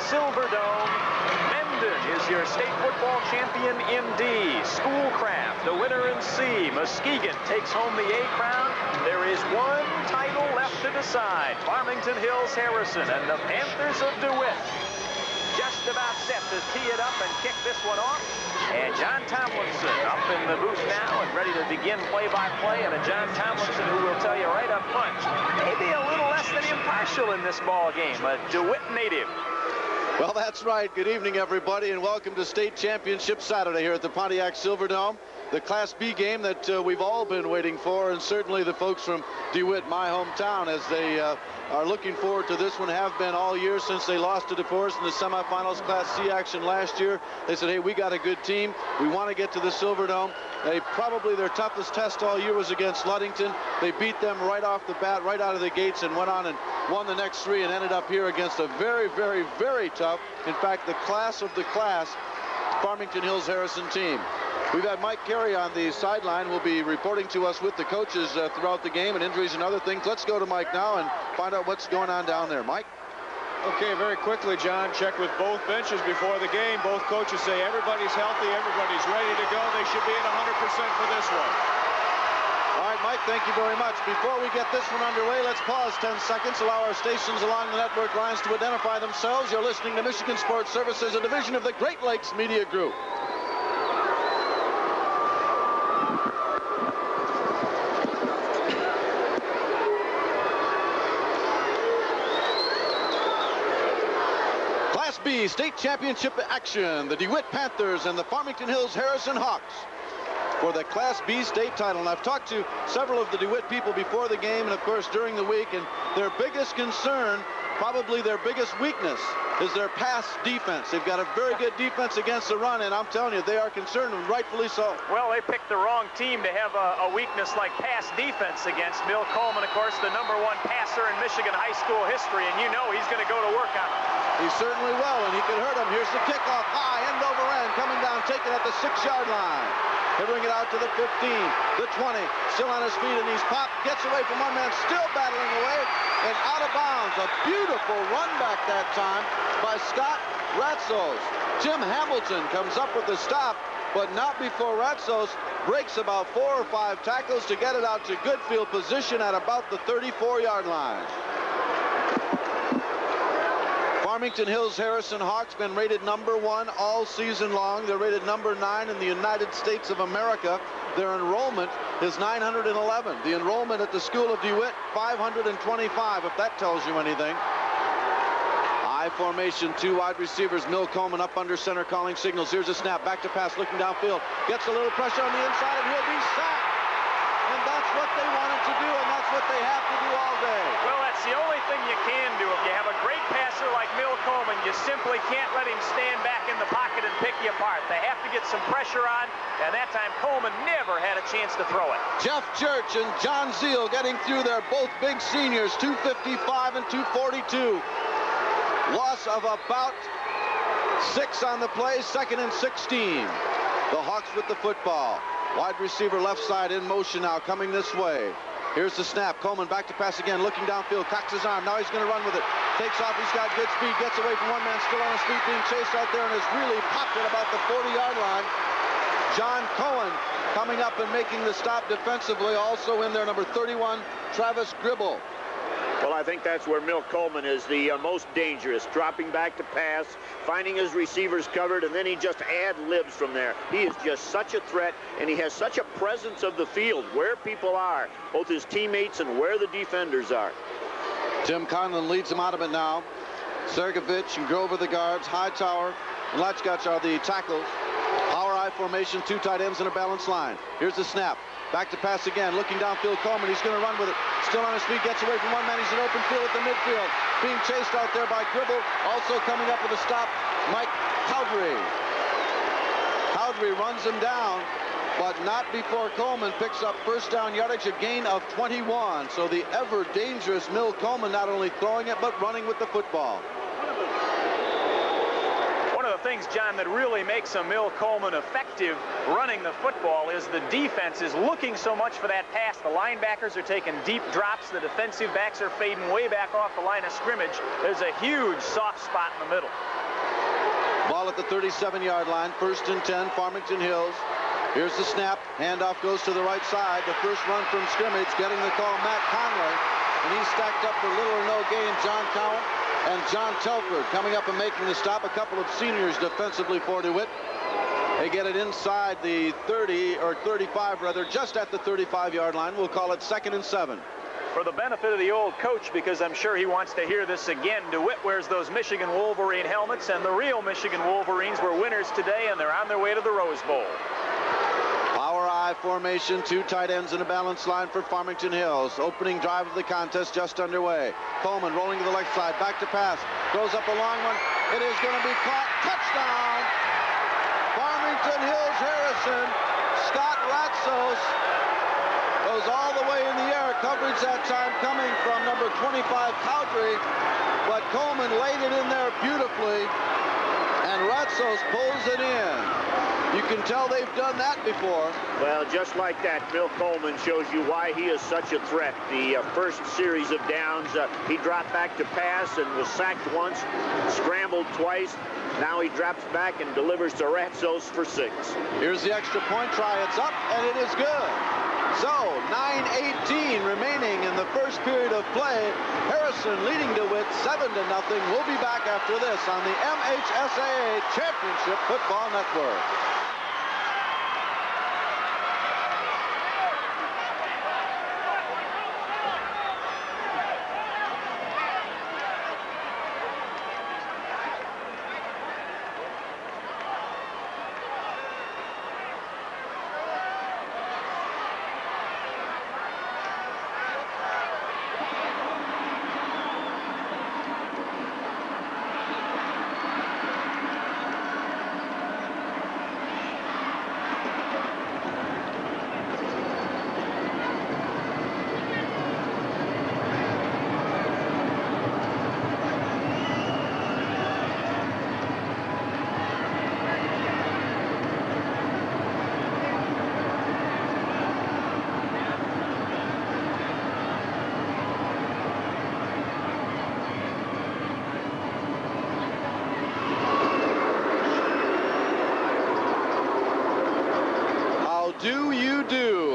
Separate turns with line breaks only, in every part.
Silverdome. Mendon is your state football champion in D. Schoolcraft, the winner in C. Muskegon takes home the A crown. There is one title left to decide. Farmington Hills Harrison and the Panthers of DeWitt. Just about set to tee it up and kick this one off. And John Tomlinson up in the booth now and ready to begin play-by-play. And a John Tomlinson who will tell you right up front, maybe a little less than impartial in this ball game. A DeWitt native.
Well, that's right. Good evening, everybody, and welcome to State Championship Saturday here at the Pontiac Silverdome. The Class B game that we've all been waiting for, and certainly the folks from DeWitt, my hometown, as they are looking forward to this one, have been all year since they lost to DeForest in the semifinals Class C action last year. They said, hey, we got a good team. We want to get to the Silverdome. Probably their toughest test all year was against Ludington. They beat them right off the bat, right out of the gates, and went on and won the next three and ended up here against a very, very, very tough, in fact, the class of the class, Farmington Hills Harrison team. We've had Mike Carey on the sideline. Will be reporting to us with the coaches throughout the game and injuries and other things. Let's go to Mike now and find out what's going on down there. Mike?
Okay, very quickly, John, check with both benches before the game. Both coaches say everybody's healthy, everybody's ready to go. They should be at 100% for this one.
All right, Mike, thank you very much. Before we get this one underway, let's pause 10 seconds, allow our stations along the network lines to identify themselves. You're listening to Michigan Sports Services, a division of the Great Lakes Media Group. Class B state championship action. The DeWitt Panthers and the Farmington Hills Harrison Hawks for the Class B state title. And I've talked to several of the DeWitt people before the game and, of course, during the week, and their biggest concern, probably their biggest weakness, is their pass defense. They've got a very good defense against the run, and I'm telling you, they are concerned, and rightfully so.
Well, they picked the wrong team to have a weakness like pass defense against. Bill Coleman, of course, the #1 passer in Michigan high school history, and you know he's going to go to work on it.
He certainly will, and he can hurt him. Here's the kickoff, high, end over end, coming down, taken at the 6-yard line. Hittering it out to the 15, the 20, still on his feet, and he's popped, gets away from one man, still battling away, and out of bounds. A beautiful run back that time by Scott Ratzos. Jim Hamilton comes up with the stop, but not before Ratzos breaks about 4 or 5 tackles to get it out to good field position at about the 34-yard line. Farmington Hills Harrison Hawks been rated #1 all season long. They're rated #9 in the United States of America. Their enrollment is 911. The enrollment at the School of DeWitt, 525, if that tells you anything. I formation, 2 wide receivers. Mill Coleman up under center calling signals. Here's a snap, back to pass, looking downfield. Gets a little pressure on the inside, and he'll be sacked. And that's what they wanted to do, and that's what they have to do all day.
Well, that's the only thing you can do. If you have a great passer like Mill Coleman, you simply can't let him stand back in the pocket and pick you apart. They have to get some pressure on, and that time Coleman never had a chance to throw it.
Jeff Church and John Zeal getting through there, both big seniors, 255 and 242. Loss of about 6 on the play, 2nd and 16. The Hawks with the football. Wide receiver left side in motion now, coming this way. Here's the snap. Coleman back to pass again, looking downfield, cocks his arm. Now he's going to run with it. Takes off, he's got good speed, gets away from one man, still on his feet, being chased out there, and has really popped at about the 40-yard line. John Cohen coming up and making the stop defensively. Also in there, number 31, Travis Gribble.
Well, I think that's where Mill Coleman is the most dangerous, dropping back to pass, finding his receivers covered, and then he just ad-libs from there. He is just such a threat, and he has such a presence of the field, where people are, both his teammates and where the defenders are.
Tim Conlon leads them out of it now. Sergovich and Grover the guards, Hightower and Lachkach are the tackles. Power I formation, 2 tight ends in a balanced line. Here's the snap. Back to pass again, looking downfield, Coleman, he's going to run with it. Still on his feet, gets away from one man, he's in open field at the midfield. Being chased out there by Gribble, also coming up with a stop, Mike Cowdery. Cowdery runs him down, but not before Coleman picks up first down yardage, a gain of 21. So the ever-dangerous Mill Coleman not only throwing it, but running with the football.
One of the things, John, that really makes a Mill Coleman effective running the football is the defense is looking so much for that pass. The linebackers are taking deep drops. The defensive backs are fading way back off the line of scrimmage. There's a huge soft spot in the middle.
Ball at the 37-yard line. 1st and 10, Farmington Hills. Here's the snap. Handoff goes to the right side. The first run from scrimmage, getting the call, Matt Conley. And he's stacked up for little or no gain. John Cowan and John Telford coming up and making the stop. A couple of seniors defensively for DeWitt. They get it inside the 30, or 35 rather, just at the 35-yard line. We'll call it 2nd and 7.
For the benefit of the old coach, because I'm sure he wants to hear this again, DeWitt wears those Michigan Wolverine helmets, and the real Michigan Wolverines were winners today, and they're on their way to the Rose Bowl.
Power I formation, 2 tight ends in a balanced line for Farmington Hills. Opening drive of the contest just underway. Coleman rolling to the left side, back to pass, throws up a long one. It is going to be caught. Touchdown! Farmington Hills Harrison. Scott Ratsos goes all the way in the air. Coverage that time coming from number 25 Cowdrey, but Coleman laid it in there beautifully, and Ratsos pulls it in. You can tell they've done that before.
Well, just like that, Bill Coleman shows you why he is such a threat. The first series of downs, he dropped back to pass and was sacked once, scrambled twice. Now he drops back and delivers to Ratsos for 6.
Here's the extra point try. It's up, and it is good. So, 9:18 remaining in the first period of play. Harrison leading DeWitt 7-0. We'll be back after this on the MHSAA Championship Football Network.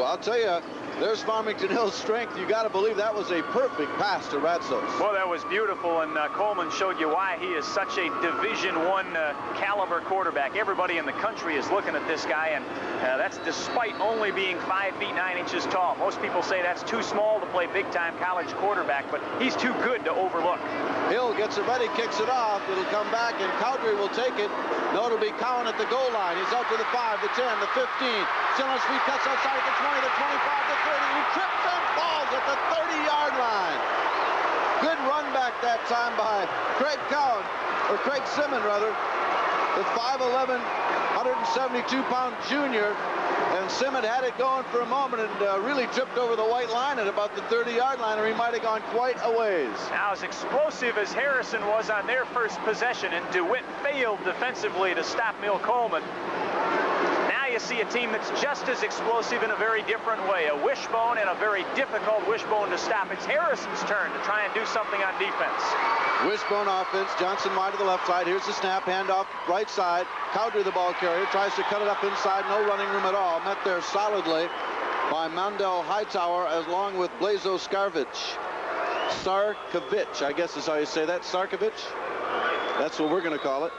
I'll tell you, there's Farmington Hills' strength. You got to believe that was a perfect pass to Ratsos.
Well, that was beautiful, and Coleman showed you why he is such a Division I caliber quarterback. Everybody in the country is looking at this guy, and that's despite only being 5 feet 9 inches tall. Most people say that's too small to play big-time college quarterback, but he's too good to overlook.
Hill gets it ready, kicks it off. It'll come back, and Cowdrey will take it. No, it'll be Cowan at the goal line. He's out to the 5, the 10, the 15. Still on his feet, cuts outside at the 20, the 25, the 30. He trips and falls at the 30-yard line. Good run back that time by Craig Cowan, or Craig Simmons, rather. The 5'11", 172-pound junior. And Simmons had it going for a moment and really tripped over the white line at about the 30-yard line, or he might have gone quite a ways.
Now, as explosive as Harrison was on their first possession, and DeWitt failed defensively to stop Mill Coleman, now you see a team that's just as explosive in a very different way. A wishbone, and a very difficult wishbone to stop. It's Harrison's turn to try and do something on defense.
Wishbone offense. Johnson wide to the left side. Here's the snap. Handoff right side. Cowdrey, the ball carrier, tries to cut it up inside. No running room at all. Met there solidly by Mandel Hightower along with Blazo Sarkovich, I guess is how you say that. Sarkovich? That's what we're going to call it.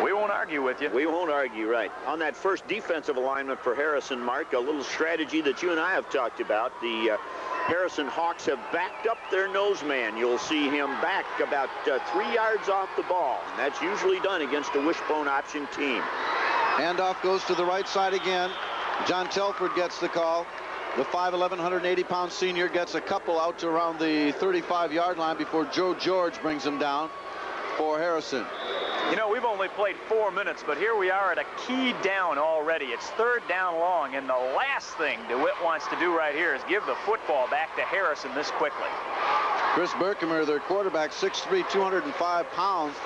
We won't argue with you.
We won't argue, right. On that first defensive alignment for Harrison, Mark, a little strategy that you and I have talked about. The Harrison Hawks have backed up their nose man. You'll see him back about 3 yards off the ball. And that's usually done against a wishbone option team.
Handoff goes to the right side again. John Telford gets the call. The 5'11", 180-pound senior gets a couple out to around the 35-yard line before Joe George brings him down for Harrison.
You know, we've only played 4 minutes, but here we are at a key down already. It's 3rd down long, and the last thing DeWitt wants to do right here is give the football back to Harrison this quickly.
Chris Berkemer, their quarterback, 6'3", 205 pounds.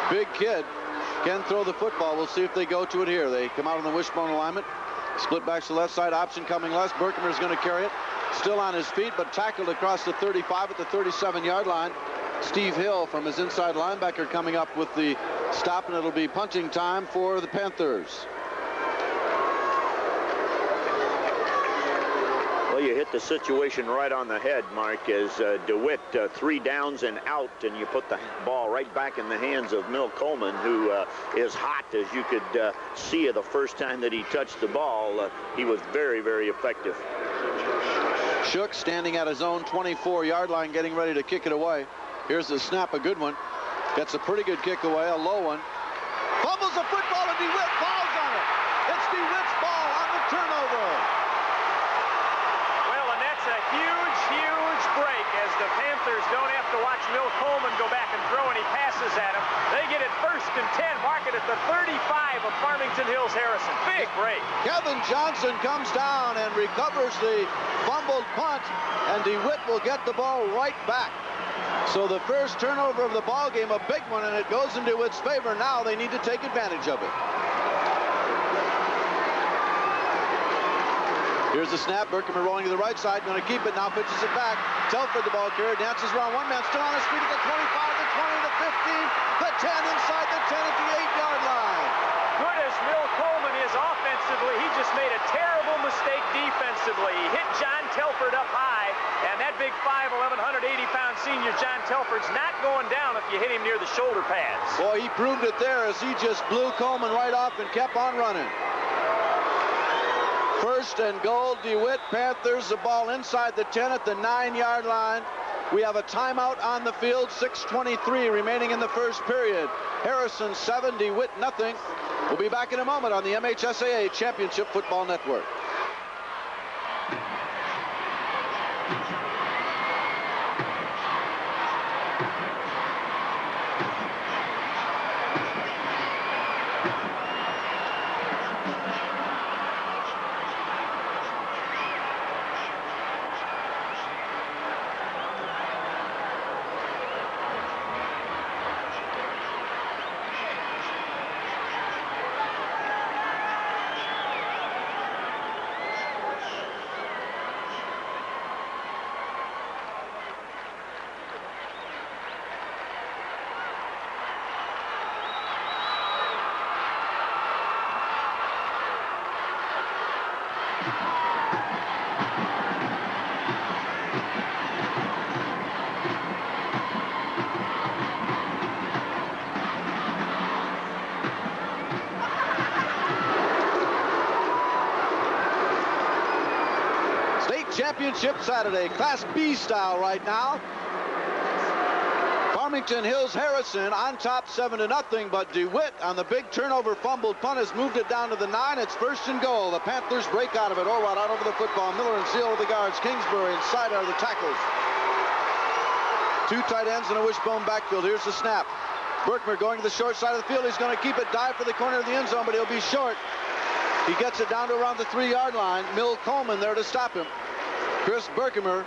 Big kid. can throw the football. We'll see if they go to it here. They come out on the wishbone alignment. Split back to the left side. Option coming left. Berkemer is going to carry it. Still on his feet, but tackled across the 35 at the 37-yard line. Steve Hill from his inside linebacker coming up with the stop, and it'll be punting time for the Panthers.
Well, you hit the situation right on the head, Mark, as DeWitt 3 downs and out, and you put the ball right back in the hands of Mill Coleman, who is hot, as you could see the first time that he touched the ball. He was very, very effective.
Shook standing at his own 24-yard line, getting ready to kick it away. Here's the snap, a good one. Gets a pretty good kick away, a low one. Fumbles the football, and DeWitt falls on it. It's DeWitt's ball on the turnover.
Well, and that's a huge, huge break, as the Panthers don't have to watch Mill Coleman go back and throw any passes at him. They get it 1st and 10, mark it at the 35 of Farmington Hills Harrison. Big break.
Kevin Johnson comes down and recovers the fumbled punt, and DeWitt will get the ball right back. So the first turnover of the ball game, a big one, and it goes in DeWitt's favor. Now they need to take advantage of it. Here's the snap. Berkemer rolling to the right side, going to keep it now, pitches it back. Telford, the ball carrier, dances around one man, still on his feet at the 25, the 20, the 15, the 10, inside the 10 at the 8-yard line.
Good as Mill Coleman is offensively, he just made a terrible mistake defensively. He hit John Telford up high, and that big 5'11", 180-pound senior John Telford's not going down if you hit him near the shoulder pads.
Boy, he proved it there as he just blew Coleman right off and kept on running. 1st and goal, DeWitt. Panthers, the ball inside the 10 at the 9-yard line. We have a timeout on the field, 6:23 remaining in the first period. Harrison 7, DeWitt nothing. We'll be back in a moment on the MHSAA Championship Football Network. Championship Saturday, Class B style right now. Farmington Hills Harrison on top 7-0, but DeWitt on the big turnover fumbled punt has moved it down to the 9. It's 1st and goal. The Panthers break out of it. Orwad out over the football. Miller and Seal with the guards. Kingsbury inside are the tackles. 2 tight ends in a wishbone backfield. Here's the snap. Berkemer going to the short side of the field. He's going to keep it, dive for the corner of the end zone, but he'll be short. He gets it down to around the 3-yard line. Mill Coleman there to stop him. Chris Berkemer,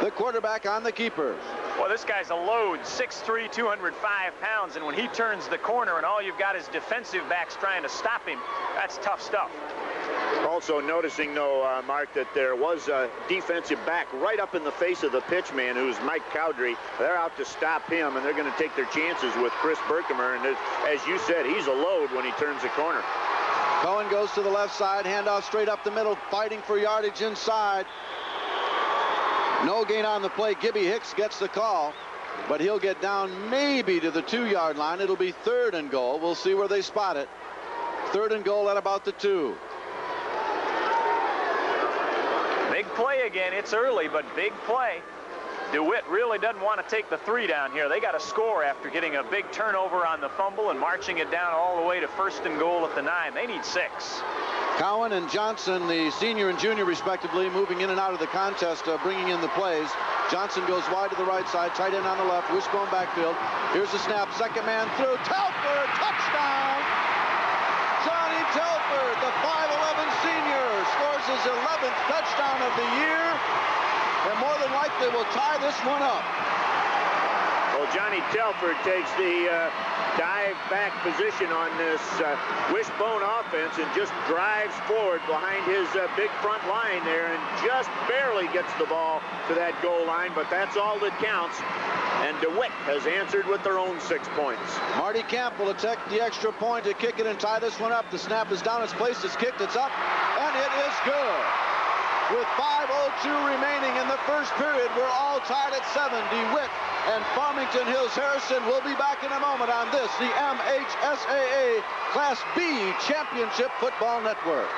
the quarterback, on the keeper.
Well, this guy's a load, 6'3", 205 pounds, and when he turns the corner and all you've got is defensive backs trying to stop him, that's tough stuff.
Also noticing, though, Mark, that there was a defensive back right up in the face of the pitch man, who's Mike Cowdery. They're out to stop him, and they're going to take their chances with Chris Berkemer. And as you said, he's a load when he turns the corner.
Cohen goes to the left side, handoff straight up the middle, fighting for yardage inside. No gain on the play. Gibby Hicks gets the call, but he'll get down maybe to the 2-yard line. It'll be 3rd and goal. We'll see where they spot it. 3rd and goal at about the 2.
Big play again. It's early, but big play. DeWitt really doesn't want to take the 3 down here. They got to score after getting a big turnover on the fumble and marching it down all the way to 1st and goal at the 9. They need 6.
Cowan and Johnson, the senior and junior respectively, moving in and out of the contest, bringing in the plays. Johnson goes wide to the right side, tight end on the left, wishbone backfield. Here's the snap, second man through. Telford, touchdown! Johnny Telford, the 5'11" senior, scores his 11th touchdown of the year. And more than likely will tie this one up.
Well, Johnny Telford takes the dive back position on this wishbone offense and just drives forward behind his big front line there and just barely gets the ball to that goal line, but that's all that counts. And DeWitt has answered with their own 6 points.
Marty Camp will attack the extra point to kick it and tie this one up. The snap is down, it's placed, it's kicked, it's up, and it is good. With 5:02 remaining in the first period, we're all tied at 7. DeWitt and Farmington Hills Harrison will be back in a moment on this, the MHSAA Class B Championship Football Network.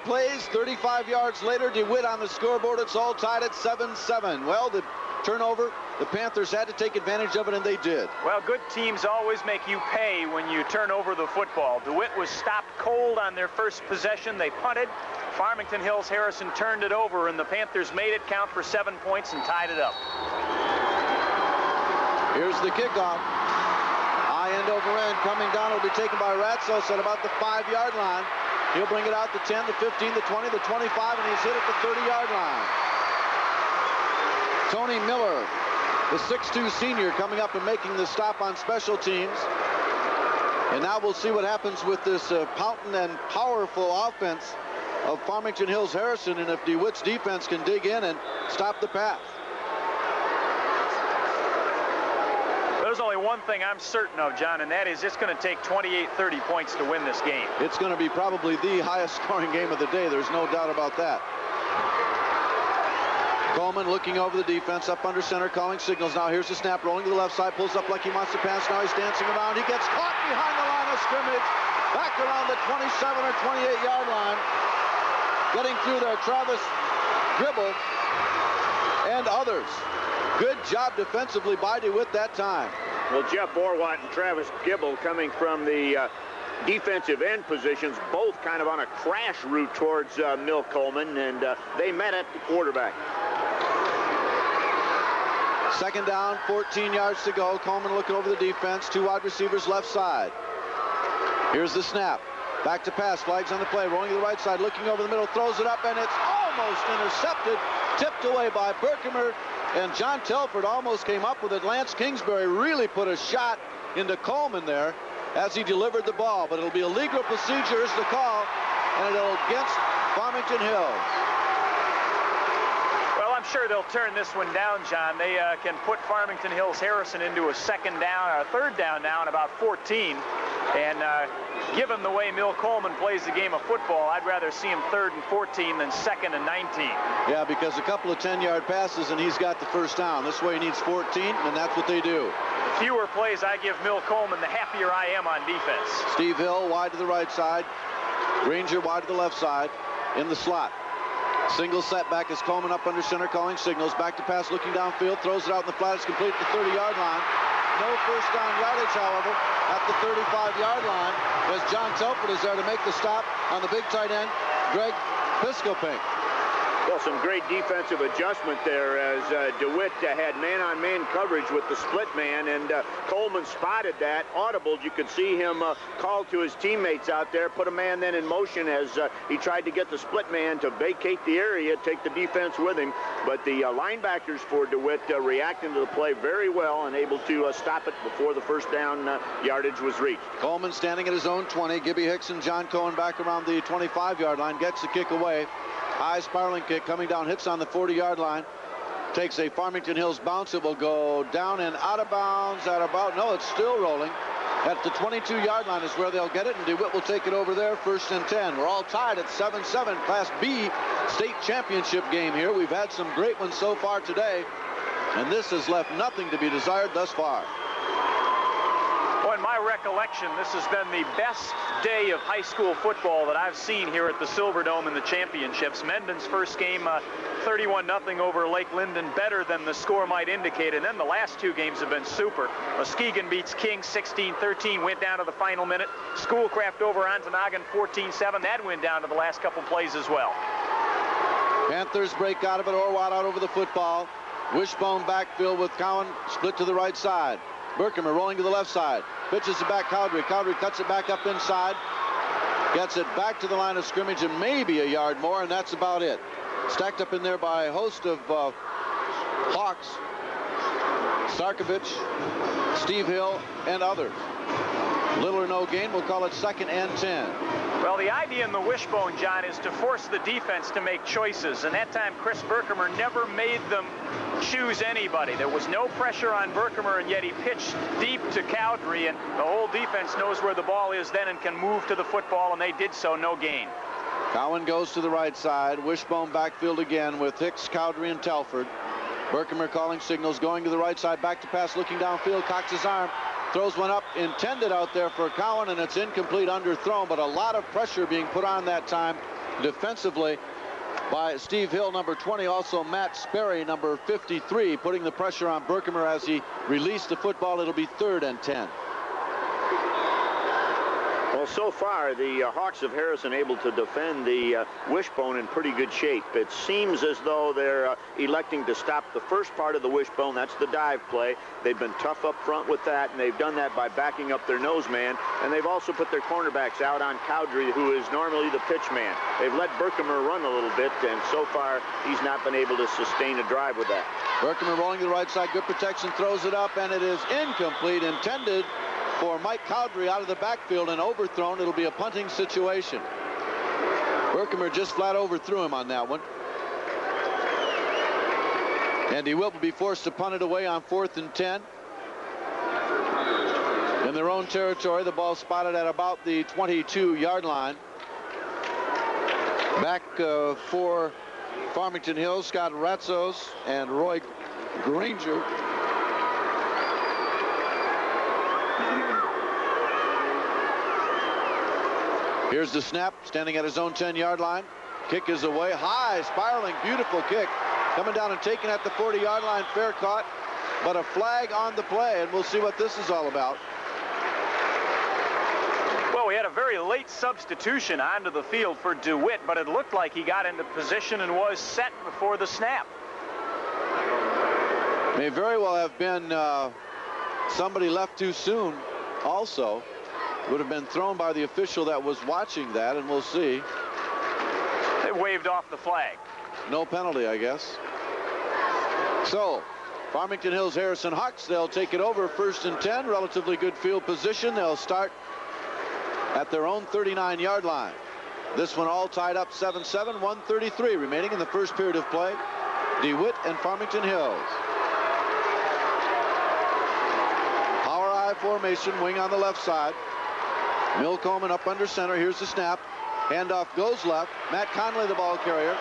Plays 35 yards later, DeWitt on the scoreboard. It's all tied at 7-7. Well, the turnover, the Panthers had to take advantage of it, and they did.
Well, good teams always make you pay when you turn over the football. DeWitt was stopped cold on their first possession. They punted. Farmington Hills Harrison turned it over, and the Panthers made it count for 7 points and tied it up.
Here's the kickoff. High end over end coming down. It'll be taken by Ratsos at about the 5-yard line. He'll bring it out the 10, the 15, the 20, the 25, and he's hit at the 30-yard line. Tony Miller, the 6'2 senior, coming up and making the stop on special teams. And now we'll see what happens with this potent and powerful offense of Farmington Hills Harrison, and if DeWitt's defense can dig in and stop the pass.
There's only one thing I'm certain of, John, and that is it's going to take 28-30 points to win this game.
It's going to be probably the highest scoring game of the day. There's no doubt about that. Coleman looking over the defense, up under center, calling signals. Now here's the snap, rolling to the left side, pulls up like he wants to pass. Now he's dancing around. He gets caught behind the line of scrimmage, back around the 27 or 28-yard line. Getting through there, Travis Gribble and others. Good job defensively by DeWitt that time.
Well, Jeff Orwatt and Travis Gibble coming from the defensive end positions, both kind of on a crash route towards Mill Coleman, and they met at the quarterback.
Second down, 14 yards to go. Coleman looking over the defense. 2 wide receivers left side. Here's the snap. Back to pass. Flags on the play. Rolling to the right side. Looking over the middle. Throws it up, and it's almost intercepted. Tipped away by Berkemer. And John Telford almost came up with it. Lance Kingsbury really put a shot into Coleman there as he delivered the ball. But it'll be a legal procedure is the call, and it'll against Farmington Hills.
Well, I'm sure they'll turn this one down, John. They can put Farmington Hills Harrison into a third down now in about 14. And given the way Mill Coleman plays the game of football, I'd rather see him 3rd and 14 than 2nd and 19.
Yeah, because a couple of 10-yard passes and he's got the first down. This way he needs 14, and that's what they do.
The fewer plays I give Mill Coleman, the happier I am on defense.
Steve Hill wide to the right side. Ranger wide to the left side in the slot. Single setback as Coleman up under center calling signals. Back to pass looking downfield. Throws it out in the flat. It's complete at the 30-yard line. No first down yardage, however, at the 35-yard line as John Telford is there to make the stop on the big tight end, Greg Piscopink.
Well, some great defensive adjustment there as DeWitt had man-on-man coverage with the split man, and Coleman spotted that, audibled. You could see him call to his teammates out there, put a man then in motion as he tried to get the split man to vacate the area, take the defense with him. But the linebackers for DeWitt reacting to the play very well and able to stop it before the first down yardage was reached.
Coleman standing at his own 20. Gibby Hicks and John Cohen back around the 25-yard line, gets the kick away. High spiraling kick coming down, hits on the 40-yard line. takes a Farmington Hills bounce. It will go down and out of bounds at about, no, it's still rolling. At the 22-yard line is where they'll get it, and DeWitt will take it over there, 1st and 10. We're all tied at 7-7. Class B state championship game here. We've had some great ones so far today, and this has left nothing to be desired thus far.
Well, in my recollection, this has been the best day of high school football that I've seen here at the Silverdome in the championships. Menden's first game, 31-0 over Lake Linden, better than the score might indicate. And then the last two games have been super. Muskegon beats King 16-13, went down to the final minute. Schoolcraft over Ontonagon 14-7. That went down to the last couple plays as well.
Panthers break out of it. Orwatt out over the football. Wishbone backfield with Cowan split to the right side. Berkemer rolling to the left side. Pitches it back Cowdery. Cowdery cuts it back up inside. Gets it back to the line of scrimmage and maybe a yard more, and that's about it. Stacked up in there by a host of Hawks. Sarkovich, Steve Hill, and others. Little or no gain. We'll call it 2nd and 10.
Well, the idea in the wishbone, John, is to force the defense to make choices. And that time, Chris Berkemer never made them choose anybody. There was no pressure on Berkemer, and yet he pitched deep to Cowdery, and the whole defense knows where the ball is then and can move to the football, and they did so, no gain.
Cowan goes to the right side. Wishbone backfield again with Hicks, Cowdery, and Telford. Berkemer calling signals, going to the right side, back to pass, looking downfield, cocks his arm. Throws one up, intended out there for Cowan, and it's incomplete, underthrown, but a lot of pressure being put on that time defensively by Steve Hill, number 20, also Matt Sperry, number 53, putting the pressure on Berkemer as he released the football. It'll be 3rd and 10.
Well, so far, the Hawks of Harrison able to defend the wishbone in pretty good shape. It seems as though they're electing to stop the first part of the wishbone. That's the dive play. They've been tough up front with that, and they've done that by backing up their nose man. And they've also put their cornerbacks out on Cowdery, who is normally the pitch man. They've let Berkemer run a little bit, and so far, he's not been able to sustain a drive with that.
Berkemer rolling to the right side, good protection, throws it up, and it is incomplete, intended for Mike Cowdery out of the backfield and overthrown. It'll be a punting situation. Berkemer just flat overthrew him on that one. And DeWitt will be forced to punt it away on 4th and 10. In their own territory, the ball spotted at about the 22-yard line. Back for Farmington Hills, Scott Ratzos and Roy Granger. Here's the snap, standing at his own 10-yard line. Kick is away, high, spiraling, beautiful kick. Coming down and taken at the 40-yard line, fair caught, but a flag on the play, and we'll see what this is all about.
Well, we had a very late substitution onto the field for DeWitt, but it looked like he got into position and was set before the snap.
May very well have been somebody left too soon also. Would have been thrown by the official that was watching that, and we'll see.
They waved off the flag.
No penalty, I guess. So, Farmington Hills Harrison Hawks, they'll take it over, 1st and 10, relatively good field position. They'll start at their own 39-yard line. This one all tied up 7-7, 1:33 remaining in the first period of play. DeWitt and Farmington Hills. Power I formation, wing on the left side. Mill Coleman up under center. Here's the snap. Handoff goes left. Matt Conley, the ball carrier,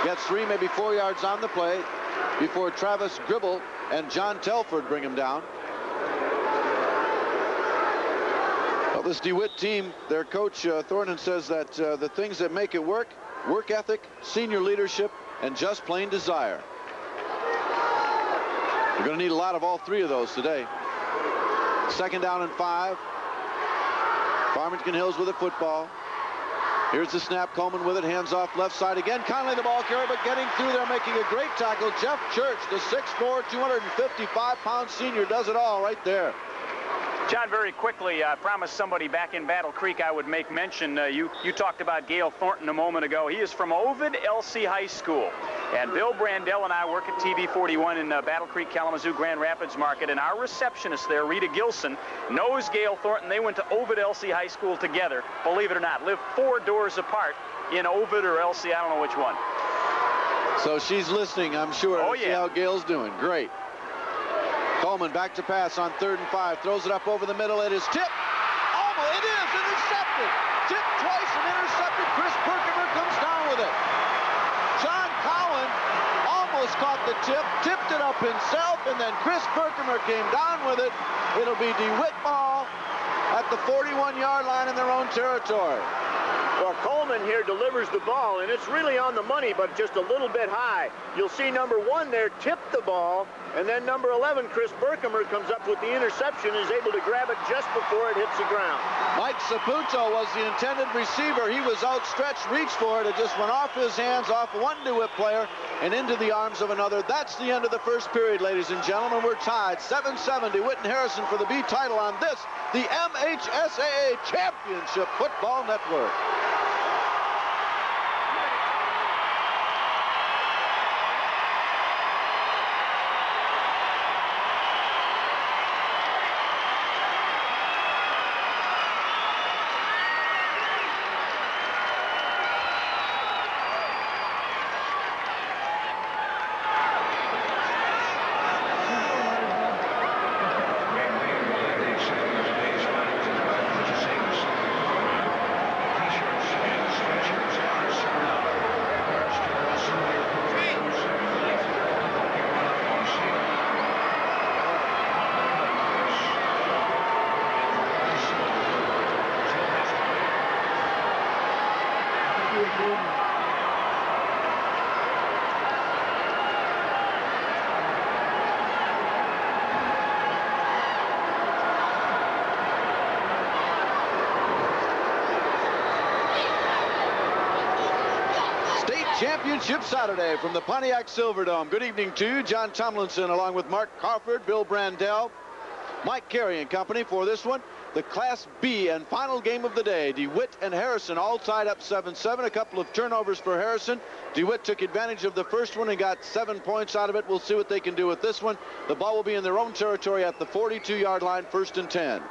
gets 3, maybe 4 yards on the play before Travis Gribble and John Telford bring him down. Well, this DeWitt team, their coach Thornton says that the things that make it work ethic, senior leadership, and just plain desire. We're going to need a lot of all 3 of those today. 2nd down and 5. Farmington Hills with the football. Here's the snap. Coleman with it. Hands off left side again. Conley the ball carrier, but getting through there, making a great tackle. Jeff Church, the 6'4", 255-pound senior, does it all right there.
John, very quickly, I promised somebody back in Battle Creek I would make mention. You talked about Gail Thornton a moment ago. He is from Ovid LC High School. And Bill Brandell and I work at TV 41 in Battle Creek, Kalamazoo, Grand Rapids Market. And our receptionist there, Rita Gilson, knows Gail Thornton. They went to Ovid LC High School together. Believe it or not, live 4 doors apart in Ovid or LC. I don't know which one.
So she's listening, I'm sure, to see how Gail's doing. Great. Coleman back to pass on 3rd and 5. Throws it up over the middle. It is tipped. Almost. It is intercepted. Tipped twice and intercepted. Chris Berkemer comes down with it. John Cowan almost caught the tip, tipped it up himself, and then Chris Berkemer came down with it. It'll be DeWitt ball at the 41-yard line in their own territory.
Well, Coleman here delivers the ball, and it's really on the money, but just a little bit high. You'll see number 1 there tip the ball, and then number 11, Chris Berkemer, comes up with the interception, is able to grab it just before it hits the ground.
Mike Saputo was the intended receiver. He was outstretched, reached for it. It just went off his hands, off one DeWitt player, and into the arms of another. That's the end of the first period, ladies and gentlemen. We're tied 7-7. DeWitt and Harrison for the B title on this, the MHSAA Championship Football Network. Championship Saturday from the Pontiac Silverdome. Good evening to John Tomlinson along with Mark Crawford, Bill Brandell, Mike Carey and company for this one. The Class B and final game of the day. DeWitt and Harrison all tied up 7-7. A couple of turnovers for Harrison. DeWitt took advantage of the first one and got 7 points out of it. We'll see what they can do with this one. The ball will be in their own territory at the 42-yard line, 1st and 10.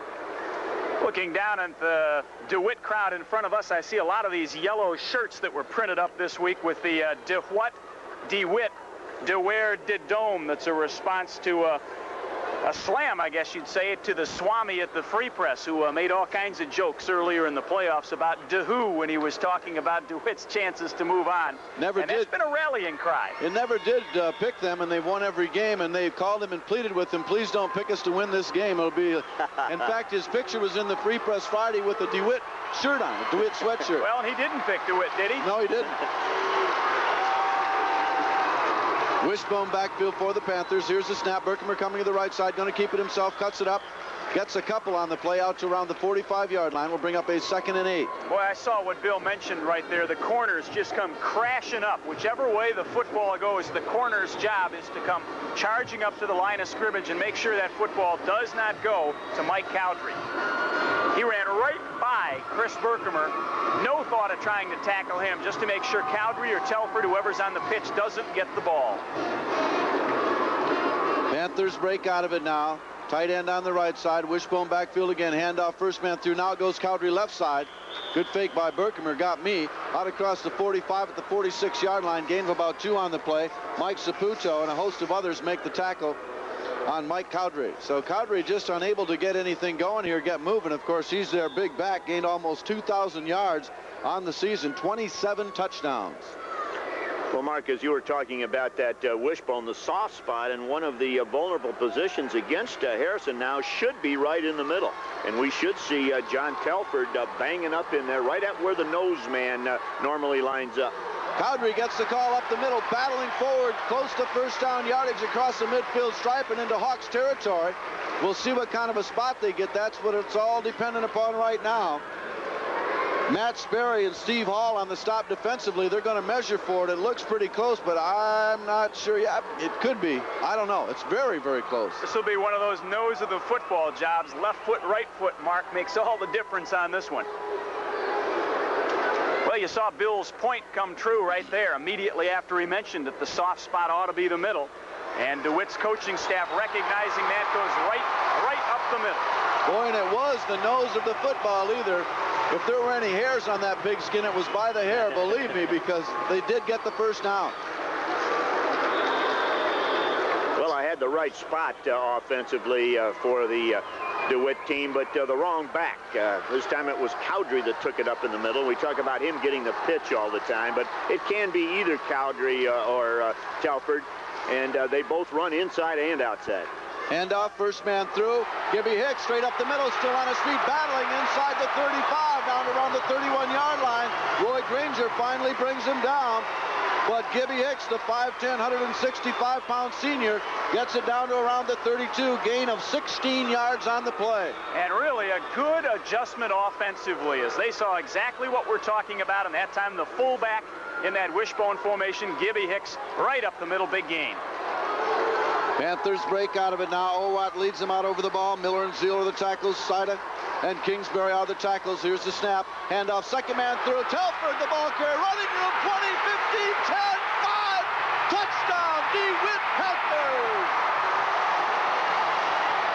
Looking down at the DeWitt crowd in front of us, I see a lot of these yellow shirts that were printed up this week with the DeWitt, DeWare, de Dome. That's a response to a slam, I guess you'd say, to the Swami at the Free Press, who made all kinds of jokes earlier in the playoffs about DeWho when he was talking about DeWitt's chances to move on. That's been a rallying cry.
It never did pick them, and they've won every game, and they've called him and pleaded with him, please don't pick us to win this game. It'll be, in fact, his picture was in the Free Press Friday with a DeWitt shirt on, a DeWitt sweatshirt.
Well, and he didn't pick DeWitt, did he?
No, he didn't. Wishbone backfield for the Panthers. Here's the snap. Berkemer coming to the right side. Going to keep it himself. Cuts it up. Gets a couple on the play out to around the 45-yard line. We'll bring up a 2nd and 8.
Boy, I saw what Bill mentioned right there. The corners just come crashing up. Whichever way the football goes, the corner's job is to come charging up to the line of scrimmage and make sure that football does not go to Mike Cowdery. He ran right by Chris Berkemer. No thought of trying to tackle him, just to make sure Cowdery or Telford, whoever's on the pitch, doesn't get the ball.
Panthers break out of it now. Tight end on the right side. Wishbone backfield again. Handoff, first man through. Now it goes Cowdery left side. Good fake by Berkemer. Got me out across the 45 at the 46-yard line. Gain of about 2 on the play. Mike Saputo and a host of others make the tackle on Mike Cowdery. So Cowdery just unable to get anything going here, get moving. Of course, he's their big back. Gained almost 2,000 yards on the season. 27 touchdowns.
Well, Mark, as you were talking about that wishbone, the soft spot and one of the vulnerable positions against Harrison now should be right in the middle. And we should see John Telford banging up in there right at where the nose man normally lines up.
Cowdery gets the call up the middle, battling forward, close to first down yardage across the midfield stripe and into Hawks territory. We'll see what kind of a spot they get. That's what it's all dependent upon right now. Matt Sperry and Steve Hall on the stop defensively. They're going to measure for it. It looks pretty close, but I'm not sure. Yeah, it could be. I don't know. It's very, very close.
This will be one of those nose of the football jobs. Left foot, right foot, Mark, makes all the difference on this one. Well, you saw Bill's point come true right there immediately after he mentioned that the soft spot ought to be the middle. And DeWitt's coaching staff recognizing that goes right up the middle.
Boy, and it was the nose of the football either. If there were any hairs on that pigskin, it was by the hair, believe me, because they did get the first down.
had the right spot offensively for the DeWitt team, but the wrong back. This time it was Cowdrey that took it up in the middle. We talk about him getting the pitch all the time, but it can be either Cowdrey or Telford, and they both run inside and outside.
Handoff, first man through. Gibby Hicks straight up the middle, still on his feet, battling inside the 35, down around the 31-yard line. Roy Granger finally brings him down. But Gibby Hicks, the 5'10", 165-pound senior, gets it down to around the 32, gain of 16 yards on the play.
And really a good adjustment offensively, as they saw exactly what we're talking about, and that time the fullback in that wishbone formation, Gibby Hicks, right up the middle, big gain.
Panthers break out of it now. Owat leads them out over the ball. Miller and Zeal are the tackles. Sida and Kingsbury are the tackles. Here's the snap. Handoff, second man through. Telford, the ball carrier, running room, 20, 15, 10, 5. Touchdown, DeWitt Panthers.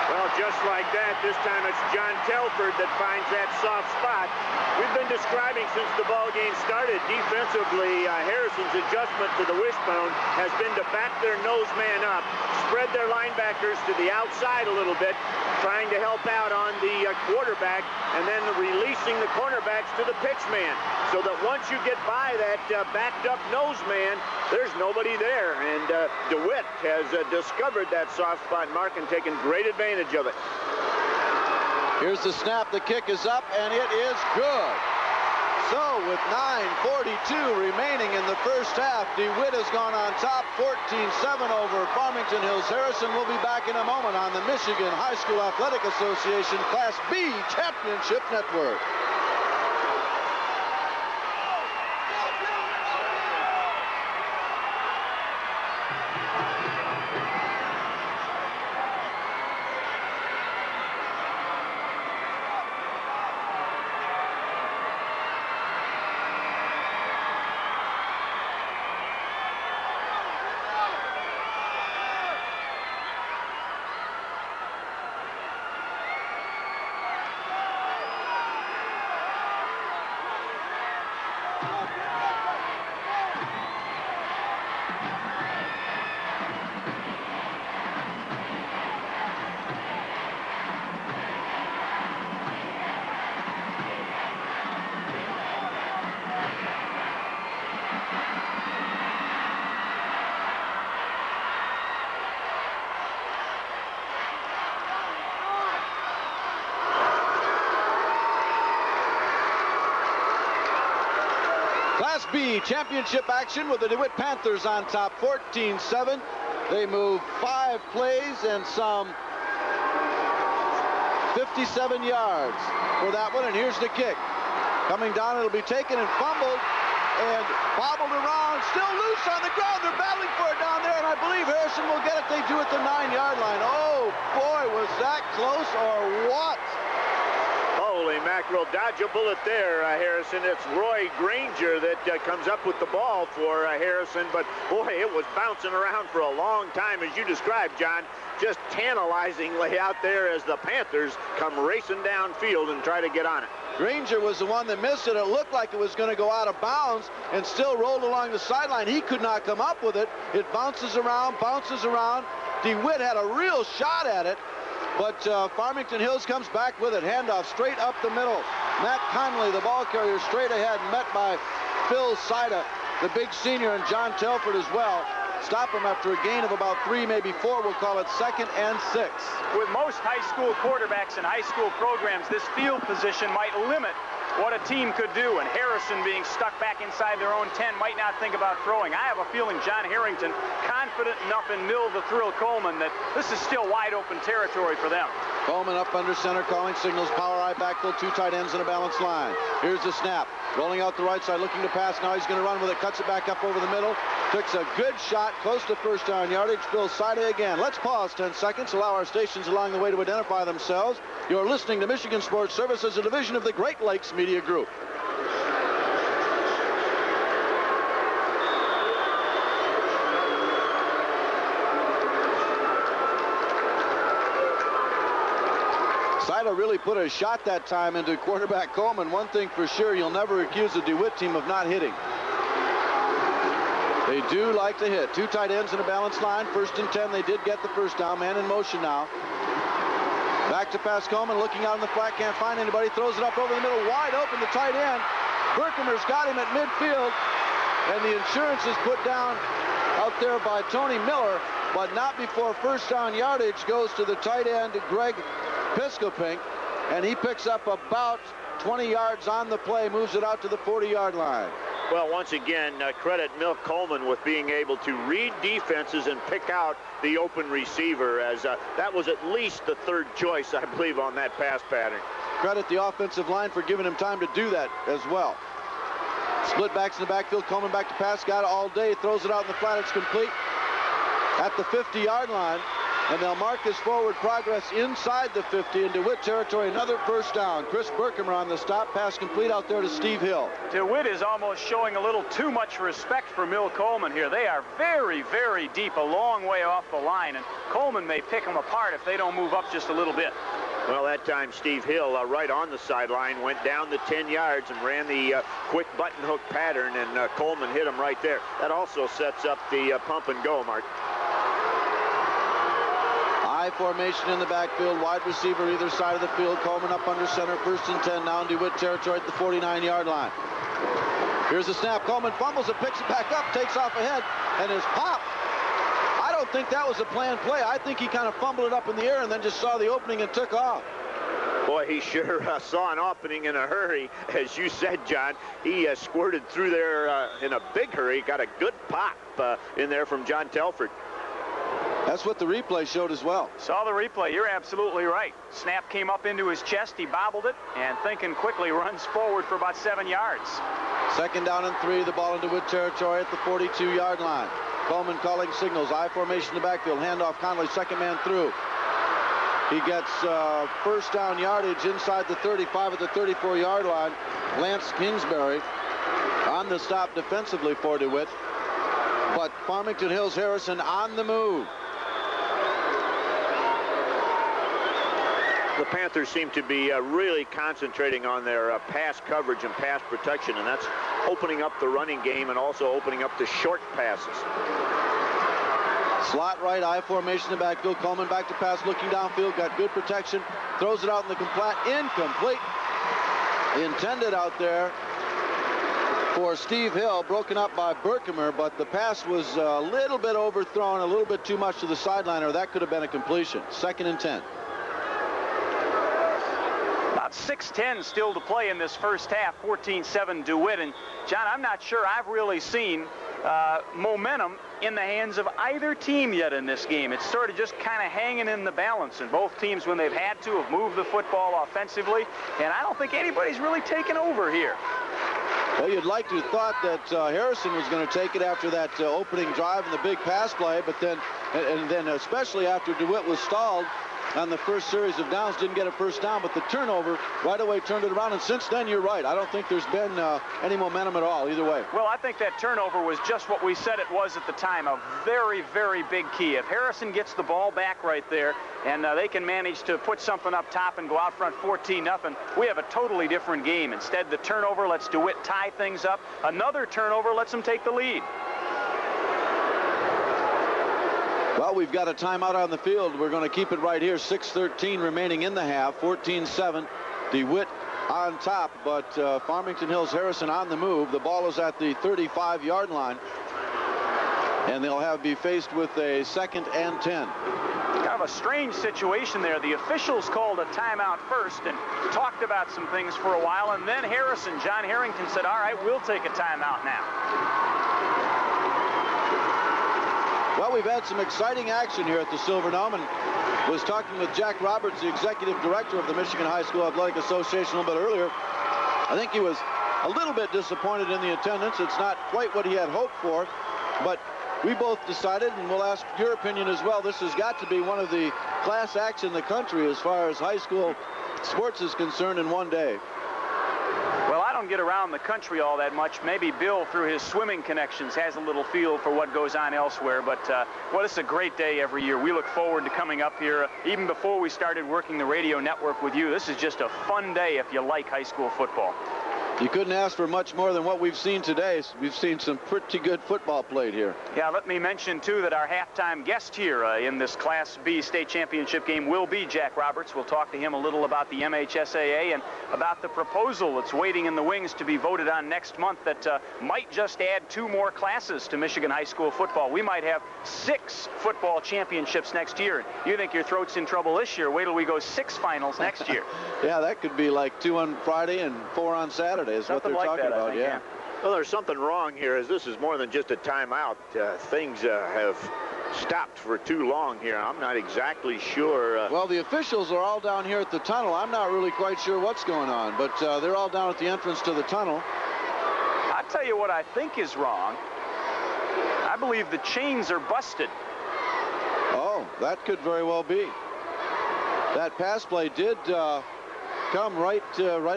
Well, just like that, this time it's John Telford that finds that soft spot. We've been describing since the ball game started, defensively, Harrison's adjustment to the wishbone has been to back their nose man up, spread their linebackers to the outside a little bit, trying to help out on the quarterback, and then releasing the cornerbacks to the pitch man, so that once you get by that backed up nose man, there's nobody there. And DeWitt has discovered that soft spot mark and taken great advantage of it.
Here's the snap. The kick is up, and it is good. So with 9:42 remaining in the first half, DeWitt has gone on top 14-7 over Farmington Hills. Harrison will be back in a moment on the Michigan High School Athletic Association Class B Championship Network. Class B championship action with the DeWitt Panthers on top 14-7. They move 5 plays and some 57 yards for that one. And here's the kick. Coming down, it'll be taken and fumbled and bobbled around. Still loose on the ground. They're battling for it down there, and I believe Harrison will get it. They do at the 9-yard line. Oh, boy, was that close or what?
Holy mackerel, dodge a bullet there, Harrison. It's Roy Granger that comes up with the ball for Harrison, but boy, it was bouncing around for a long time, as you described, John. Just tantalizingly out there as the Panthers come racing downfield and try to get on it.
Granger was the one that missed it. It looked like it was going to go out of bounds and still rolled along the sideline. He could not come up with it. It bounces around. DeWitt had a real shot at it, but Farmington Hills comes back with it. Handoff straight up the middle. Matt Conley, the ball carrier, straight ahead, met by Phil Sida, the big senior, and John Telford as well. Stop him after a gain of about 3, maybe 4. We'll call it 2nd and 6.
With most high school quarterbacks and high school programs, this field position might limit what a team could do, and Harrison being stuck back inside their own 10 might not think about throwing. I have a feeling John Harrington confident enough in Mill the Thrill Coleman that this is still wide open territory for them.
Coleman up under center, calling signals, power I backfield, 2 tight ends and a balanced line. Here's the snap. Rolling out the right side, looking to pass. Now he's going to run with it, cuts it back up over the middle. Takes a good shot, close to first down yardage. Phil Sida again. Let's pause 10 seconds, allow our stations along the way to identify themselves. You're listening to Michigan Sports Services, a division of the Great Lakes Media Group. Sida really put a shot that time into quarterback Coleman. One thing for sure, you'll never accuse the DeWitt team of not hitting. They do like to hit. 2 tight ends in a balanced line. 1st and 10. They did get the first down. Man in motion now. Back to pass Coleman, looking out in the flat, can't find anybody. Throws it up over the middle, wide open, the tight end. Berkemer's got him at midfield, and the insurance is put down out there by Tony Miller, but not before first down yardage goes to the tight end, Greg Piscopink, and he picks up about 20 yards on the play, moves it out to the 40-yard line.
Well, once again, credit Milt Coleman with being able to read defenses and pick out the open receiver, as that was at least the 3rd choice, I believe, on that pass pattern.
Credit the offensive line for giving him time to do that as well. Split backs in the backfield. Coleman back to pass. Got it all day. Throws it out in the flat. It's complete at the 50-yard line. And they'll mark his forward progress inside the 50 in DeWitt territory. Another first down. Chris Berkemer on the stop. Pass complete out there to Steve Hill.
DeWitt is almost showing a little too much respect for Milt Coleman here. They are very, very deep, a long way off the line. And Coleman may pick them apart if they don't move up just a little bit.
Well, that time Steve Hill, right on the sideline, went down the 10 yards and ran the quick button hook pattern, and Coleman hit him right there. That also sets up the pump and go, Mark.
I formation in the backfield, wide receiver either side of the field. Coleman up under center, 1st and 10 now in DeWitt territory at the 49-yard line. Here's the snap. Coleman fumbles it, picks it back up, takes off ahead, and is popped. I don't think that was a planned play. I think he kind of fumbled it up in the air and then just saw the opening and took off.
Boy, he sure saw an opening in a hurry. As you said, John, he squirted through there in a big hurry. Got a good pop in there from John Telford.
That's what the replay showed as well.
Saw the replay. You're absolutely right. Snap came up into his chest. He bobbled it, and thinking quickly runs forward for about 7 yards.
2nd down and 3. The ball in DeWitt territory at the 42-yard line. Coleman calling signals. I formation in the backfield. Handoff Conley, 2nd man through. He gets first down yardage inside the 35 at the 34-yard line. Lance Kingsbury on the stop defensively for DeWitt. But Farmington Hills Harrison on the move.
The Panthers seem to be really concentrating on their pass coverage and pass protection, and that's opening up the running game and also opening up the short passes.
Slot right, I formation in the backfield. Coleman back to pass, looking downfield, got good protection, throws it out in the incomplete. Intended out there for Steve Hill, broken up by Berkemer, but the pass was a little bit overthrown, a little bit too much to the sideline, or that could have been a completion. 2nd and 10.
About 6:10 still to play in this first half. 14-7 DeWitt. And John, I'm not sure I've really seen momentum in the hands of either team yet in this game. It's sort of just kind of hanging in the balance, and both teams, when they've had to, have moved the football offensively, and I don't think anybody's really taken over here.
Well, you'd like to have thought that Harrison was going to take it after that opening drive and the big pass play, but then, and then especially after DeWitt was stalled on the first series of downs, didn't get a first down, but the turnover right away turned it around, and since then, you're right. I don't think there's been any momentum at all, either way.
Well, I think that turnover was just what we said it was at the time, a very, very big key. If Harrison gets the ball back right there, and they can manage to put something up top and go out front 14-0, we have a totally different game. Instead, the turnover lets DeWitt tie things up. Another turnover lets them take the lead.
Well, we've got a timeout on the field. We're going to keep it right here. 6:13 remaining in the half. 14-7. DeWitt on top, but Farmington Hills Harrison on the move. The ball is at the 35-yard line, and they'll be faced with a 2nd and 10.
Kind of a strange situation there. The officials called a timeout first and talked about some things for a while, and then Harrison, John Harrington, said, all right, we'll take a timeout now.
Well, we've had some exciting action here at the Silverdome, and was talking with Jack Roberts, the executive director of the Michigan High School Athletic Association, a little bit earlier. I think he was a little bit disappointed in the attendance. It's not quite what he had hoped for, but we both decided, and we'll ask your opinion as well, this has got to be one of the class acts in the country as far as high school sports is concerned in one day.
Well, I don't get around the country all that much. Maybe Bill, through his swimming connections, has a little feel for what goes on elsewhere. But, well, it's a great day every year. We look forward to coming up here. Even before we started working the radio network with you, this is just a fun day if you like high school football.
You couldn't ask for much more than what we've seen today. We've seen some pretty good football played here.
Yeah, let me mention, too, that our halftime guest here in this Class B state championship game will be Jack Roberts. We'll talk to him a little about the MHSAA and about the proposal that's waiting in the wings to be voted on next month that might just add 2 more classes to Michigan high school football. We might have 6 football championships next year. You think your throat's in trouble this year? Wait till we go 6 finals next year.
Yeah, that could be like 2 on Friday and 4 on Saturday is
Something
what they're
like
talking
that,
about.
I think, yeah.
Well, there's something wrong here, as this is more than just a timeout. Things have stopped for too long here. I'm not exactly sure.
Well, the officials are all down here at the tunnel. I'm not really quite sure what's going on, but they're all down at the entrance to the tunnel.
I'll tell you what I think is wrong. I believe the chains are busted.
Oh, that could very well be. That pass play did come right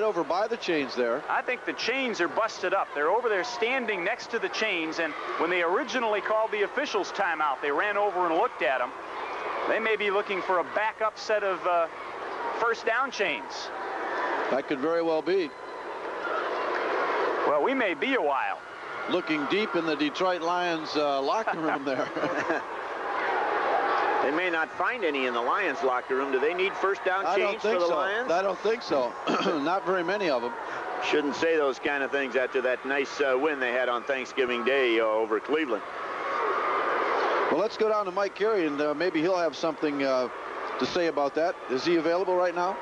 over by the chains there.
I think the chains are busted up. They're over there standing next to the chains, and when they originally called the officials timeout, they ran over and looked at them. They may be looking for a backup set of first down chains.
That could very well be.
Well, we may be a while.
Looking deep in the Detroit Lions locker room there.
They may not find any in the Lions locker room. Do they need first down chains for the Lions?
I don't think so. Not very many of them.
Shouldn't say those kind of things after that nice win they had on Thanksgiving Day over Cleveland.
Well, let's go down to Mike Carey, and maybe he'll have something to say about that. Is he available right now?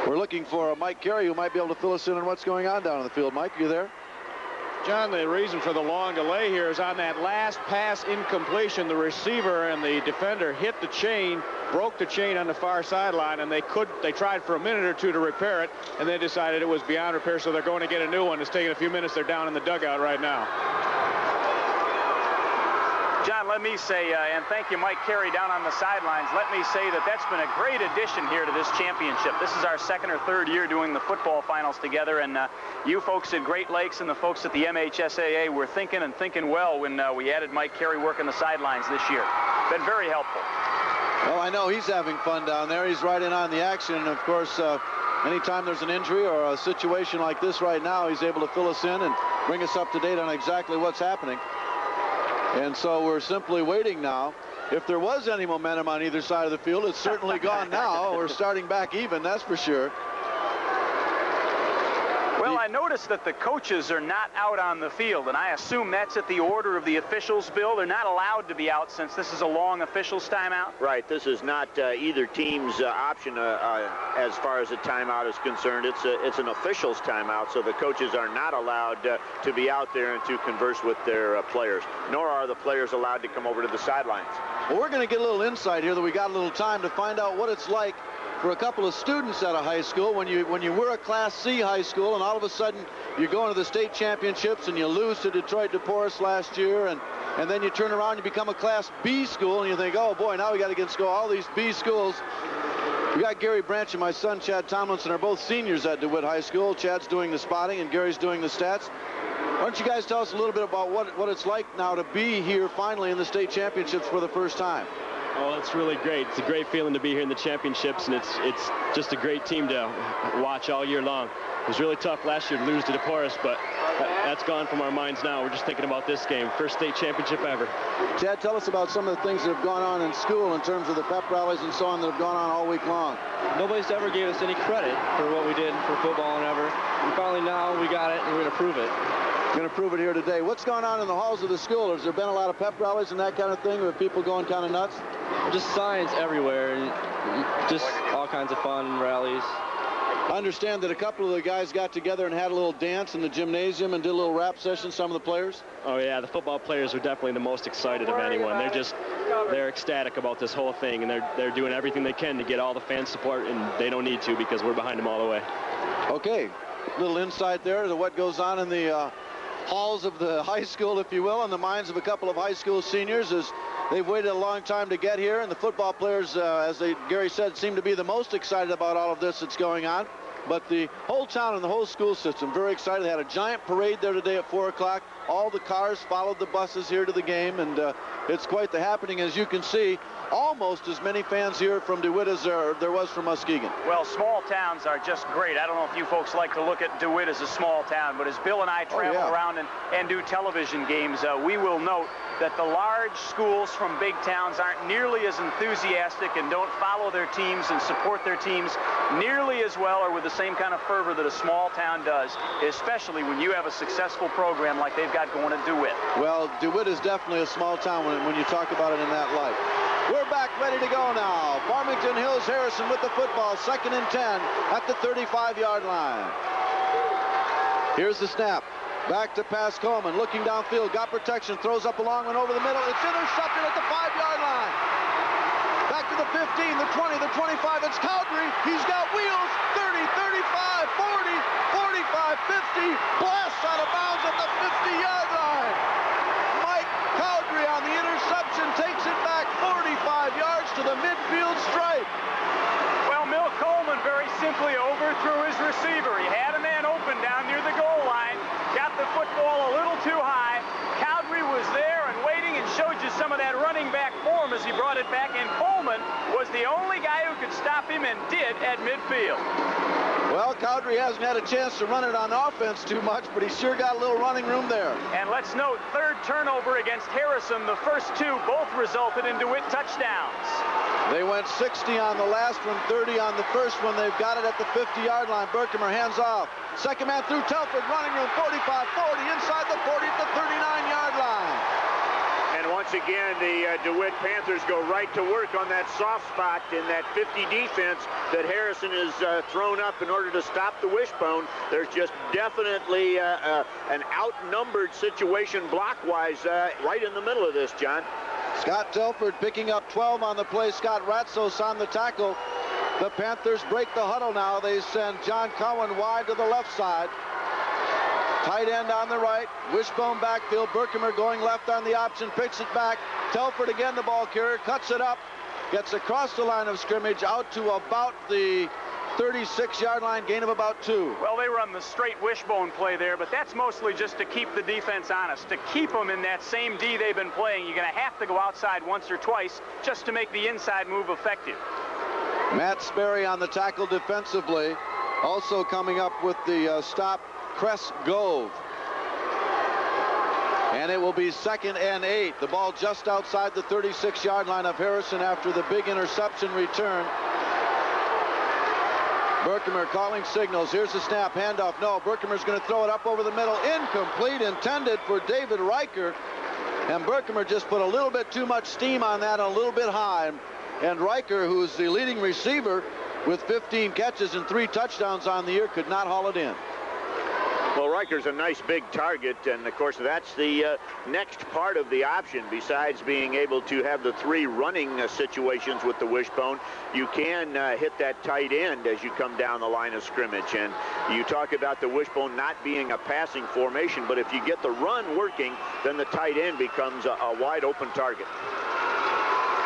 We're looking for Mike Carey, who might be able to fill us in on what's going on down in the field. Mike, you there?
John, the reason for the long delay here is on that last pass incompletion, the receiver and the defender hit the chain, broke the chain on the far sideline, and they tried for a minute or 2 to repair it, and they decided it was beyond repair, so they're going to get a new one. It's taking a few minutes. They're down in the dugout right now.
John, let me say, and thank you, Mike Carey, down on the sidelines. Let me say that that's been a great addition here to this championship. This is our 2nd or 3rd year doing the football finals together, and you folks at Great Lakes and the folks at the MHSAA were thinking well when we added Mike Carey working the sidelines this year. Been very helpful.
Well, I know he's having fun down there. He's right in on the action, and of course, anytime there's an injury or a situation like this right now, he's able to fill us in and bring us up to date on exactly what's happening. And so we're simply waiting now. If there was any momentum on either side of the field, it's certainly gone now. We're starting back even, that's for sure.
Well, I noticed that the coaches are not out on the field, and I assume that's at the order of the officials, Bill. They're not allowed to be out since this is a long officials timeout.
Right. This is not either team's option as far as a timeout is concerned. It's an officials timeout, so the coaches are not allowed to be out there and to converse with their players, nor are the players allowed to come over to the sidelines.
Well, we're going to get a little insight here that we got a little time to find out what it's like for a couple of students at a high school when you were a Class C high school and all of a sudden you're going to the state championships and you lose to Detroit DePorres last year, and then you turn around and you become a Class B school and you think, oh boy, now we got to get all these B schools. We got Gary Branch and my son Chad Tomlinson are both seniors at DeWitt High School. Chad's doing the spotting and Gary's doing the stats. Why don't you guys tell us a little bit about what it's like now to be here finally in the state championships for the first time?
Oh, it's really great. It's a great feeling to be here in the championships, and it's just a great team to watch all year long. It was really tough last year to lose to DePorres, but that's gone from our minds now. We're just thinking about this game. First state championship ever.
Chad, tell us about some of the things that have gone on in school in terms of the pep rallies and so on that have gone on all week long.
Nobody's ever gave us any credit for what we did for football and ever. And finally now we got it, and we're going to prove it.
Going to prove it here today. What's going on in the halls of the school? Has there been a lot of pep rallies and that kind of thing with people going kind of nuts?
Just signs everywhere, and just all kinds of fun rallies.
I understand that a couple of the guys got together and had a little dance in the gymnasium and did a little rap session, some of the players.
Oh yeah, the football players are definitely the most excited of anyone. They're ecstatic about this whole thing, and they're doing everything they can to get all the fan support, and they don't need to because we're behind them all the way.
Okay, a little insight there to what goes on in the halls of the high school, if you will, in the minds of a couple of high school seniors as they've waited a long time to get here, and the football players, Gary said, seem to be the most excited about all of this that's going on. But the whole town and the whole school system very excited. They had a giant parade there today at 4 o'clock. All the cars followed the buses here to the game, and it's quite the happening. As you can see, almost as many fans here from DeWitt as there was from Muskegon.
Well, small towns are just great. I don't know if you folks like to look at DeWitt as a small town, but as Bill and I travel around and do television games, we will note that the large schools from big towns aren't nearly as enthusiastic and don't follow their teams and support their teams nearly as well or with the same kind of fervor that a small town does, especially when you have a successful program like they've got going at DeWitt.
Well, DeWitt is definitely a small town when you talk about it in that light. We're back ready to go now. Farmington Hills Harrison with the football, 2nd and 10 at the 35-yard line. Here's the snap. Back to pass Coleman, looking downfield, got protection, throws up a long one over the middle. It's intercepted at the 5-yard line. Back to the 15, the 20, the 25. It's Cowdery. He's got wheels. 30, 35, 40, 45, 50. Blasts out of bounds at the 50-yard line. Mike Cowdery on the interception takes it back 45 yards to the midfield stripe.
Well, Milt Coleman very simply overthrew his receiver. He had a man open down near the goal line. Got the football a little too high. Cowdery was there and waiting and showed you some of that running back form as he brought it back. And Coleman was the only guy who could stop him and did at midfield.
Well, Cowdery hasn't had a chance to run it on offense too much, but he sure got a little running room there.
And let's note, 3rd turnover against Harrison. The first 2 both resulted in DeWitt touchdowns.
They went 60 on the last one, 30 on the first one. They've got it at the 50-yard line. Berkemer hands off. Second man through Telford, running room, 45, 40, inside the 40 at the 39-yard line.
And once again, the DeWitt Panthers go right to work on that soft spot in that 50 defense that Harrison has thrown up in order to stop the wishbone. There's just definitely an outnumbered situation block-wise right in the middle of this, John.
Scott Telford picking up 12 on the play. Scott Ratsos on the tackle. The Panthers break the huddle now. They send John Cowan wide to the left side. Tight end on the right. Wishbone backfield. Berkemer going left on the option. Picks it back. Telford again, the ball carrier. Cuts it up. Gets across the line of scrimmage out to about the 36-yard line, gain of about 2.
Well, they run the straight wishbone play there, but that's mostly just to keep the defense honest. To keep them in that same D they've been playing, you're going to have to go outside once or twice just to make the inside move effective.
Matt Sperry on the tackle defensively. Also coming up with the stop, Cress Gove. And it will be 2nd and 8. The ball just outside the 36-yard line of Harrison after the big interception return. Berkemer calling signals. Here's the snap, handoff. No, Berkemer's going to throw it up over the middle. Incomplete, intended for David Riker. And Berkemer just put a little bit too much steam on that, a little bit high. And Riker, who's the leading receiver with 15 catches and 3 touchdowns on the year, could not haul it in.
Well, Riker's a nice big target, and of course that's the next part of the option. Besides being able to have the 3 running situations with the wishbone, you can hit that tight end as you come down the line of scrimmage. And you talk about the wishbone not being a passing formation, but if you get the run working, then the tight end becomes a wide open target.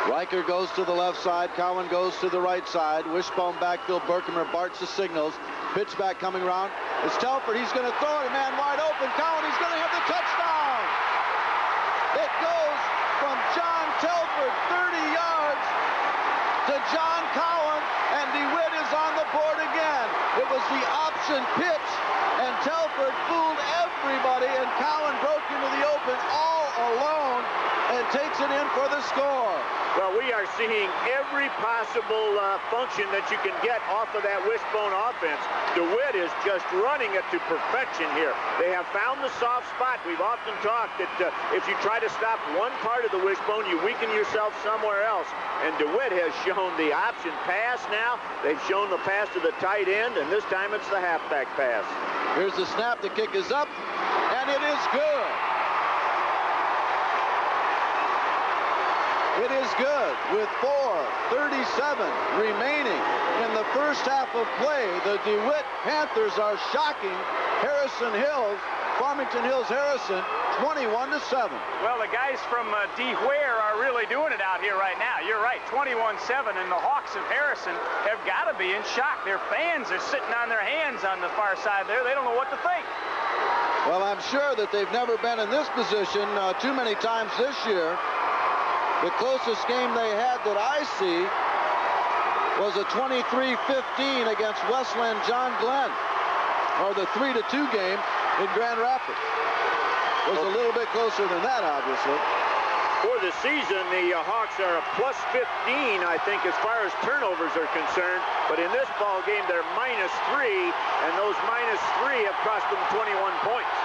Riker goes to the left side. Cowan goes to the right side. Wishbone backfield. Berkemer barks the signals. Pitch back coming around. It's Telford. He's going to throw it. A man wide open. Cowan, he's going to have the touchdown. It goes from John Telford, 30 yards, to John Cowan, and DeWitt is on the board again. It was the option pitch, and Telford fooled everybody, and Cowan broke into the open all alone and takes it in for the score.
Well, we are seeing every possible function that you can get off of that wishbone offense. DeWitt is just running it to perfection here. They have found the soft spot. We've often talked that if you try to stop one part of the wishbone, you weaken yourself somewhere else. And DeWitt has shown the option pass now. They've shown the pass to the tight end, and this time it's the halfback pass.
Here's the snap. The kick is up, and it is good. It is good with 4:37 remaining in the first half of play. The DeWitt Panthers are shocking Farmington Hills Harrison, 21-7.
Well, the guys from DeWitt are really doing it out here right now. You're right, 21-7, and the Hawks of Harrison have got to be in shock. Their fans are sitting on their hands on the far side there. They don't know what to think.
Well, I'm sure that they've never been in this position too many times this year. The closest game they had that I see was a 23-15 against Westland John Glenn, or the 3-2 game in Grand Rapids. It was a little bit closer than that, obviously.
For the season, the Hawks are a +15, I think, as far as turnovers are concerned. But in this ball game, they're -3, and those -3 have cost them 21 points.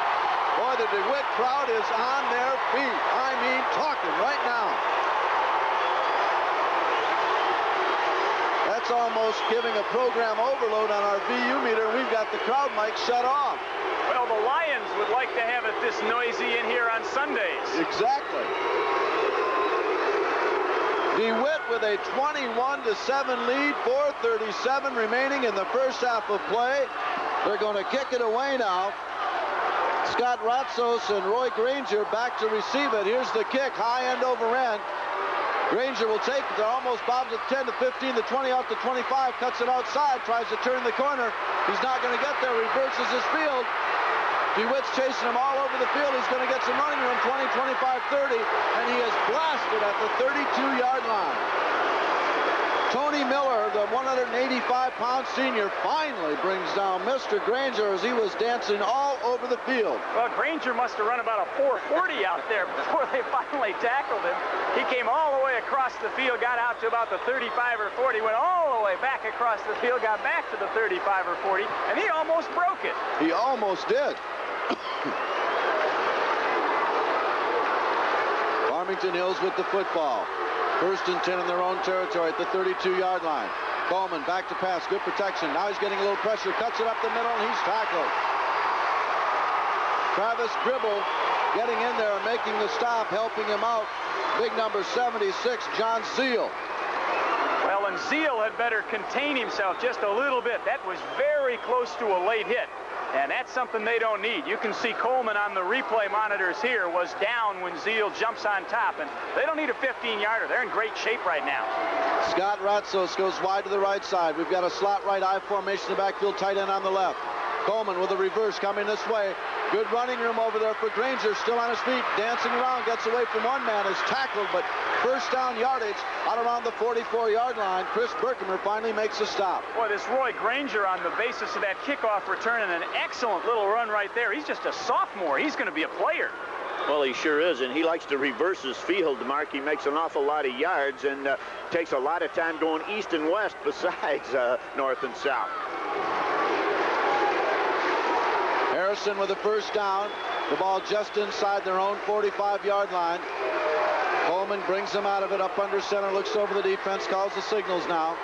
Boy, the DeWitt crowd is on their feet. I mean, talking right now. That's almost giving a program overload on our VU meter. We've got the crowd mic shut off.
Well, the Lions would like to have it this noisy in here on Sundays.
Exactly. DeWitt with a 21-7 lead, 4:37 remaining in the first half of play. They're going to kick it away now. Scott Ratsos and Roy Granger back to receive it. Here's the kick, high end over end. Granger will take it. Almost bobs it 10 to 15, the 20 off the 25, cuts it outside, tries to turn the corner. He's not going to get there, reverses his field. DeWitt's chasing him all over the field. He's going to get some running room, 20, 25, 30, and he is blasted at the 32-yard line. Tony Miller, the 185-pound senior, finally brings down Mr. Granger as he was dancing all over the field.
Well, Granger must have run about a 4:40 out there before they finally tackled him. He came all the way across the field, got out to about the 35 or 40, went all the way back across the field, got back to the 35 or 40, and he almost broke it.
He almost did. Farmington Hills with the football. 1st and 10 in their own territory at the 32-yard line. Coleman back to pass, good protection. Now he's getting a little pressure, cuts it up the middle, and he's tackled. Travis Gribble getting in there and making the stop, helping him out. Big number 76, John Zeal.
Well, and Zeal had better contain himself just a little bit. That was very close to a late hit. And that's something they don't need. You can see Coleman on the replay monitors here was down when Zeal jumps on top. And they don't need a 15-yarder. They're in great shape right now.
Scott Ratsos goes wide to the right side. We've got a slot right I formation in the backfield, tight end on the left. Coleman with a reverse coming this way. Good running room over there for Granger, still on his feet, dancing around, gets away from one man, is tackled, but first down yardage out around the 44-yard line. Chris Berkemer finally makes a stop.
Boy, this Roy Granger on the basis of that kickoff return and an excellent little run right there. He's just a sophomore. He's going to be a player.
Well, he sure is, and he likes to reverse his field, Mark. He makes an awful lot of yards and takes a lot of time going east and west besides north and south.
Harrison with a first down. The ball just inside their own 45-yard line. Coleman brings them out of it up under center, looks over the defense, calls the signals now.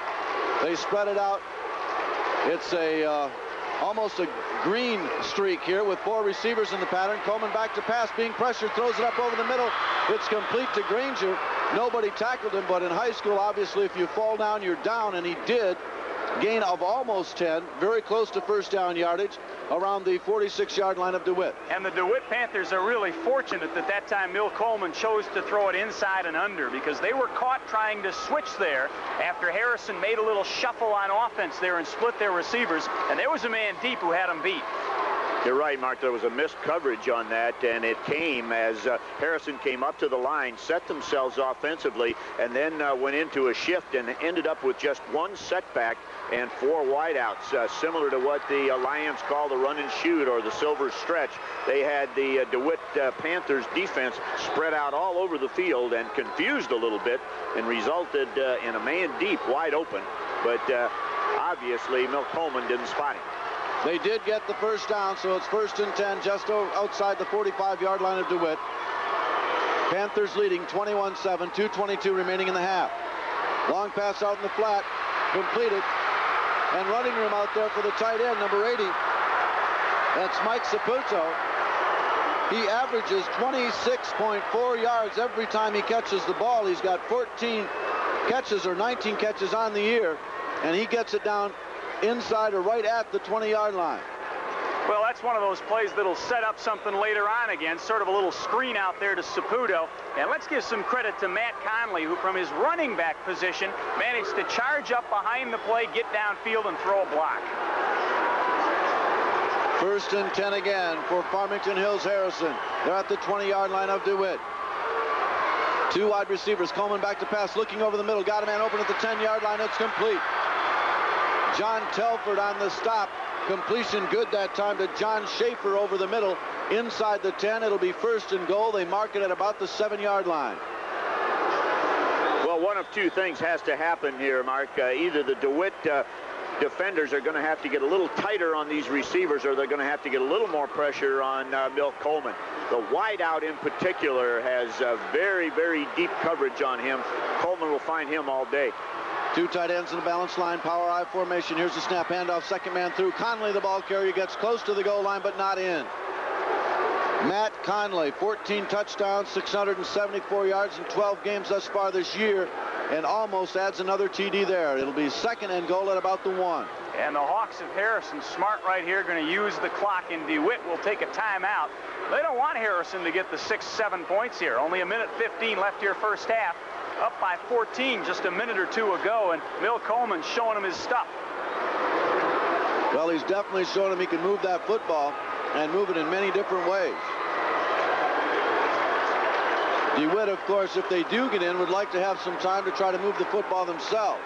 They spread it out. It's almost a green streak here with 4 receivers in the pattern. Coleman back to pass, being pressured, throws it up over the middle. It's complete to Granger. Nobody tackled him, but in high school, obviously, if you fall down, you're down, and he did. Gain of almost 10, very close to first down yardage, around the 46-yard line of DeWitt.
And the DeWitt Panthers are really fortunate that time Mill Coleman chose to throw it inside and under, because they were caught trying to switch there after Harrison made a little shuffle on offense there and split their receivers, and there was a man deep who had him beat.
You're right, Mark. There was a missed coverage on that, and it came as Harrison came up to the line, set themselves offensively, and then went into a shift and ended up with just 1 setback and 4 wideouts, similar to what the Lions call the run and shoot or the silver stretch. They had the DeWitt Panthers defense spread out all over the field and confused a little bit, and resulted in a man deep wide open, but obviously Milt Coleman didn't spot him.
They did get the first down, so it's 1st and 10 just outside the 45-yard line of DeWitt. Panthers leading 21-7, 2:22 remaining in the half. Long pass out in the flat, completed, and running room out there for the tight end, number 80. That's Mike Saputo. He averages 26.4 yards every time he catches the ball. He's got 14 catches or 19 catches on the year, and he gets it down inside or right at the 20-yard line.
Well, that's one of those plays that'll set up something later on again, sort of a little screen out there to Saputo. And let's give some credit to Matt Conley, who from his running back position managed to charge up behind the play, get downfield, and throw a block.
1st and 10 again for Farmington Hills Harrison. They're at the 20-yard line of DeWitt. 2 wide receivers. Coleman back to pass, looking over the middle. Got a man open at the 10-yard line. It's complete. John Telford on the stop. Completion good that time to John Schaefer over the middle. Inside the 10, it'll be 1st and goal. They mark it at about the 7-yard line.
Well, one of two things has to happen here, Mark. Either the DeWitt defenders are going to have to get a little tighter on these receivers, or they're going to have to get a little more pressure on Milt Coleman. The wideout in particular has very, very deep coverage on him. Coleman will find him all day.
2 tight ends in the balanced line, power I formation. Here's the snap, handoff, second man through. Conley, the ball carrier, gets close to the goal line, but not in. Matt Conley, 14 touchdowns, 674 yards in 12 games thus far this year, and almost adds another TD there. It'll be 2nd and goal at about the 1.
And the Hawks of Harrison, smart right here, going to use the clock, and DeWitt will take a timeout. They don't want Harrison to get the 6-7 points here. Only 1:15 left here first half. Up by 14 just a minute or two ago, and Milt Coleman showing him his stuff.
Well, he's definitely showing him he can move that football and move it in many different ways. DeWitt, of course, if they do get in, would like to have some time to try to move the football themselves.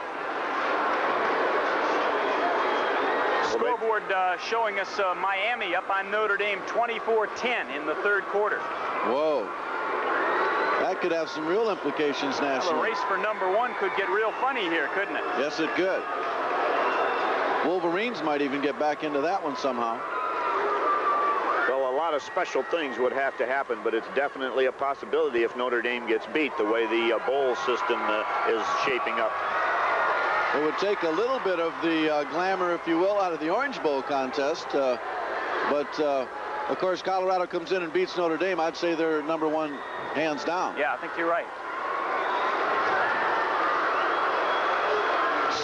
Scoreboard showing us Miami up on Notre Dame 24-10 in the 3rd quarter.
Whoa. That could have some real implications nationally.
Well, the race for number 1 could get real funny here, couldn't it?
Yes, it could. Wolverines might even get back into that one somehow.
Well, a lot of special things would have to happen, but it's definitely a possibility if Notre Dame gets beat the way the bowl system is shaping up.
It would take a little bit of the glamour, if you will, out of the Orange Bowl contest. Of course, Colorado comes in and beats Notre Dame. I'd say they're number 1 hands down.
Yeah, I think you're right.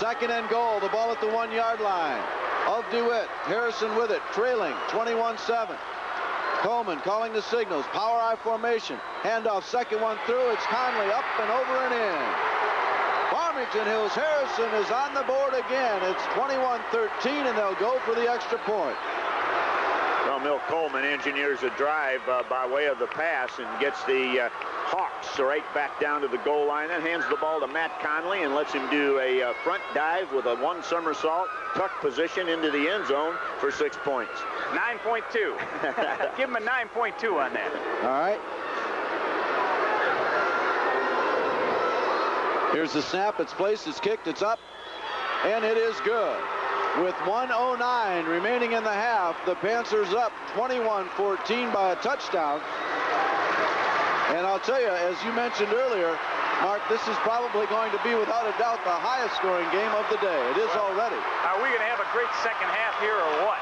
2nd and goal. The ball at the 1-yard line of DeWitt. Harrison with it, trailing 21-7. Coleman calling the signals. Power I formation. Handoff, second one through. It's Conley up and over and in. Farmington Hills Harrison is on the board again. It's 21-13, and they'll go for the extra point.
Well, Milt Coleman engineers a drive by way of the pass and gets the Hawks right back down to the goal line, and hands the ball to Matt Conley and lets him do a front dive with a 1 somersault, tuck position into the end zone for 6 points.
9.2. Give him a 9.2 on that.
All right. Here's the snap. It's placed. It's kicked. It's up. And it is good. With 1:09 remaining in the half, the Panthers up 21-14 by a touchdown. And I'll tell you, as you mentioned earlier, Mark, this is probably going to be, without a doubt, the highest scoring game of the day. It is already.
Are we going to have a great second half here or what?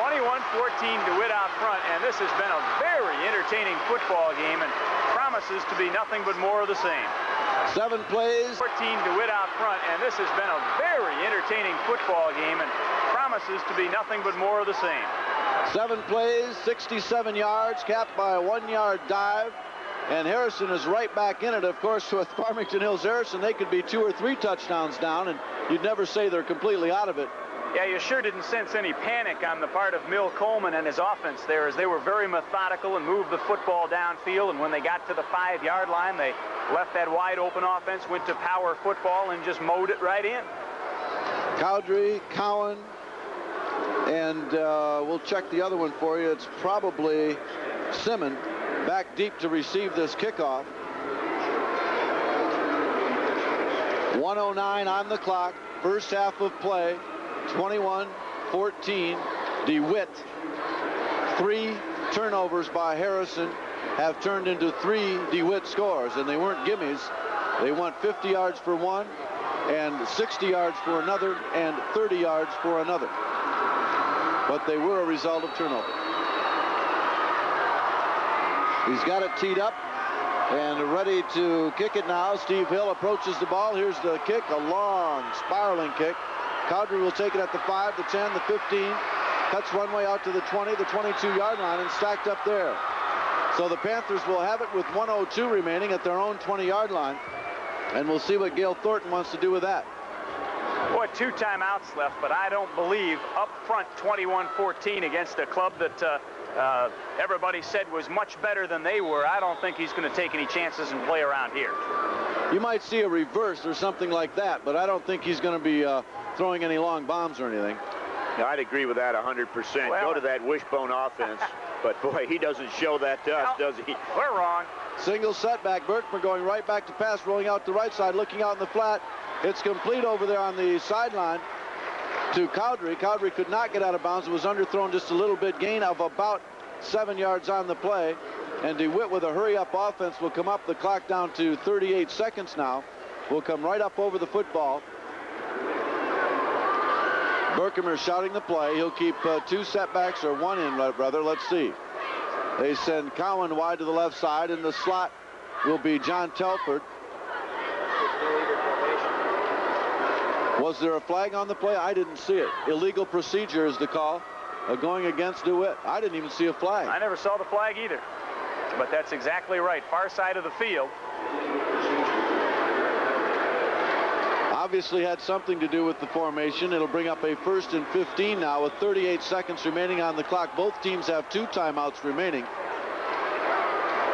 21-14 DeWitt out front, and this has been a very entertaining football game and promises to be nothing but more of the same.
7 plays.
14 DeWitt out front, and this has been a very entertaining football game and promises to be nothing but more of the same.
7 plays, 67 yards, capped by a 1-yard dive. And Harrison is right back in it. Of course, with Farmington Hills Harrison, they could be 2 or 3 touchdowns down, and you'd never say they're completely out of it.
Yeah, you sure didn't sense any panic on the part of Milt Coleman and his offense there, as they were very methodical and moved the football downfield. And when they got to the 5-yard line, they left that wide open offense, went to power football, and just mowed it right in.
Cowdrey, Cowan, and we'll check the other one for you. It's probably Simmons back deep to receive this kickoff. 1:09 on the clock. First half of play. 21-14. DeWitt. 3 turnovers by Harrison have turned into 3 DeWitt scores, and they weren't gimmies. They went 50 yards for one, and 60 yards for another, and 30 yards for another. But they were a result of turnover. He's got it teed up and ready to kick it now. Steve Hill approaches the ball. Here's the kick, a long spiraling kick. Cowdrey will take it at the 5, the 10, the 15, cuts runway out to the 20, the 22-yard line, and stacked up there. So the Panthers will have it with 1:02 remaining at their own 20-yard line, and we'll see what Gail Thornton wants to do with that.
Boy, 2 timeouts left, but I don't believe up front 21-14 against a club that everybody said was much better than they were. I don't think he's going to take any chances and play around here.
You might see a reverse or something like that, but I don't think he's going to be throwing any long bombs or anything.
Yeah, I'd agree with that 100%.
Well,
go to that wishbone offense. But, boy, he doesn't show that to us, does he?
We're wrong.
Single setback. Berkmer going right back to pass, rolling out the right side, looking out in the flat. It's complete over there on the sideline to Cowdery. Cowdery could not get out of bounds. It was underthrown just a little bit. Gain of about 7 yards on the play. And DeWitt with a hurry-up offense will come up. The clock down to 38 seconds now. Will come right up over the football. Berkmer shouting the play. He'll keep 2 setbacks, or 1 in, rather. Let's see. They send Cowan wide to the left side. In the slot will be John Telford. Was there a flag on the play? I didn't see it. Illegal procedure is the call. Going against DeWitt. I didn't even see a flag.
I never saw the flag either. But that's exactly right. Far side of the field.
Obviously had something to do with the formation. It'll bring up a 1st and 15 now with 38 seconds remaining on the clock. Both teams have 2 timeouts remaining.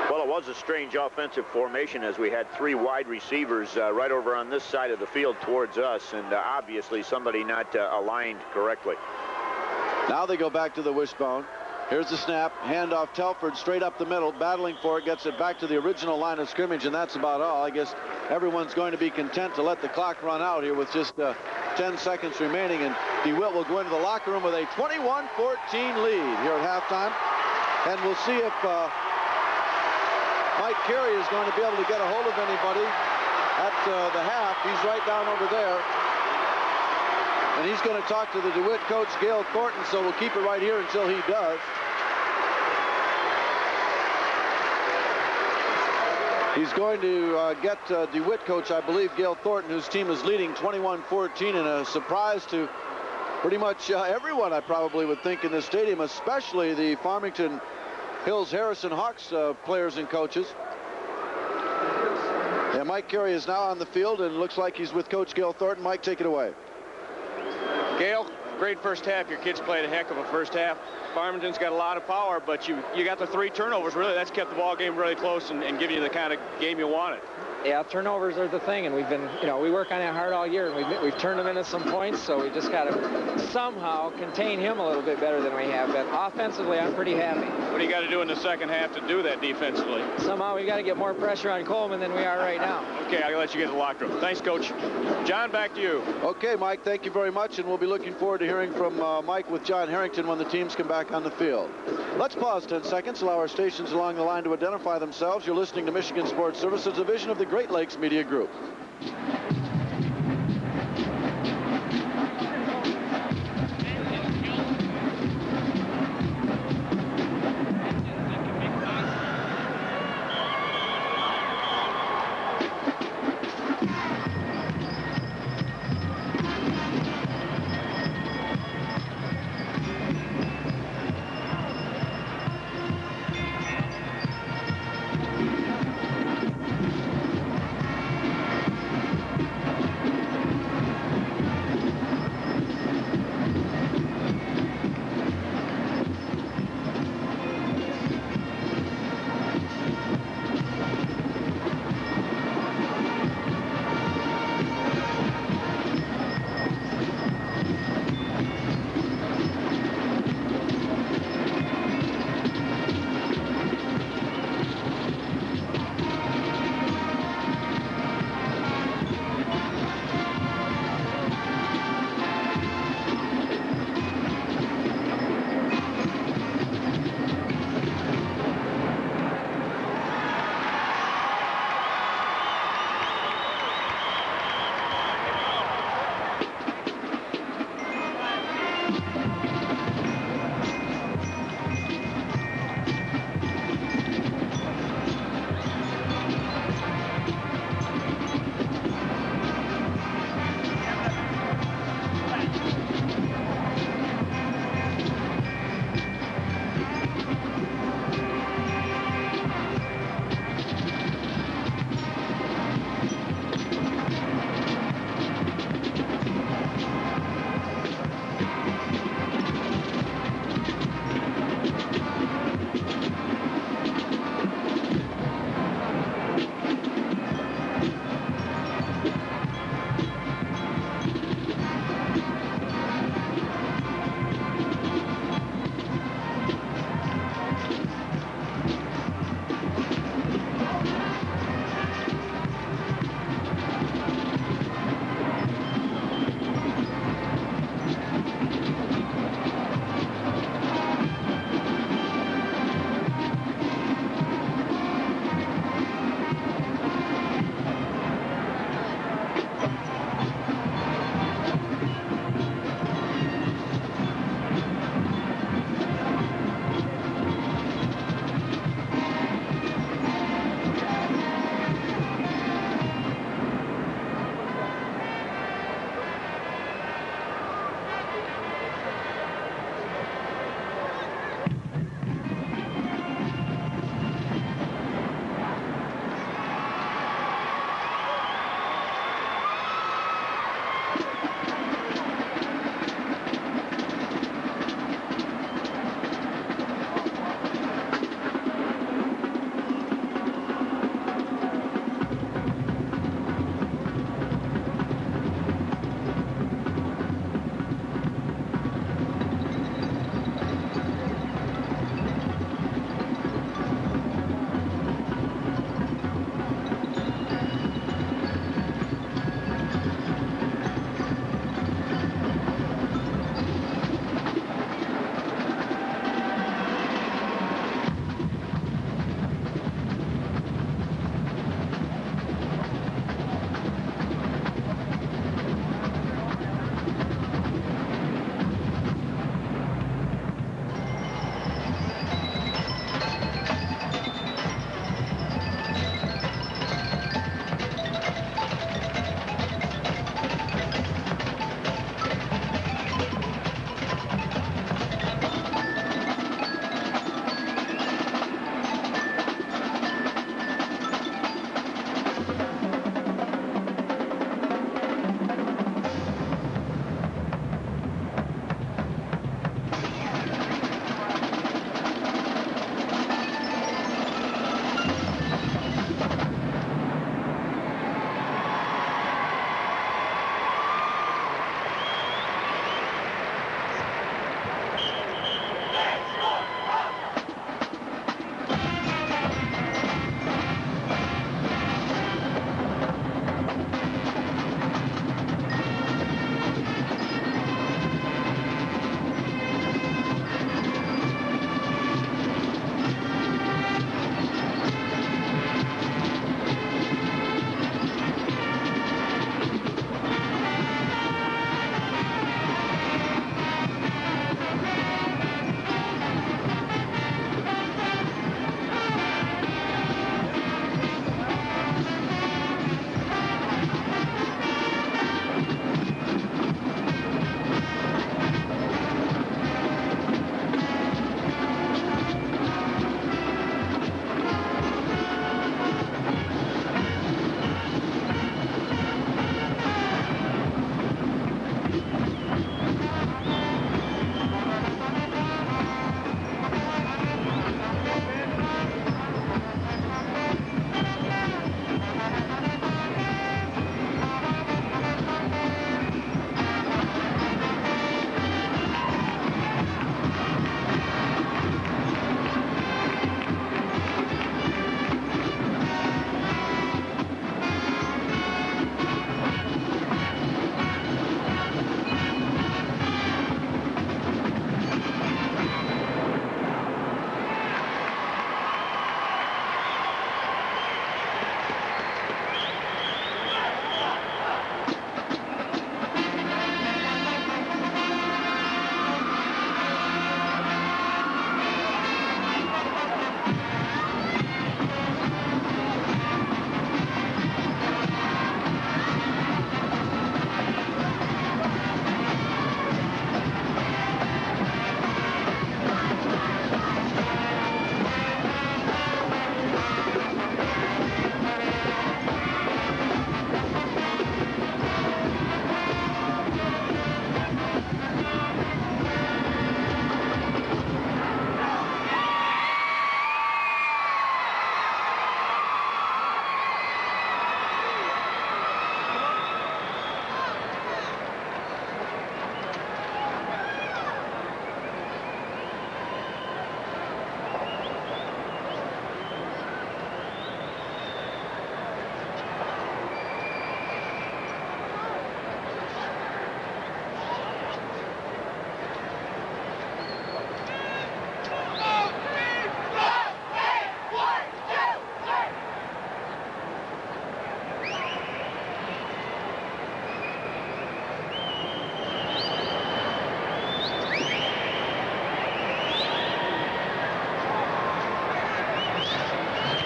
Well, it was a strange offensive formation as we had 3 wide receivers right over on this side of the field towards us, and obviously somebody not aligned correctly.
Now they go back to the wishbone. Here's the snap. Handoff Telford straight up the middle, battling for it, gets it back to the original line of scrimmage, and that's about all. I guess everyone's going to be content to let the clock run out here with just 10 seconds remaining, and DeWitt will go into the locker room with a 21-14 lead here at halftime. And we'll see if Mike Carey is going to be able to get a hold of anybody at the half. He's right down over there. And he's going to talk to the DeWitt coach, Gail Thornton, so we'll keep it right here until he does. He's going to get DeWitt coach, I believe, Gail Thornton, whose team is leading 21-14 in a surprise to pretty much everyone, I probably would think, in the stadium, especially the Farmington Hills Harrison Hawks players and coaches. And Mike Carey is now on the field and looks like he's with Coach Gail Thornton. Mike, take it away.
Gail, great first half. Your kids played a heck of a first half. Farmington's got a lot of power, but you got the 3 turnovers. Really, that's kept the ball game really close and giving you the kind of game you wanted.
Yeah, turnovers are the thing, and we've been, we work on it hard all year, and we've turned them into some points, so we just got to somehow contain him a little bit better than we have been. Offensively, I'm pretty happy.
What do you got to do in the second half to do that defensively?
Somehow we got to get more pressure on Coleman than we are right now.
Okay, I'll let you get to the locker room. Thanks, Coach. John, back to you.
Okay, Mike, thank you very much, and we'll be looking forward to hearing from Mike with John Harrington when the teams come back on the field. Let's pause 10 seconds, allow our stations along the line to identify themselves. You're listening to Michigan Sports Service, a division of the Great Lakes Media Group.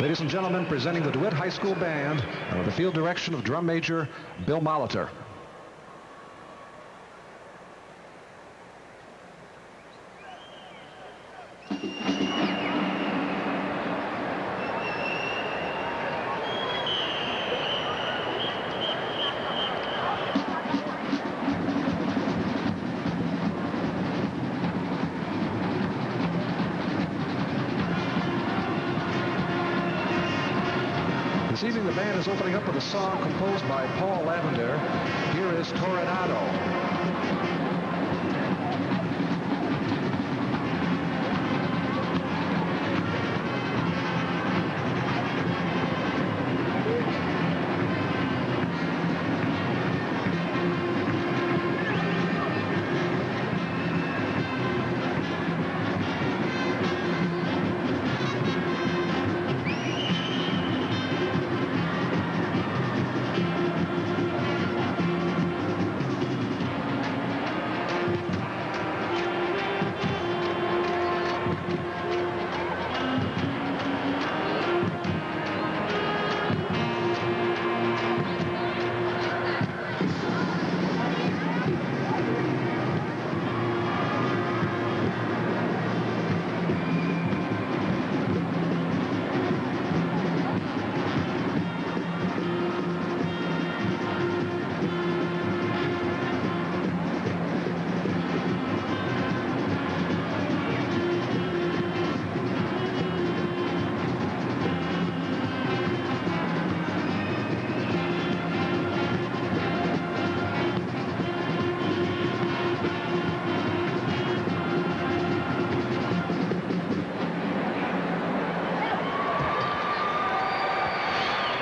Ladies and gentlemen, presenting the DeWitt High School Band under the field direction of drum major Bill Molitor. This evening, the band is opening up with a song composed by Paul Lavender. Here is Toronado.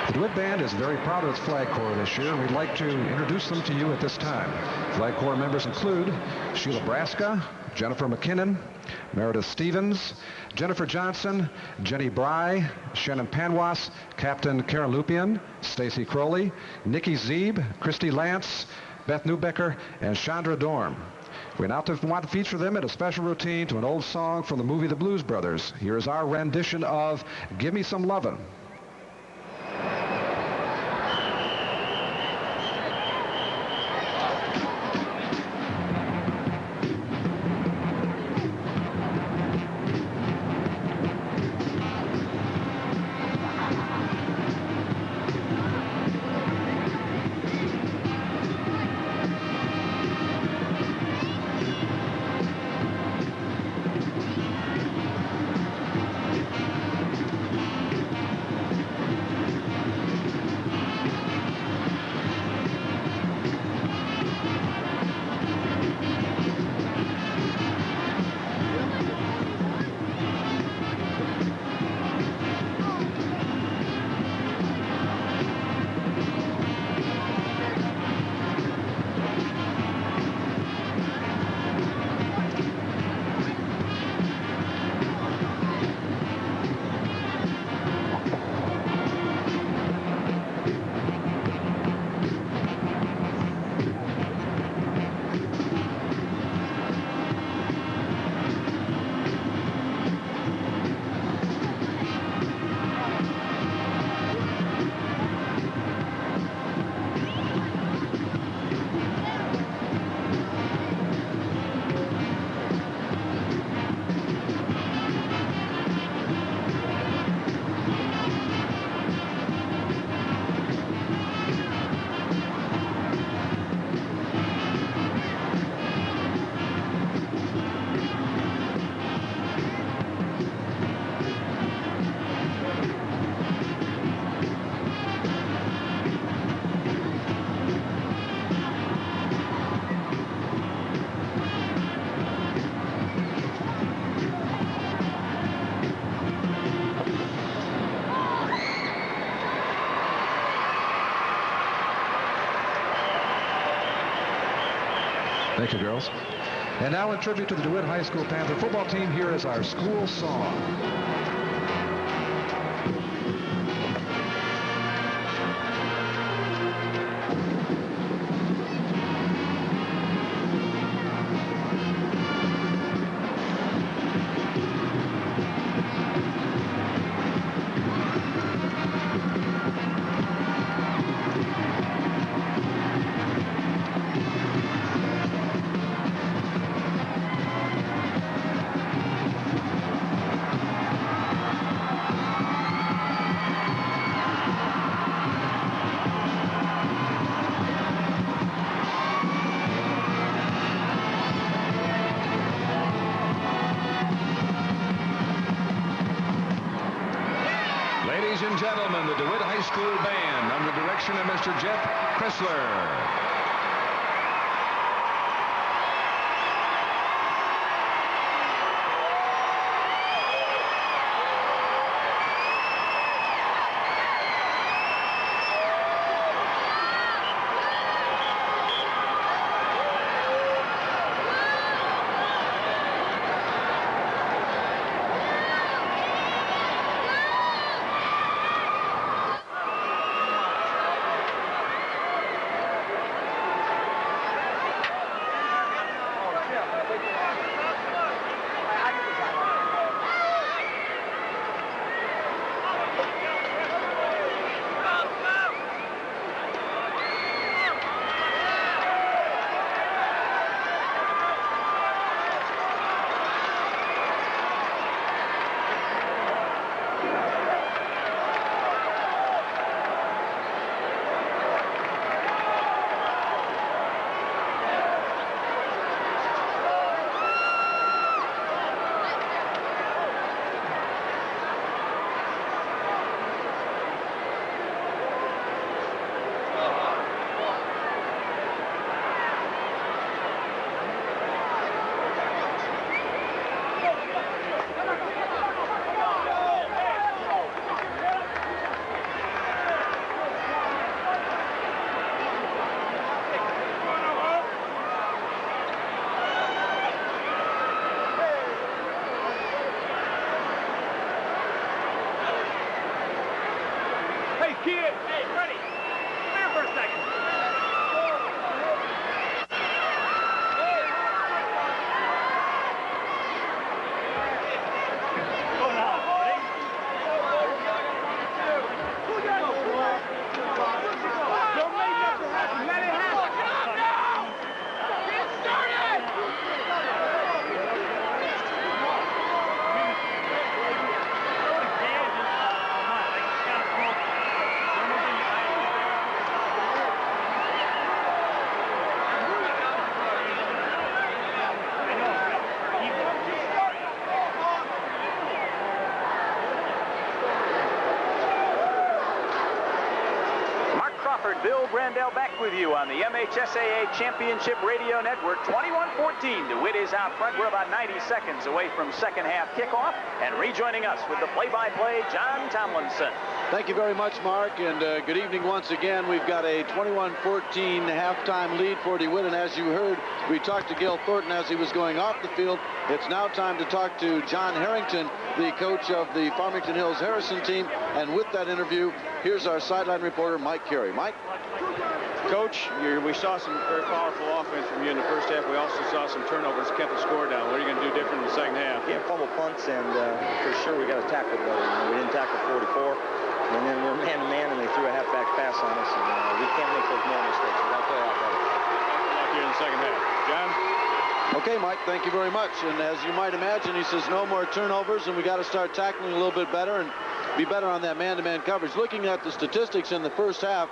The DeWitt Band is very proud of its flag corps this year, and we'd like to introduce them to you at this time. Flag corps members include Sheila Braska, Jennifer McKinnon, Meredith Stevens, Jennifer Johnson, Jenny Bry, Shannon Panwas, Captain Karen Lupian, Stacy Crowley, Nikki Zeeb, Christy Lance, Beth Newbecker, and Chandra Dorm. We now want to feature them in a special routine to an old song from the movie The Blues Brothers. Here is our rendition of Give Me Some Lovin'. Thank you, girls. And now in tribute to the DeWitt High School Panther football team, here is our school song. and gentlemen, the DeWitt High School Band under the direction of Mr. Jeff Chrysler.
Bill Brandell back with you on the MHSAA Championship Radio Network. 21-14. DeWitt is out front. We're about 90 seconds away from second half kickoff. And rejoining us with the play-by-play, John Tomlinson.
Thank you very much, Mark, and good evening once again. We've got a 21-14 halftime lead for DeWitt, and as you heard, we talked to Gil Thornton as he was going off the field. It's now time to talk to John Harrington, the coach of the Farmington Hills Harrison team, and with that interview, here's our sideline reporter, Mike Carey. Mike?
Coach, we saw some very powerful offense from you in the first half. We also saw some turnovers, kept the score down. What are you going to do different in the second half?
Yeah, fumble punts, and for sure we got to tackle better. We didn't tackle 44, and then we're man-to-man, and they threw a halfback pass on us, and we can't make those more mistakes. We got to play out better.
Good luck here in the second half. John?
Okay, Mike, thank you very much. And as you might imagine, he says no more turnovers, and we got to start tackling a little bit better and be better on that man-to-man coverage. Looking at the statistics in the first half,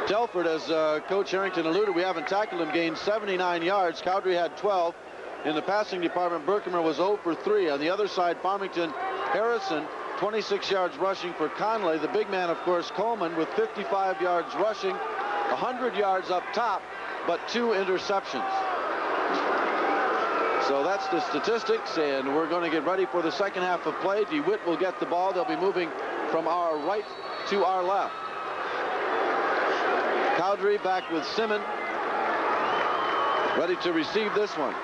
Telford, as Coach Harrington alluded, we haven't tackled him, gained 79 yards. Cowdrey had 12. In the passing department, Berkemer was 0 for 3. On the other side, Farmington, Harrison, 26 yards rushing for Conley. The big man, of course, Coleman, with 55 yards rushing, 100 yards up top, but 2 interceptions. So that's the statistics, and we're going to get ready for the second half of play. DeWitt will get the ball. They'll be moving from our right to our left. Cowdrey back with Simmon, ready to receive this one.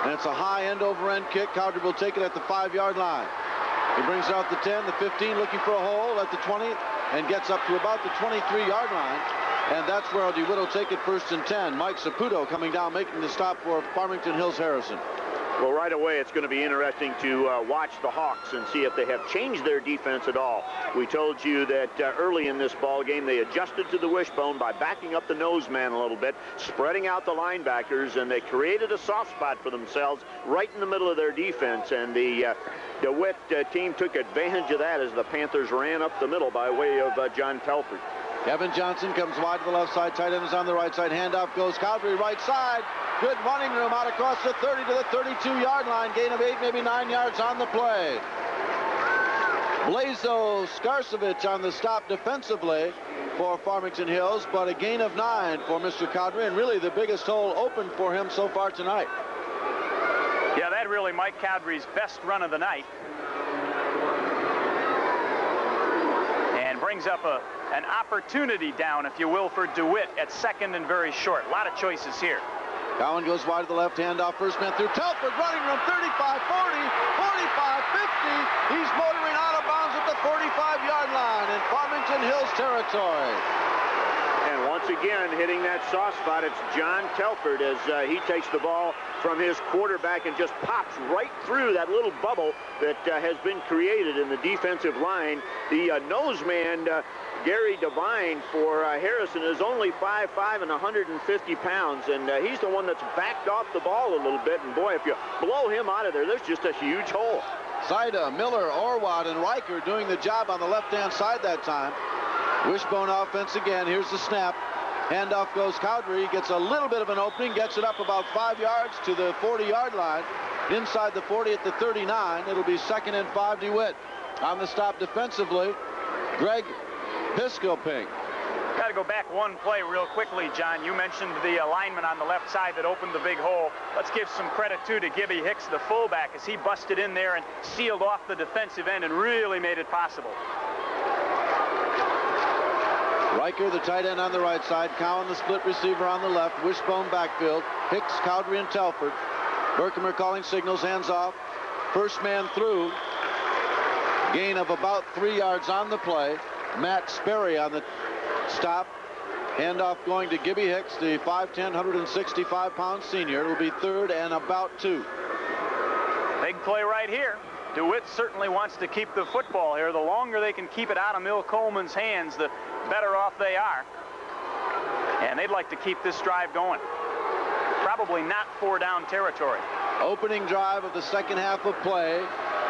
And it's a high end-over-end kick. Cowdrey will take it at the 5-yard line. He brings out the 10, the 15, looking for a hole at the 20, and gets up to about the 23-yard line. And that's where DeWitt will take it 1st and 10. Mike Saputo coming down, making the stop for Farmington Hills Harrison.
Well, right away, it's going to be interesting to watch the Hawks and see if they have changed their defense at all. We told you that early in this ball game, they adjusted to the wishbone by backing up the nose man a little bit, spreading out the linebackers, and they created a soft spot for themselves right in the middle of their defense. And the DeWitt team took advantage of that as the Panthers ran up the middle by way of John Telford.
Kevin Johnson comes wide to the left side. Tight end is on the right side. Handoff goes Cowdrey right side. Good running room out across the 30 to the 32-yard line. Gain of 8, maybe 9 yards on the play. Blazo Skarsevich on the stop defensively for Farmington Hills, but a gain of 9 for Mr. Cowdery, and really the biggest hole open for him so far tonight.
Yeah, that really Mike Cowdery's best run of the night. And brings up an opportunity down, if you will, for DeWitt at second and very short. A lot of choices here.
Cowan goes wide to the left, handoff, first man through. Telford running from 35, 40, 45, 50. He's motoring out of bounds at the 45-yard line in Farmington Hills territory.
And once again, hitting that soft spot, it's John Telford as he takes the ball from his quarterback and just pops right through that little bubble that has been created in the defensive line. The nose man, Gary Devine for Harrison, is only 5'5" and 150 pounds, and he's the one that's backed off the ball a little bit, and boy, if you blow him out of there, there's just a huge hole.
Saida, Miller, Orwad, and Riker doing the job on the left-hand side that time. Wishbone offense again. Here's the snap. Handoff goes Cowdery. Gets a little bit of an opening. Gets it up about 5 yards to the 40-yard line. Inside the 40 at the 39. It'll be 2nd and 5 DeWitt. On the stop defensively, Greg Piscoping.
Got to go back one play real quickly, John. You mentioned the lineman on the left side that opened the big hole. Let's give some credit, too, to Gibby Hicks, the fullback, as he busted in there and sealed off the defensive end and really made it possible.
Riker, the tight end on the right side. Cowan, the split receiver on the left. Wishbone backfield. Hicks, Cowdery, and Telford. Berkemer calling signals, hands off. First man through. Gain of about 3 yards on the play. Matt Sperry on the stop. Handoff going to Gibby Hicks, the 5'10", 165-pound senior. It'll be 3rd and about 2.
Big play right here. DeWitt certainly wants to keep the football here. The longer they can keep it out of Mill Coleman's hands, the better off they are. And they'd like to keep this drive going. Probably not 4-down territory.
Opening drive of the second half of play.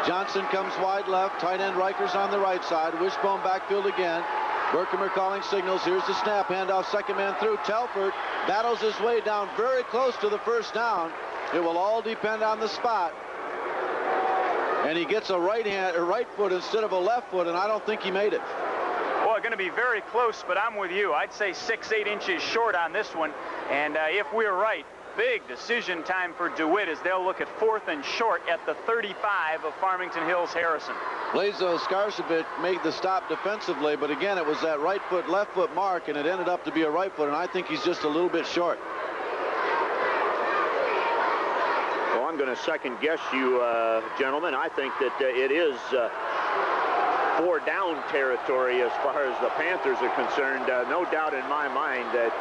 Johnson comes wide left. Tight end Riker's on the right side. Wishbone backfield again. Berkemer calling signals. Here's the snap. Handoff, second man through. Telford battles his way down very close to the first down. It will all depend on the spot. And he gets a right foot instead of a left foot, and I don't think he made it.
Well, going to be very close, but I'm with you. I'd say 6-8 inches short on this one. And if we're right, big decision time for DeWitt as they'll look at 4th and short at the 35 of Farmington Hills Harrison.
Blazo Skarsevich made the stop defensively, but again, it was that right foot, left foot mark, and it ended up to be a right foot, and I think he's just a little bit short.
Well, I'm going to second guess you, gentlemen. I think that it is 4-down territory as far as the Panthers are concerned. No doubt in my mind that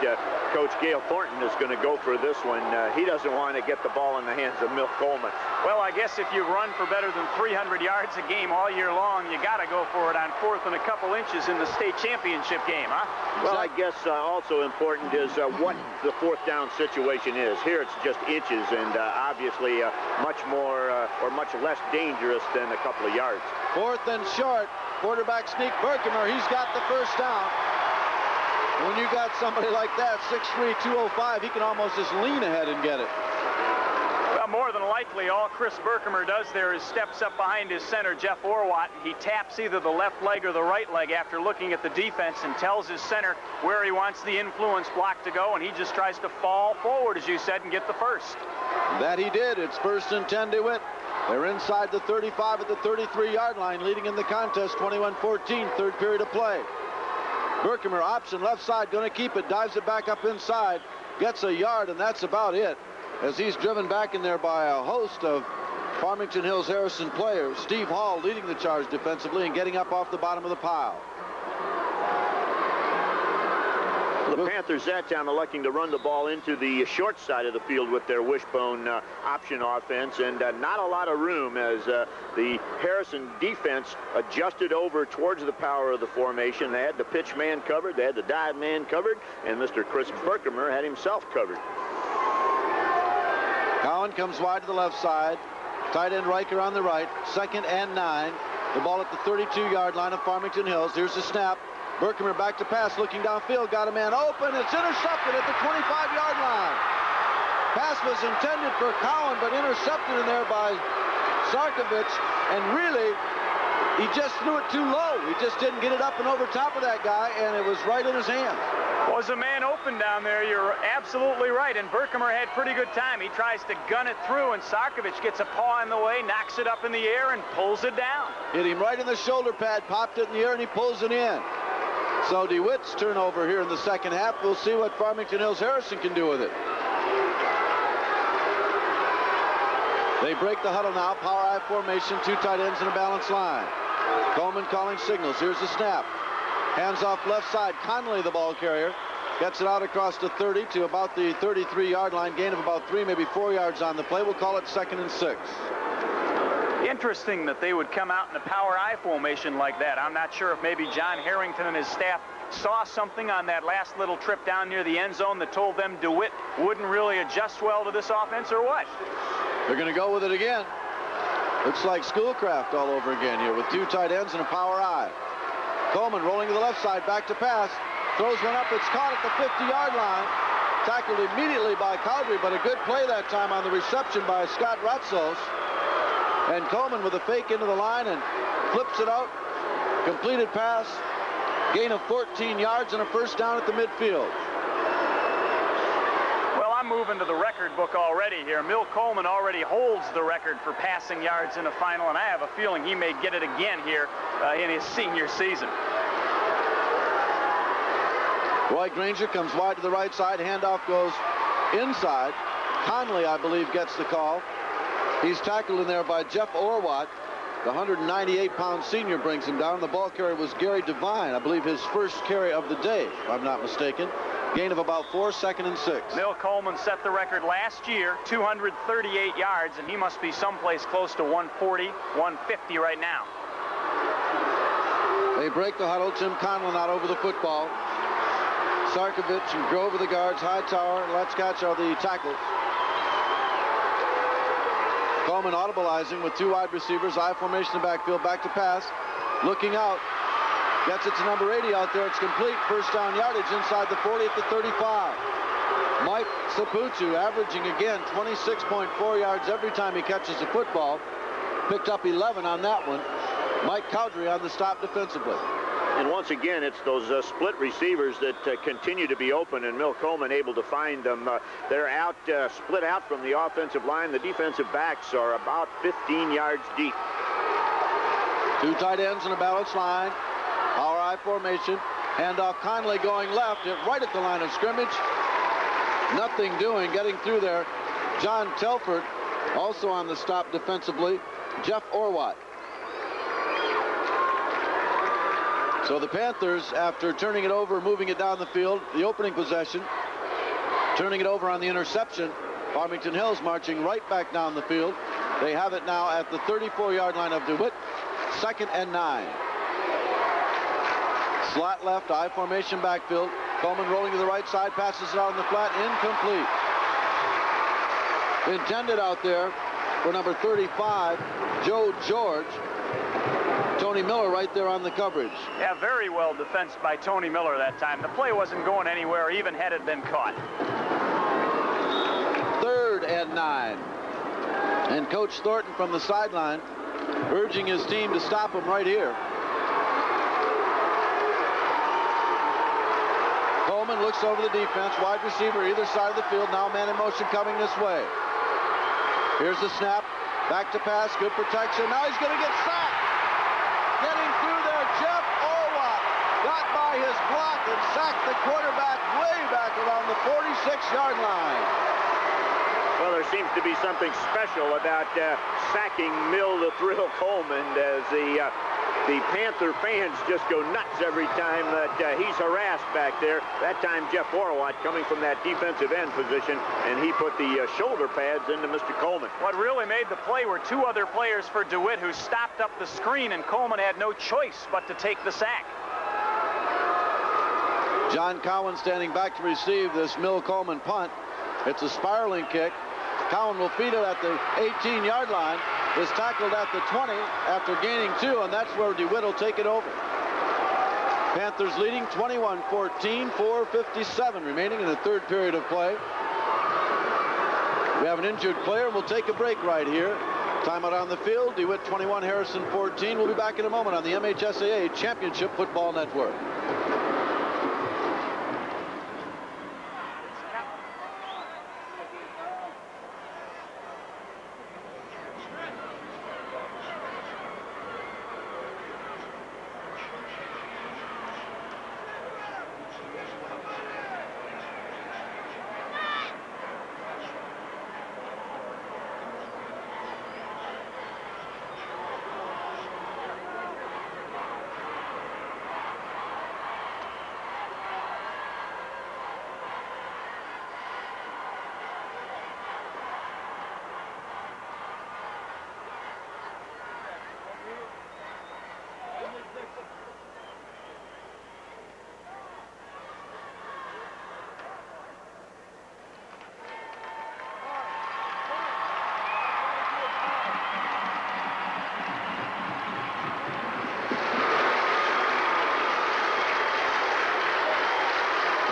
Coach Gail Thornton is going to go for this one. He doesn't want to get the ball in the hands of Mill Coleman.
Well, I guess if you run for better than 300 yards a game all year long, you got to go for it on 4th and a couple inches in the state championship game, huh?
Well, I guess also important is what the 4th down situation is. Here it's just inches, and obviously much more or much less dangerous than a couple of yards.
4th and short. Quarterback sneak Berkemer. He's got the first down. When you got somebody like that, 6'3", 205, he can almost just lean ahead and get it.
Well, more than likely, all Chris Berkemer does there is steps up behind his center, Jeff Orwat. He taps either the left leg or the right leg after looking at the defense and tells his center where he wants the influence block to go, and he just tries to fall forward, as you said, and get the first.
That he did. It's 1st and 10 DeWitt. They're inside the 35 at the 33-yard line, leading in the contest, 21-14, 3rd period of play. Berkemer, option, left side, going to keep it, dives it back up inside, gets a yard, and that's about it, as he's driven back in there by a host of Farmington Hills Harrison players. Steve Hall leading the charge defensively and getting up off the bottom of the pile.
The Panthers that time electing to run the ball into the short side of the field with their wishbone option offense, and not a lot of room as the Harrison defense adjusted over towards the power of the formation. They had the pitch man covered, they had the dive man covered, and Mr. Chris Berkemer had himself covered.
Cowan comes wide to the left side. Tight end Riker on the right. 2nd and 9. The ball at the 32-yard line of Farmington Hills. Here's the snap. Berkemer back to pass, looking downfield, got a man open. It's intercepted at the 25-yard line. Pass was intended for Cowan, but intercepted in there by Sarkovich. And really, He just threw it too low. He just didn't get it up and over top of that guy, and it was right in his hand.
Was a man open down there. You're absolutely right. And Berkemer had pretty good time. He tries to gun it through, and Sarkovic gets a paw in the way, knocks it up in the air, and pulls it down.
Hit him right in the shoulder pad, popped it in the air, and he pulls it in. So DeWitt's turnover here in the second half. We'll see what Farmington Hills Harrison can do with it. They break the huddle now. Power I formation, 2 tight ends and a balanced line. Coleman calling signals. Here's the snap. Hands off left side. Conley, the ball carrier, gets it out across the 30 to about the 33-yard line. Gain of about 3, maybe 4 yards on the play. We'll call it 2nd and 6.
Interesting that they would come out in a power I formation like that. I'm not sure if maybe John Harrington and his staff saw something on that last little trip down near the end zone that told them DeWitt wouldn't really adjust well to this offense, or what?
They're going to go with it again. Looks like Schoolcraft all over again here with 2 tight ends and a power I. Coleman rolling to the left side, back to pass. Throws one up, it's caught at the 50-yard line. Tackled immediately by Cowdery, but a good play that time on the reception by Scott Ratzos. And Coleman with a fake into the line and flips it out. Completed pass. Gain of 14 yards and a first down at the midfield.
Well, I'm moving to the record book already here. Mill Coleman already holds the record for passing yards in a final, and I have a feeling he may get it again here in his senior season.
Roy Granger comes wide to the right side. Handoff goes inside. Conley, I believe, gets the call. He's tackled in there by Jeff Orwatt. The 198-pound senior brings him down. The ball carrier was Gary Devine, I believe his first carry of the day, if I'm not mistaken. Gain of about 4, 2nd and 6.
Mill Coleman set the record last year, 238 yards, and he must be someplace close to 140, 150 right now.
They break the huddle. Tim Conlon out over the football. Sarkovic and Grove are the guards. Hightower and Letskach are the tackles. Coleman audibilizing with 2 wide receivers. I formation in the backfield. Back to pass. Looking out. Gets it to number 80 out there. It's complete. First down yardage inside the 40 at the 35. Mike Saputu averaging again 26.4 yards every time he catches the football. Picked up 11 on that one. Mike Cowdery on the stop defensively.
And once again, it's those split receivers that continue to be open, and Mill Coleman able to find them. They're out, split out from the offensive line. The defensive backs are about 15 yards deep.
2 tight ends and a balanced line. Power I formation. Handoff Conley going left, hit right at the line of scrimmage. Nothing doing, getting through there. John Telford also on the stop defensively. Jeff Orwatt. So the Panthers, after turning it over, moving it down the field, the opening possession, turning it over on the interception, Farmington Hills marching right back down the field. They have it now at the 34-yard line of DeWitt, 2nd and 9. Slot left, I formation backfield. Coleman rolling to the right side, passes it out in the flat, incomplete. Intended out there for number 35, Joe George. Tony Miller right there on the coverage.
Yeah, very well defensed by Tony Miller that time. The play wasn't going anywhere, even had it been caught.
3rd and 9. And Coach Thornton from the sideline urging his team to stop him right here. Coleman looks over the defense. Wide receiver either side of the field. Now man in motion coming this way. Here's the snap. Back to pass. Good protection. Now he's going to get sacked. Getting through there, Jeff Orwatt got by his block and sacked the quarterback way back around the 46-yard line.
Well, there seems to be something special about sacking Mill the Thrill Coleman, as the Panther fans just go nuts every time that he's harassed back there. That time, Jeff Orwatt coming from that defensive end position, and he put the shoulder pads into Mr. Coleman.
What really made the play were 2 other players for DeWitt who stopped up the screen, and Coleman had no choice but to take the sack.
John Cowan standing back to receive this Mill Coleman punt. It's a spiraling kick. Cowan will feed it at the 18-yard line. Is tackled at the 20 after gaining 2, and that's where DeWitt will take it over. Panthers leading 21-14, 4:57 remaining in the 3rd period of play. We have an injured player. We'll take a break right here. Timeout on the field. DeWitt 21, Harrison 14. We'll be back in a moment on the MHSAA Championship Football Network.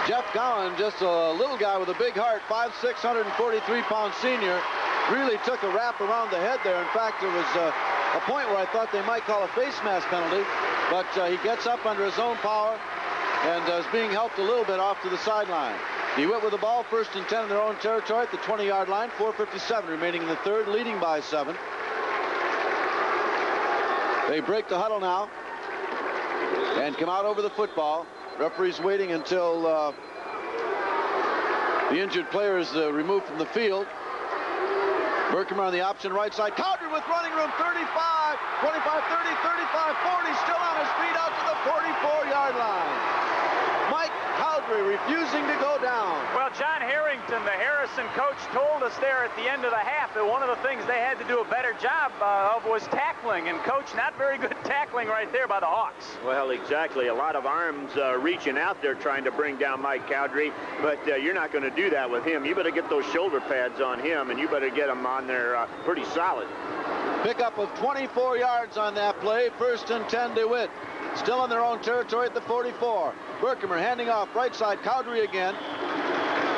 Jeff Gowan, just a little guy with a big heart, 5'6", 143-pound senior, really took a wrap around the head there. In fact, there was a point where I thought they might call a face mask penalty, but he gets up under his own power and is being helped a little bit off to the sideline. DeWitt with the ball, 1st and 10 in their own territory at the 20-yard line, 4:57 remaining in the third, leading by 7. They break the huddle now and come out over the football. Referee's waiting until the injured player is removed from the field. Berkmer on the option right side. Cowdery with running room, 35, 25, 30, 35, 40. Still on his feet out to the 44-yard line. Mike Cowdery refusing to go down.
Well, John Harrington, the Harrison coach, told us there at the end of the half that one of the things they had to do a better job of was tackling. And, Coach, not very good tackling right there by the Hawks.
Well, exactly. A lot of arms reaching out there trying to bring down Mike Cowdery, but you're not going to do that with him. You better get those shoulder pads on him, and you better get them on there pretty solid.
Pickup of 24 yards on that play. 1st and 10 DeWitt. Still in their own territory at the 44. Berkmer handing off right side. Cowdery again.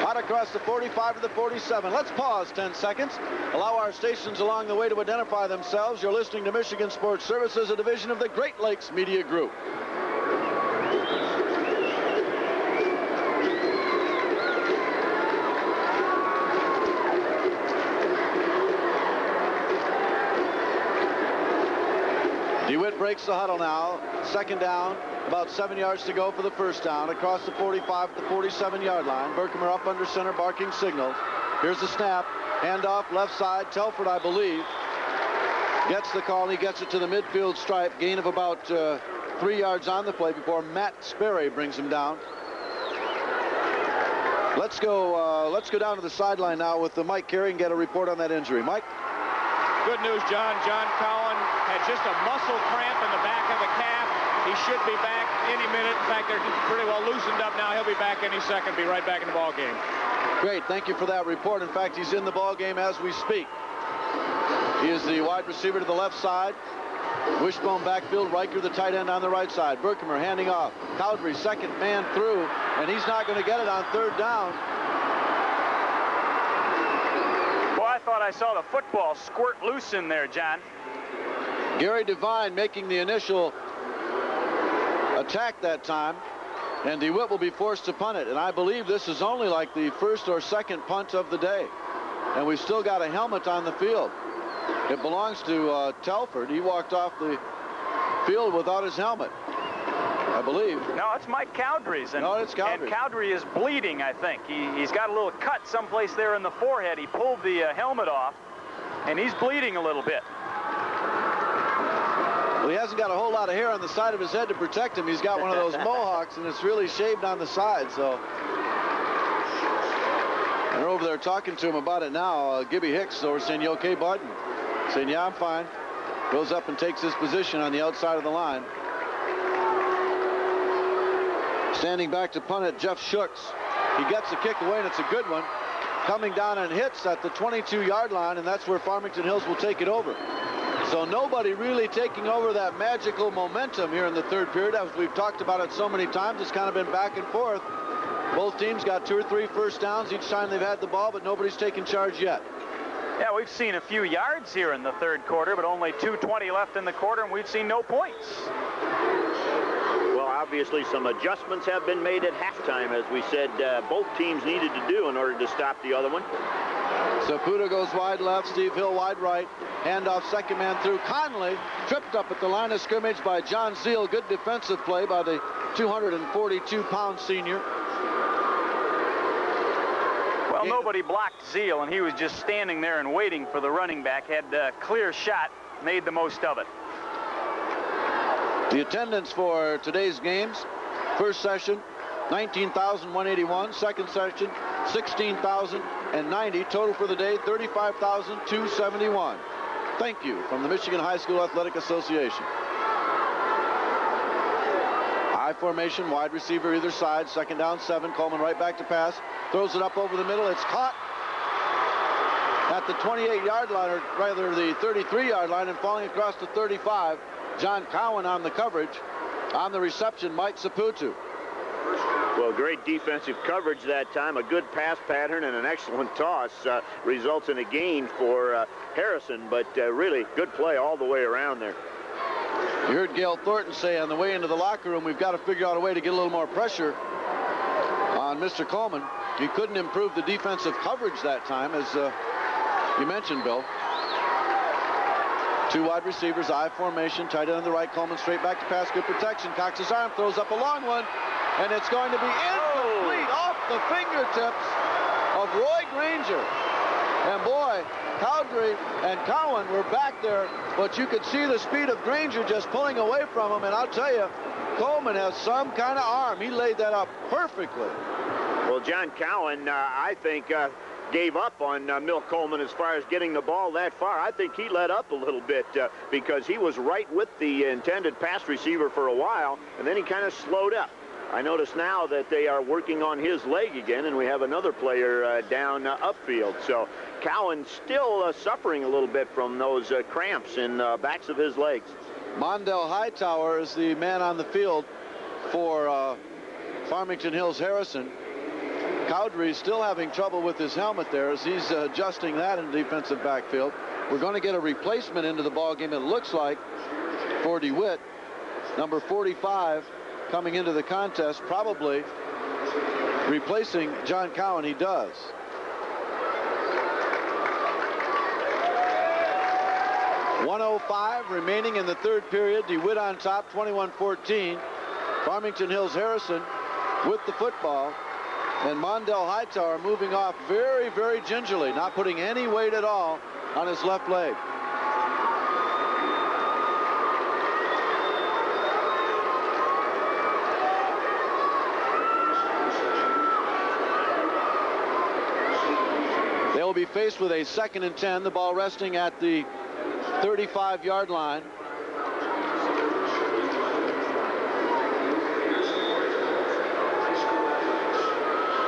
Out across the 45 to the 47. Let's pause 10 seconds. Allow our stations along the way to identify themselves. You're listening to Michigan Sports Services, a division of the Great Lakes Media Group. DeWitt breaks the huddle now. 2nd down, about 7 yards to go for the 1st down. Across the 45 to the 47-yard line. Berkmer up under center, barking signals. Here's the snap. Handoff left side. Telford, I believe, gets the call. He gets it to the midfield stripe. Gain of about 3 yards on the play before Matt Sperry brings him down. Let's go down to the sideline now with Mike Carey and get a report on that injury. Mike?
Good news, John. John Cowan had just a muscle cramp in the back of the calf. He should be back any minute. In fact, they're pretty well loosened up now. He'll be back any second, be right back in the ball game.
Great. Thank you for that report. In fact, he's in the ball game as we speak. He is the wide receiver to the left side. Wishbone backfield. Riker, the tight end, on the right side. Berkmer handing off. Cowdery, 2nd man through, and he's not going to get it on 3rd down.
I thought I saw the football squirt loose in there, John.
Gary Devine making the initial attack that time, and DeWitt will be forced to punt it. And I believe this is only like the 1st or 2nd punt of the day. And we've still got a helmet on the field. It belongs to Telford. He walked off the field without his helmet, I believe.
No, it's Mike Cowdery's.
No, it's Cowdery.
And Cowdery is bleeding, I think. He's got a little cut someplace there in the forehead. He pulled the helmet off, and he's bleeding a little bit.
Well, he hasn't got a whole lot of hair on the side of his head to protect him. He's got one of those mohawks, and it's really shaved on the side, so. They're over there talking to him about it now. Gibby Hicks over saying, "You okay, bud?" Saying, "Yeah, I'm fine." Goes up and takes his position on the outside of the line. Standing back to punt it, Jeff Schooks. He gets the kick away, and it's a good one. Coming down and hits at the 22-yard line, and that's where Farmington Hills will take it over. So nobody really taking over that magical momentum here in the 3rd period. As we've talked about it so many times, it's kind of been back and forth. Both teams got 2 or 3 first downs each time they've had the ball, but nobody's taken charge yet.
Yeah, we've seen a few yards here in the third quarter, but only 2:20 left in the quarter, and we've seen no points.
Well, obviously some adjustments have been made at halftime, as we said both teams needed to do in order to stop the other one.
Saputo goes wide left, Steve Hill wide right. Handoff, second man through. Conley tripped up at the line of scrimmage by John Zeal. Good defensive play by the 242-pound senior.
Well, nobody blocked Zeal, and he was just standing there and waiting for the running back. Had a clear shot, made the most of it.
The attendance for today's games: first session, 19,181. Second session, 16,090. Total for the day, 35,271. Thank you from the Michigan High School Athletic Association. I formation, wide receiver either side. Second down, 7. Coleman right back to pass. Throws it up over the middle. It's caught at the 28-yard line, or rather the 33-yard line, and falling across the 35. John Cowan on the coverage. On the reception, Mike Saputo.
Well, great defensive coverage that time. A good pass pattern and an excellent toss results in a gain for Harrison, but really good play all the way around there.
You heard Gail Thornton say on the way into the locker room, we've got to figure out a way to get a little more pressure on Mr. Coleman. He couldn't improve the defensive coverage that time, as you mentioned, Bill. Two wide receivers, I formation, tight end on the right. Coleman straight back to pass, good protection. Cocks his arm, throws up a long one, and it's going to be incomplete off the fingertips of Roy Granger. And boy, Cowdery and Cowan were back there, but you could see the speed of Granger just pulling away from him. And I'll tell you, Coleman has some kind of arm. He laid that up perfectly.
Well, John Cowan, I think, gave up on Milt Coleman as far as getting the ball that far. I think he let up a little bit because he was right with the intended pass receiver for a while, and then he kind of slowed up. I notice now that they are working on his leg again, and we have another player down upfield. So Cowan still suffering a little bit from those cramps in the backs of his legs.
Mondell Hightower is the man on the field for Farmington Hills Harrison. Cowdery still having trouble with his helmet there as he's adjusting that in the defensive backfield. We're going to get a replacement into the ball game, it looks like, for DeWitt. Number 45 coming into the contest, probably replacing John Cowan. He does. .105 remaining in the third period. DeWitt on top, 21-14. Farmington Hills Harrison with the football. And Mondell Hightower moving off very, very gingerly, not putting any weight at all on his left leg. They will be faced with a 2nd and 10, the ball resting at the 35-yard line.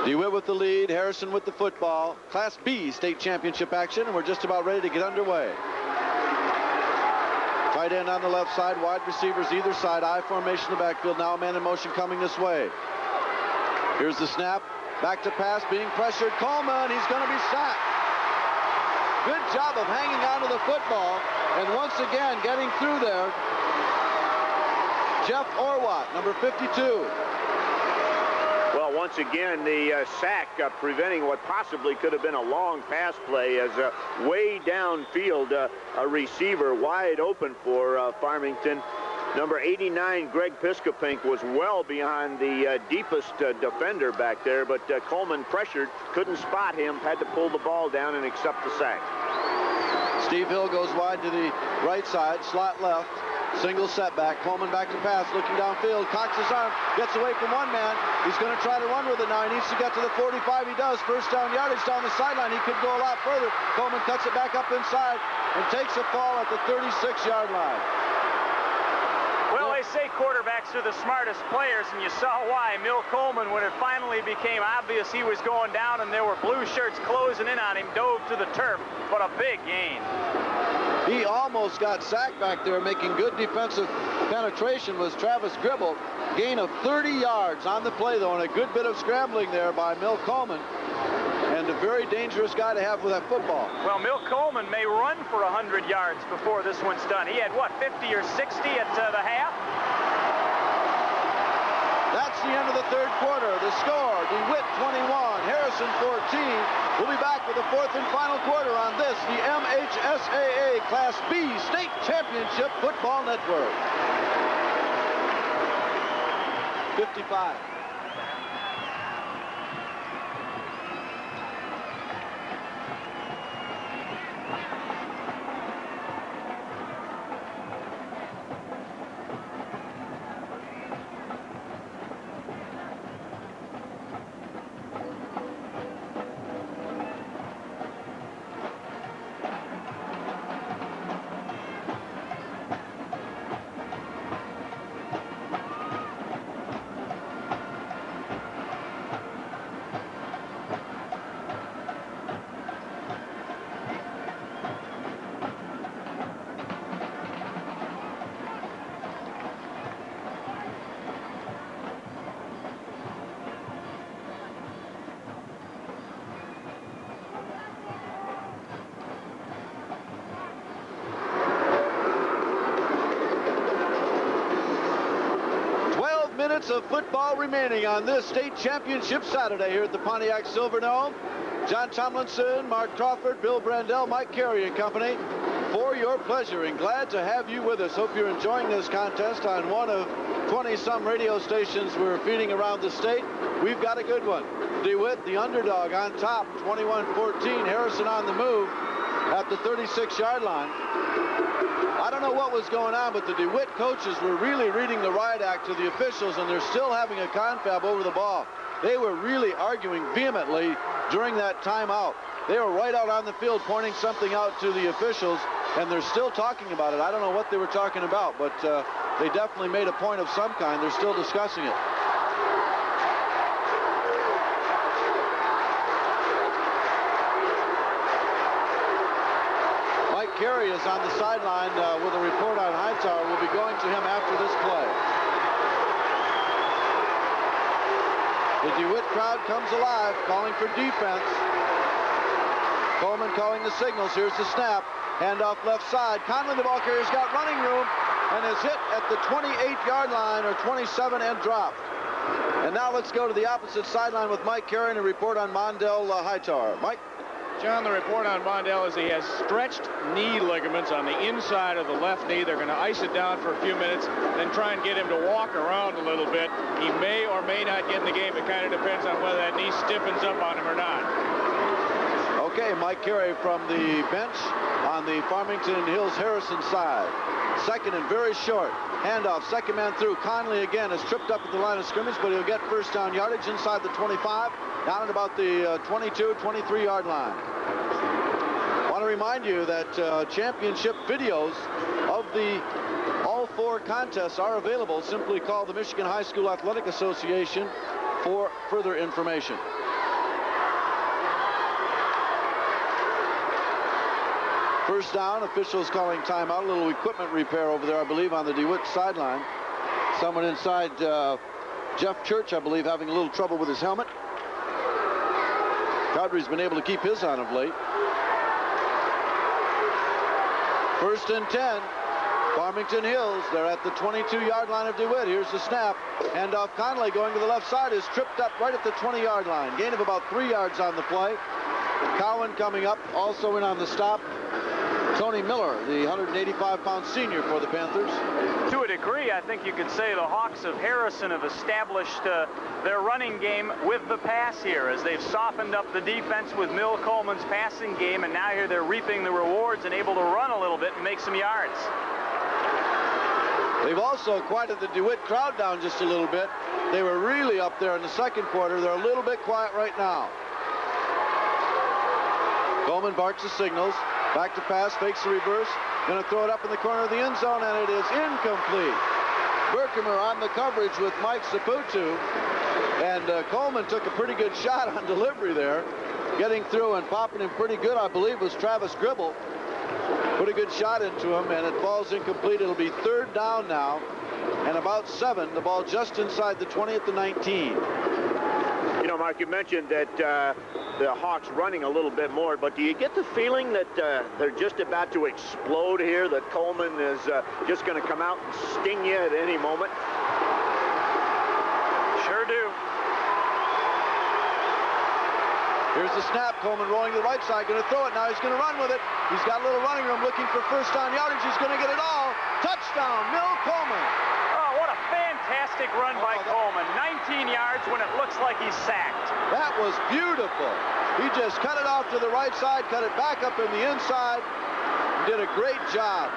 DeWitt with the lead, Harrison with the football. Class B state championship action, and we're just about ready to get underway. Tight end on the left side, wide receivers either side, I formation in the backfield. Now a man in motion coming this way. Here's the snap, back to pass, being pressured. Coleman, he's going to be sacked. Good job of hanging on to the football, and once again getting through there. Jeff Orwatt, number 52.
Well, once again, the sack preventing what possibly could have been a long pass play as way downfield, a receiver wide open for Farmington. Number 89, Greg Piscopink, was well behind the deepest defender back there, but Coleman pressured, couldn't spot him, had to pull the ball down and accept the sack.
Steve Hill goes wide to the right side, slot left. Single setback. Coleman back to pass, looking downfield. Cocks his arm, gets away from one man. He's going to try to run with it now. He needs to get to the 45. He does. First down yardage down the sideline. He could go a lot further. Coleman cuts it back up inside and takes a fall at the 36-yard line.
Well, they say quarterbacks are the smartest players, and you saw why. Milt Coleman, when it finally became obvious he was going down and there were blue shirts closing in on him, dove to the turf. What a big gain.
He almost got sacked back there, making good defensive penetration was Travis Gribble. Gain of 30 yards on the play, though, and a good bit of scrambling there by Milt Coleman. And and a very dangerous guy to have with that football.
Well, Milt Coleman may run for 100 yards before this one's done. He had, what, 50 or 60 at the half?
That's the end of the third quarter. The score, DeWitt 21, Harrison 14. We'll be back with the fourth and final quarter on this, the MHSAA Class B State Championship Football Network. 55. Minutes of football remaining on this state championship Saturday here at the Pontiac Silverdome. John Tomlinson, Mark Crawford, Bill Brandell, Mike Carey and company for your pleasure, and glad to have you with us. Hope you're enjoying this contest on one of 20-some radio stations we're feeding around the state. We've got a good one. DeWitt, the underdog, on top, 21-14. Harrison on the move at the 36-yard line. I don't know what was going on, but the DeWitt coaches were really reading the riot act to the officials, and they're still having a confab over the ball. They were really arguing vehemently during that timeout. They were right out on the field pointing something out to the officials, and they're still talking about it. I don't know what they were talking about, but they definitely made a point of some kind. They're still discussing it. Carey is on the sideline with a report on Hightower. We'll be going to him after this play. The DeWitt crowd comes alive, calling for defense. Coleman calling the signals. Here's the snap. Handoff left side. Conley, the ball carrier's got running room and is hit at the 28-yard line, or 27, and dropped. And now let's go to the opposite sideline with Mike Carey and a report on Mondell Hightower. Mike?
John, the report on Mondell is he has stretched knee ligaments on the inside of the left knee. They're going to ice it down for a few minutes, then try and get him to walk around a little bit. He may or may not get in the game. It kind of depends on whether that knee stiffens up on him or not.
Okay, Mike Carey from the bench on the Farmington Hills Harrison side. Second and very short. Handoff, second man through. Conley again is tripped up at the line of scrimmage, but he'll get first down yardage inside the 25, down at about the 22, 23-yard line. I want to remind you that championship videos of all four contests are available. Simply call the Michigan High School Athletic Association for further information. First down, officials calling timeout. A little equipment repair over there, I believe, on the DeWitt sideline. Someone inside, Jeff Church, I believe, having a little trouble with his helmet. Cowdery's been able to keep his on of late. First and 10. Farmington Hills, they're at the 22-yard line of DeWitt. Here's the snap. Handoff Conley going to the left side is tripped up right at the 20-yard line. Gain of about 3 yards on the play. Cowan coming up, also in on the stop. Tony Miller, the 185-pound senior for the Panthers.
To a degree, I think you could say the Hawks of Harrison have established their running game with the pass here, as they've softened up the defense with Mill Coleman's passing game, and now here they're reaping the rewards and able to run a little bit and make some yards.
They've also quieted the DeWitt crowd down just a little bit. They were really up there in the second quarter. They're a little bit quiet right now. Coleman barks the signals. Back to pass, fakes the reverse. Going to throw it up in the corner of the end zone, and it is incomplete. Berkemer on the coverage with Mike Saputu. And Coleman took a pretty good shot on delivery there. Getting through and popping him pretty good, I believe, was Travis Gribble. Put a good shot into him, and it falls incomplete. It'll be third down now, and about 7. The ball just inside the 20 at the 19.
You know, Mark, you mentioned that the Hawks running a little bit more, but do you get the feeling that they're just about to explode here, that Coleman is just going to come out and sting you at any moment?
Sure do.
Here's the snap. Coleman rolling to the right side, going to throw it. Now he's going to run with it. He's got a little running room, looking for first down yardage. He's going to get it all. Touchdown, Mill Coleman.
Oh, what a fantastic run by Coleman. 19 yards when it looks like he's sacked.
That was beautiful. He just cut it off to the right side, cut it back up in the inside, and did a great job.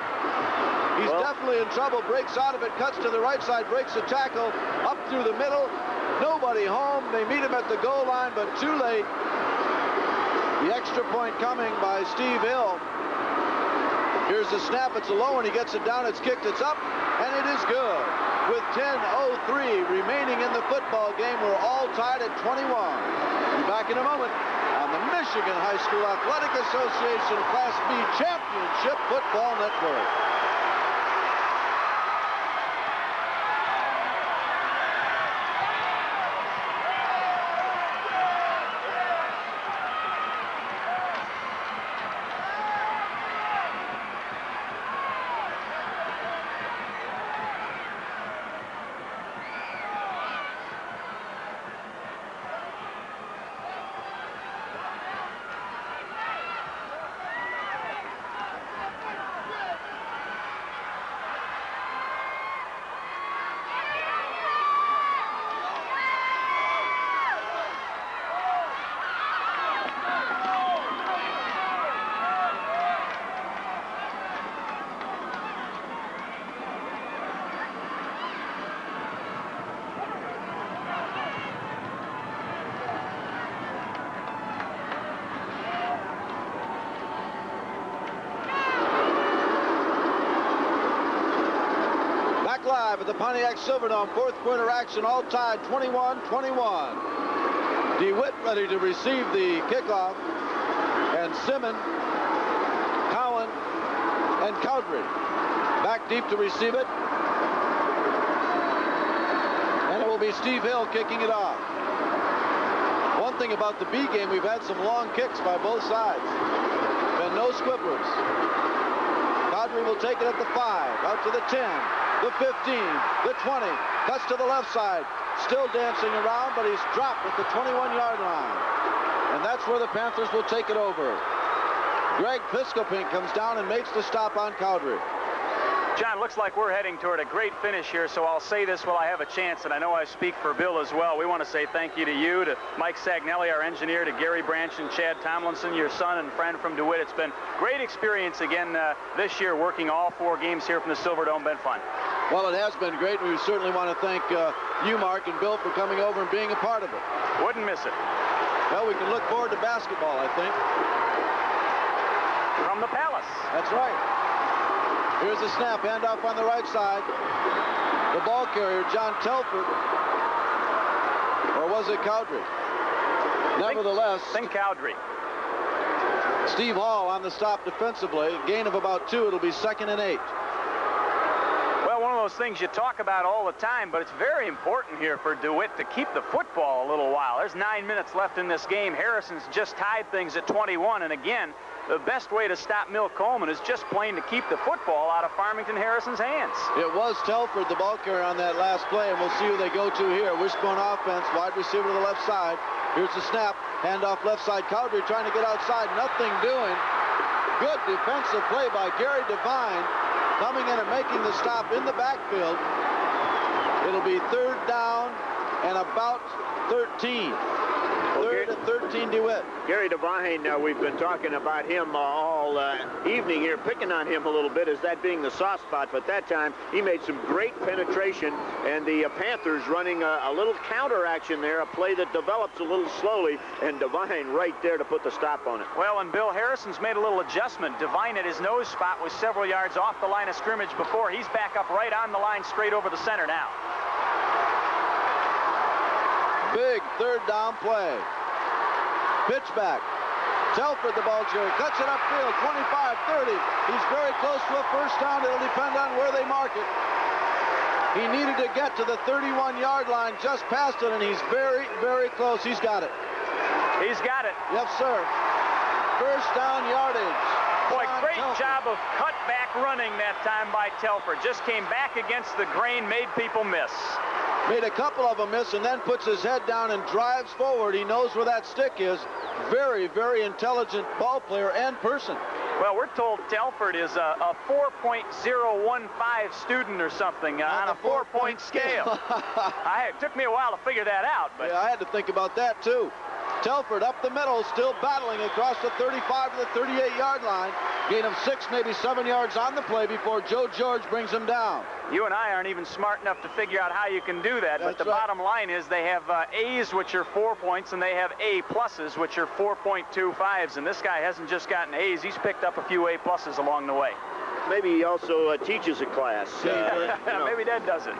He's definitely in trouble. Breaks out of it, cuts to the right side, breaks the tackle, up through the middle. Nobody home. They meet him at the goal line, but too late. The extra point coming by Steve Hill. Here's the snap. It's a low one. He gets it down. It's kicked. It's up, and it is good. With 10:03 remaining in the football game, we're all tied at 21. Be back in a moment on the Michigan High School Athletic Association Class B Championship Football Network. Live at the Pontiac Silverdome, fourth quarter action, all tied 21-21. DeWitt ready to receive the kickoff, and Simmons, Cowan, and Cowdrey back deep to receive it, and it will be Steve Hill kicking it off. One thing about the B game, we've had some long kicks by both sides. Been no squibblers. Cowdrey will take it at the 5, out to the 10. The 15, the 20, cuts to the left side, still dancing around, but he's dropped at the 21-yard line. And that's where the Panthers will take it over. Greg Piscopink comes down and makes the stop on Cowdrey.
John, looks like we're heading toward a great finish here, so I'll say this while I have a chance, and I know I speak for Bill as well. We want to say thank you to you, to Mike Sagnelli, our engineer, to Gary Branch and Chad Tomlinson, your son and friend from DeWitt. It's been great experience again this year, working all 4 games here from the Silverdome. Been fun.
Well, it has been great, and we certainly want to thank you, Mark, and Bill for coming over and being a part of it.
Wouldn't miss it.
Well, we can look forward to basketball, I think.
From the Palace.
That's right. Here's the snap, handoff on the right side. The ball carrier, John Telford. Or was it Cowdrey? Nevertheless.
Think Cowdrey.
Steve Hall on the stop defensively. Gain of about 2. It'll be 2nd and 8.
Well, one of those things you talk about all the time, but it's very important here for DeWitt to keep the football a little while. There's 9 minutes left in this game. Harrison's just tied things at 21, and again, the best way to stop Mill Coleman is just plain to keep the football out of Farmington Harrison's hands.
It was Telford, the ball carrier, on that last play, and we'll see who they go to here. Wishbone offense, wide receiver to the left side. Here's the snap, handoff left side. Cowdrey trying to get outside, nothing doing. Good defensive play by Gary Devine, coming in and making the stop in the backfield. It'll be 3rd down and about 13. 3rd and 13 DeWitt.
Gary Devine, we've been talking about him all evening here, picking on him a little bit as that being the soft spot, but that time he made some great penetration, and the Panthers running a little counter action there, a play that develops a little slowly, and Devine right there to put the stop on it.
Well, and Bill Harrison's made a little adjustment. Devine at his nose spot was several yards off the line of scrimmage before. He's back up right on the line straight over the center now.
Big 3rd down play. Pitch back. Telford, the ball carrier, cuts it upfield, 25, 30. He's very close to a first down. It'll depend on where they mark it. He needed to get to the 31-yard line, just past it, and he's very, very close. He's got it.
He's got it.
Yes, sir. First down yardage.
Boy,
John
great
Telford.
job of cutback running that time by Telford. Just came back against the grain, made people miss.
Made a couple of them miss and then puts his head down and drives forward. He knows where that stick is. Very, very intelligent ball player and person.
Well, we're told Telford is a 4.015 student or something on a 4-point scale. It took me a while to figure that out. But
yeah, I had to think about that, too. Telford up the middle, still battling across the 35 to the 38-yard line. Gain of 6, maybe 7 yards on the play before Joe George brings him down.
You and I aren't even smart enough to figure out how you can do that.
That's
but the
right.
bottom line is they have A's, which are 4 points, and they have A pluses, which are 4.25s. And this guy hasn't just gotten A's. He's picked up a few A pluses along the way.
Maybe he also teaches a class.
Maybe that does it.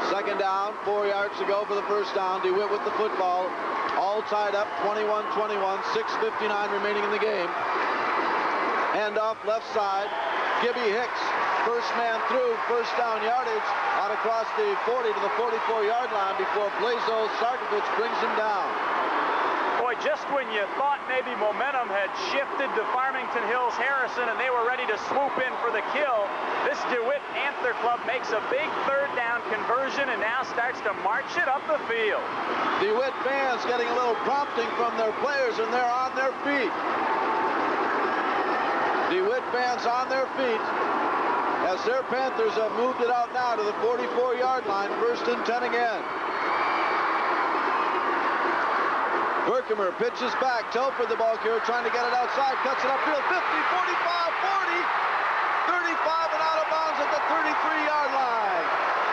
Second down, 4 yards to go for the first down. DeWitt with the football. All tied up, 21-21, 6:59 remaining in the game. Handoff left side. Gibby Hicks, first man through, first down yardage out across the 40 to the 44-yard line before Blazo Sarkovich brings him down.
Boy, just when you thought maybe momentum had shifted to Farmington Hills Harrison and they were ready to swoop in for the kill, this DeWitt Panther Club makes a big third down conversion and now starts to march it up the field.
DeWitt fans getting a little prompting from their players, and they're on their feet. DeWitt fans on their feet as their Panthers have moved it out now to the 44-yard line, 1st and 10 again. Herkimer pitches back. Telford the ball carrier trying to get it outside. Cuts it upfield. 50, 45, 40, 35 and out of bounds at the 33-yard line.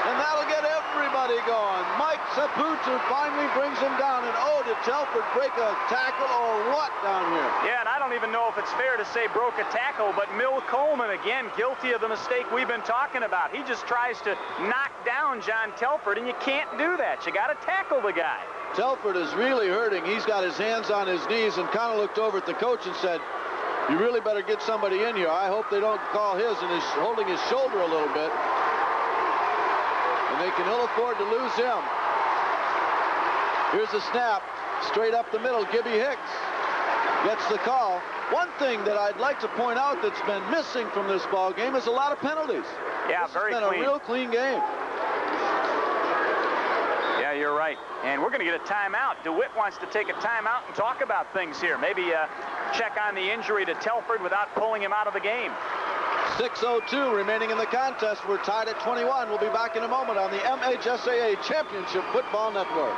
And that'll get everybody going. Mike Saputo finally brings him down. And oh, did Telford break a tackle or what down here?
Yeah, and I don't even know if it's fair to say broke a tackle, but Mill Coleman, again, guilty of the mistake we've been talking about. He just tries to knock down John Telford, and you can't do that. You got to tackle the guy.
Telford is really hurting. He's got his hands on his knees and kind of looked over at the coach and said, you really better get somebody in here. I hope they don't call his, and he's holding his shoulder a little bit. And they can ill afford to lose him. Here's the snap, straight up the middle. Gibby Hicks gets the call. One thing that I'd like to point out that's been missing from this ball game is a lot of penalties.
Yeah,
this
very
has been
clean.
a real clean game.
Yeah, you're right. And we're going to get a timeout. DeWitt wants to take a timeout and talk about things here. Maybe check on the injury to Telford without pulling him out of the game.
6:02 remaining in the contest. We're tied at 21. We'll be back in a moment on the MHSAA Championship Football Network.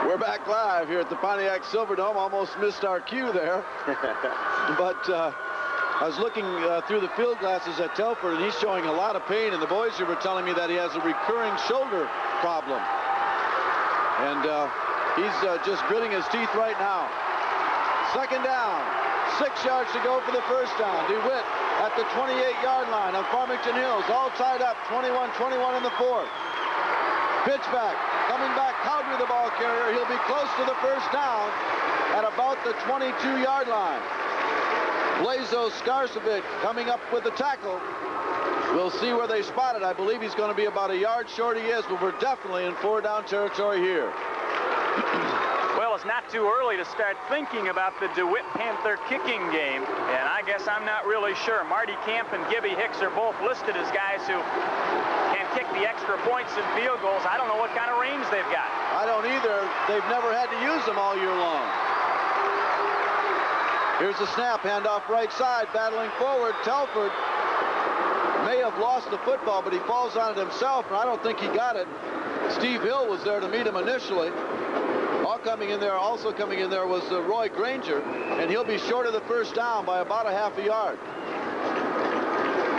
We're back live here at the Pontiac Silverdome. Almost missed our cue there. But I was looking through the field glasses at Telford, and he's showing a lot of pain. And the boys here were telling me that he has a recurring shoulder problem. And he's just gritting his teeth right now. Second down. 6 yards to go for the first down. DeWitt at the 28-yard line on Farmington Hills. All tied up. 21-21 in the fourth. Pitch back. Coming back, Cowdery the ball carrier. He'll be close to the first down at about the 22-yard line. Blazo Skarcevic coming up with the tackle. We'll see where they spot it. I believe he's going to be about a yard short. He is, but we're definitely in 4-down territory here.
Well, as it's not too early to start thinking about the DeWitt Panther kicking game, and I guess I'm not really sure. Marty Camp and Gibby Hicks are both listed as guys who can kick the extra points and field goals. I don't know what kind of range they've got.
I don't either. They've never had to use them all year long. Here's the snap, handoff right side, battling forward. Telford may have lost the football, but he falls on it himself, and I don't think he got it. Steve Hill was there to meet him initially. Also coming in there was Roy Granger, and he'll be short of the first down by about a half a yard.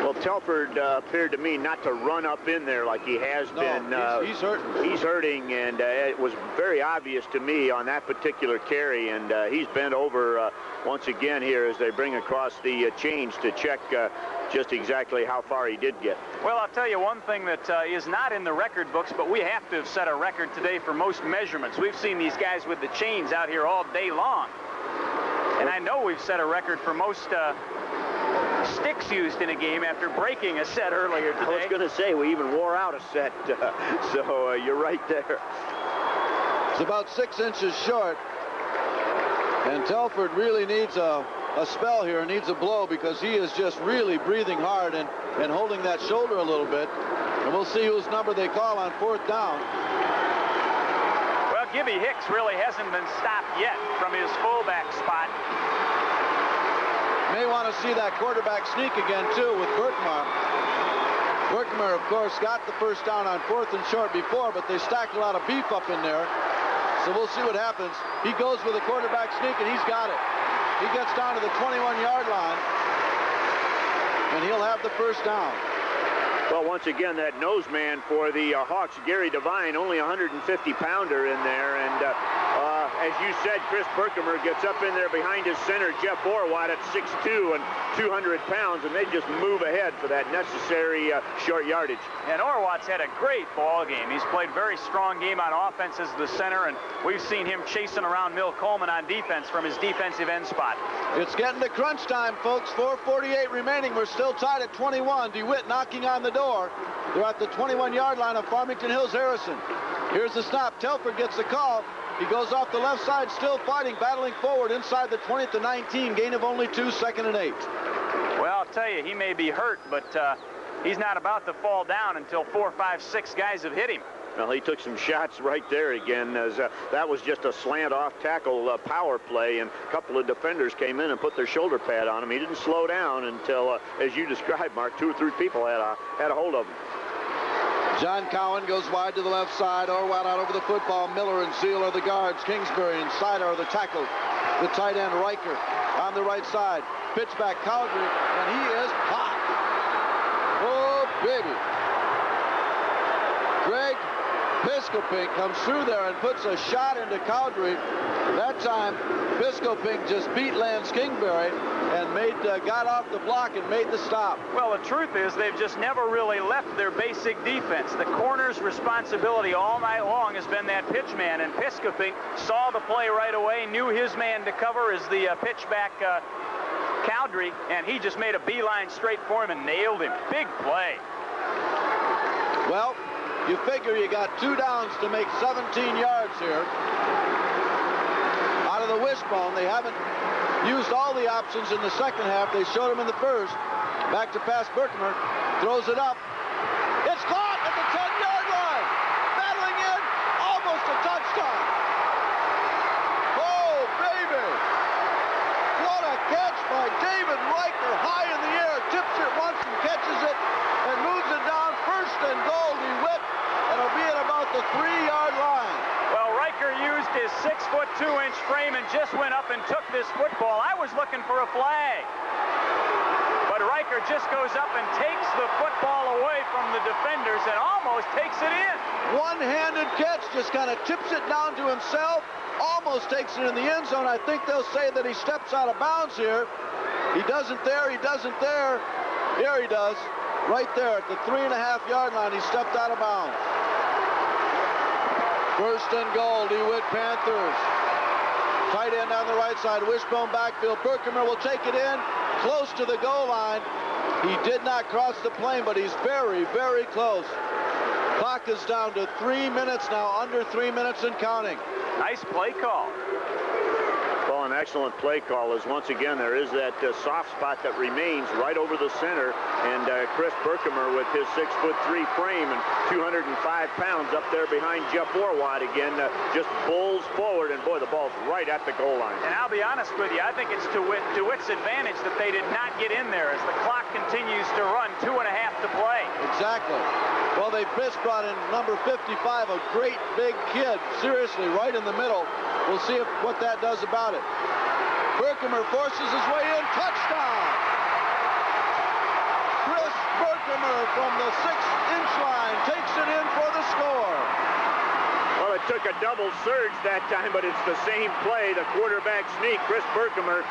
Well, Telford appeared to me not to run up in there like he has been.
He's hurting.
He's hurting, and it was very obvious to me on that particular carry, and he's bent over once again here as they bring across the chains to check just exactly how far he did get.
Well, I'll tell you one thing that is not in the record books, but we have to have set a record today for most measurements. We've seen these guys with the chains out here all day long. And I know we've set a record for most sticks used in a game after breaking a set earlier today.
I was going to say, we even wore out a set, so you're right there.
It's about 6 inches short, and Telford really needs a spell here, needs a blow, because he is just really breathing hard and holding that shoulder a little bit. And we'll see whose number they call on 4th down.
Well, Gibby Hicks really hasn't been stopped yet from his fullback spot.
May want to see that quarterback sneak again, too, with Berkmar. Berkmar, of course, got the first down on 4th and short before, but they stacked a lot of beef up in there. So we'll see what happens. He goes with a quarterback sneak, and he's got it. He gets down to the 21-yard line, and he'll have the first down.
Well, once again, that nose man for the Hawks, Gary Devine, only 150-pounder in there, and as you said, Chris Berkmer gets up in there behind his center, Jeff Orwatt, at 6'2" and 200 pounds, and they just move ahead for that necessary short yardage.
And Orwatt's had a great ball game. He's played very strong game on offense as the center, and we've seen him chasing around Mill Coleman on defense from his defensive end spot.
It's getting to crunch time, folks. 4:48 remaining. We're still tied at 21. DeWitt knocking on the door. They're at the 21-yard line of Farmington Hills Harrison. Here's the snap. Telford gets the call. He goes off the left side, still fighting, battling forward inside the 20 to 19, gain of only 2, 2nd and 8.
Well, I'll tell you, he may be hurt, but he's not about to fall down until 4, 5, 6 guys have hit him.
Well, he took some shots right there again, as that was just a slant-off tackle power play, and a couple of defenders came in and put their shoulder pad on him. He didn't slow down until, as you described, Mark, 2 or 3 people had a hold of him.
John Cowan goes wide to the left side. Orwatt out over the football. Miller and Zeal are the guards. Kingsbury and Sider are the tackles. The tight end, Riker, on the right side. Pitch back, Cowdery, and he is hot. Oh, baby. Greg Piscopink comes through there and puts a shot into Cowdery. That time, Piscopink just beat Lance Kingsbury and got off the block and made the stop.
Well, the truth is they've just never really left their basic defense. The corner's responsibility all night long has been that pitch man, and Piscopink saw the play right away, knew his man to cover is the pitch back Cowdery, and he just made a beeline straight for him and nailed him. Big play.
Well, you figure you got 2 downs to make 17 yards here. Out of the wishbone, they haven't used all the options in the second half. They showed them in the first. Back to pass, Berkmer throws it up. It's caught at the 10-yard line. Battling in, almost a touchdown. Oh, baby. What a catch by David Riker, high in the air. Tips it once and catches it and moves it down. 1st and goal, DeWitt. And it'll be at about the 3-yard line.
Well, Riker used his 6'2" frame and just went up and took this football. I was looking for a flag. But Riker just goes up and takes the football away from the defenders and almost takes it in.
One-handed catch, just kind of tips it down to himself, almost takes it in the end zone. I think they'll say that he steps out of bounds here. He doesn't there, he doesn't there. Here he does, right there at the 3.5-yard line. He stepped out of bounds. 1st and goal, DeWitt Panthers. Tight end on the right side, wishbone backfield. Berkmer will take it in, close to the goal line. He did not cross the plane, but he's very, very close. Clock is down to 3 minutes now, under 3 minutes and counting.
Nice play call.
Well, an excellent play call is once again there is that soft spot that remains right over the center, and Chris Berkemer with his 6'3" frame and 205 pounds up there behind Jeff Orwatt again just bowls forward, and boy, the ball's right at the goal line.
And I'll be honest with you, I think it's DeWitt's advantage that they did not get in there as the clock continues to run. 2.5 to play.
Exactly. Well, they just brought in number 55, a great big kid, seriously, right in the middle. We'll see what that does about it. Berkemer forces his way in. Touchdown! Chris Berkemer from the 6-inch line takes it in for the score.
Well, it took a double surge that time, but it's the same play. The quarterback sneak. Chris Berkemer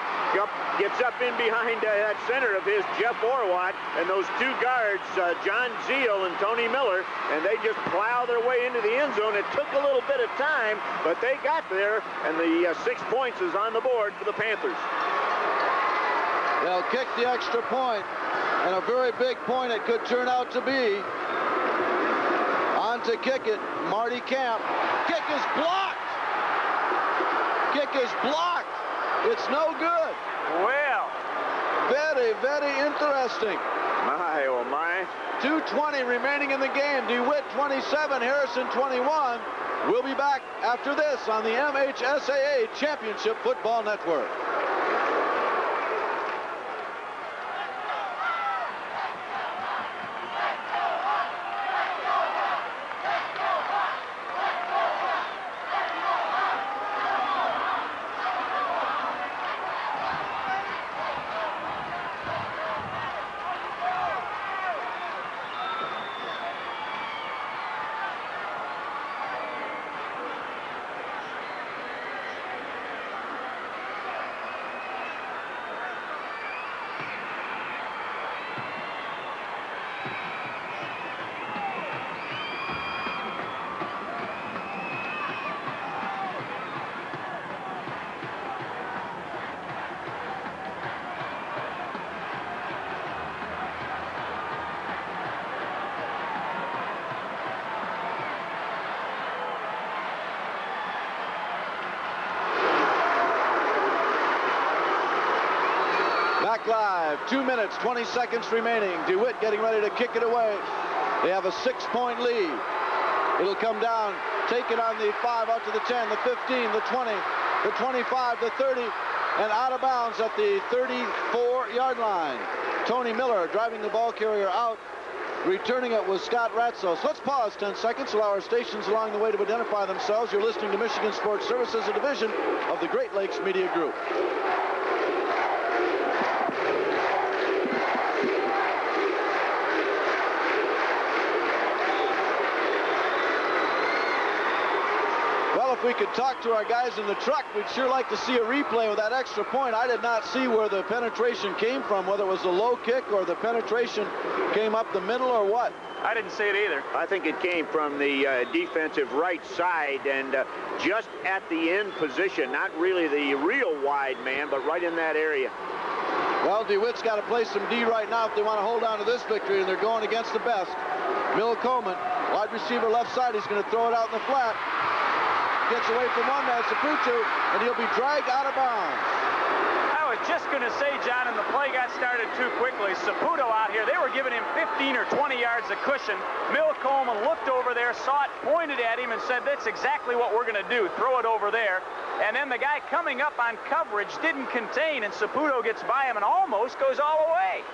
gets up in behind that center of his, Jeff Orwatt, and those two guards, John Zeal and Tony Miller, and they just plow their way into the end zone. It took a little bit of time, but they got there, and the 6 points is on the board for the Panthers.
They'll kick the extra point, and a very big point it could turn out to be. On to kick it, Marty Camp. Kick is blocked! Kick is blocked! It's no good.
Well.
Very, very interesting.
My, oh my.
2:20 remaining in the game. DeWitt 27, Harrison 21. We'll be back after this on the MHSAA Championship Football Network. Back live, 2 minutes, 20 seconds remaining. DeWitt getting ready to kick it away. They have a 6-point lead. It'll come down, take it on the 5, out to the 10, the 15, the 20, the 25, the 30, and out of bounds at the 34-yard line. Tony Miller driving the ball carrier out. Returning it was Scott Ratzos. Let's pause 10 seconds, allow our stations along the way to identify themselves. You're listening to Michigan Sports Services, a division of the Great Lakes Media Group. If we could talk to our guys in the truck, we'd sure like to see a replay of that extra point. I did not see where the penetration came from, whether it was a low kick or the penetration came up the middle or what.
I didn't see it either.
I think it came from the defensive right side and just at the end position, not really the real wide man, but right in that area.
Well, DeWitt's got to play some D right now if they want to hold on to this victory, and they're going against the best. Mill Coleman, wide receiver left side, he's going to throw it out in the flat. Gets away from one man, Saputo, and he'll be dragged out of bounds.
I was just going to say, John, and the play got started too quickly. Saputo out here, they were giving him 15 or 20 yards of cushion. Mill Coleman looked over there, saw it, pointed at him, and said, that's exactly what we're going to do, throw it over there. And then the guy coming up on coverage didn't contain, and Saputo gets by him and almost goes all the way.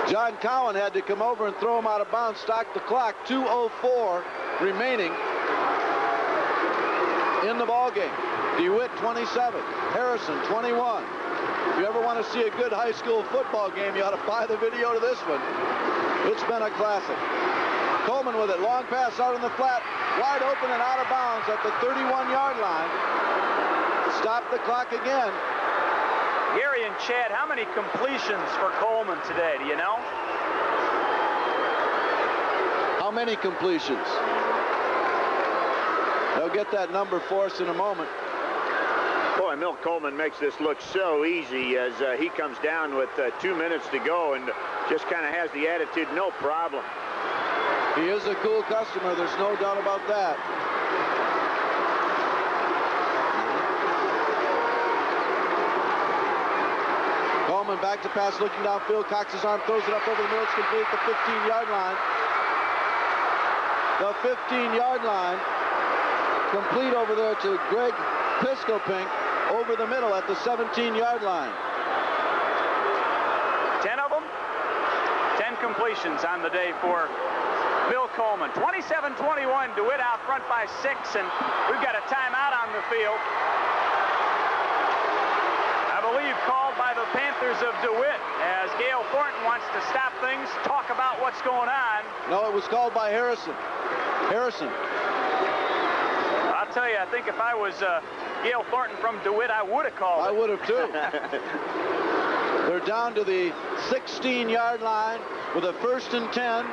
John Cowan had to come over and throw him out of bounds, stock the clock, 2:04 remaining in the ball game. DeWitt 27, Harrison 21. If you ever want to see a good high school football game, you ought to buy the video to this one. It's been a classic. Coleman with it, long pass out in the flat, wide open and out of bounds at the 31-yard line. Stop the clock again.
Gary and Chad, how many completions for Coleman today, do you know?
How many completions? They'll get that number for us in a moment.
Boy, Mill Coleman makes this look so easy as he comes down with 2 minutes to go and just kind of has the attitude, no problem.
He is a cool customer, there's no doubt about that. Coleman back to pass, looking downfield. Cocks his arm, throws it up over the middle. It's complete at the 15-yard line. The 15-yard line. Complete over there to Greg Piscopink over the middle at the 17-yard line.
10 of them. 10 completions on the day for Bill Coleman. 27-21, DeWitt out front by 6, and we've got a timeout on the field. I believe called by the Panthers of DeWitt, as Gail Thornton wants to stop things, talk about what's going on.
No, it was called by Harrison.
I'll tell you, I think if I was Gail Thornton from DeWitt, I would have called it.
I would have too. They're down to the 16-yard line with a 1st and 10.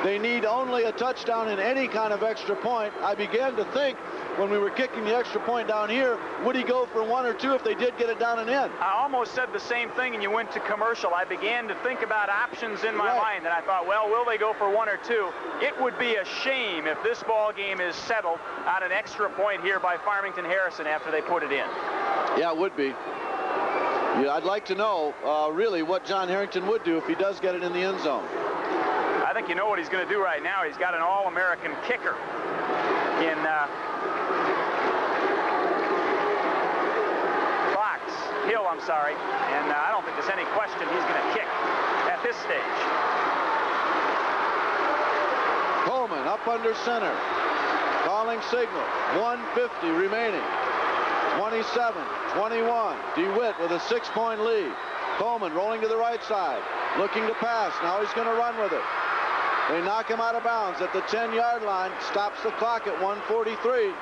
They need only a touchdown in any kind of extra point. I began to think when we were kicking the extra point down here, would he go for 1 or 2 if they did get it down and in?
I almost said the same thing, and you went to commercial. I began to think about options in my mind, and I thought, well, will they go for 1 or 2? It would be a shame if this ball game is settled on an extra point here by Farmington Harrison after they put it in.
Yeah, it would be. Yeah, I'd like to know, really, what John Harrington would do if he does get it in the end zone.
I think you know what he's going to do right now. He's got an All-American kicker in Hill, I'm sorry, and I don't think there's any question he's going to kick at this stage.
Coleman up under center, calling signal, 1:50 remaining, 27-21, DeWitt with a 6-point lead. Coleman rolling to the right side, looking to pass, now he's going to run with it. They knock him out of bounds at the 10-yard line, stops the clock at 1:43.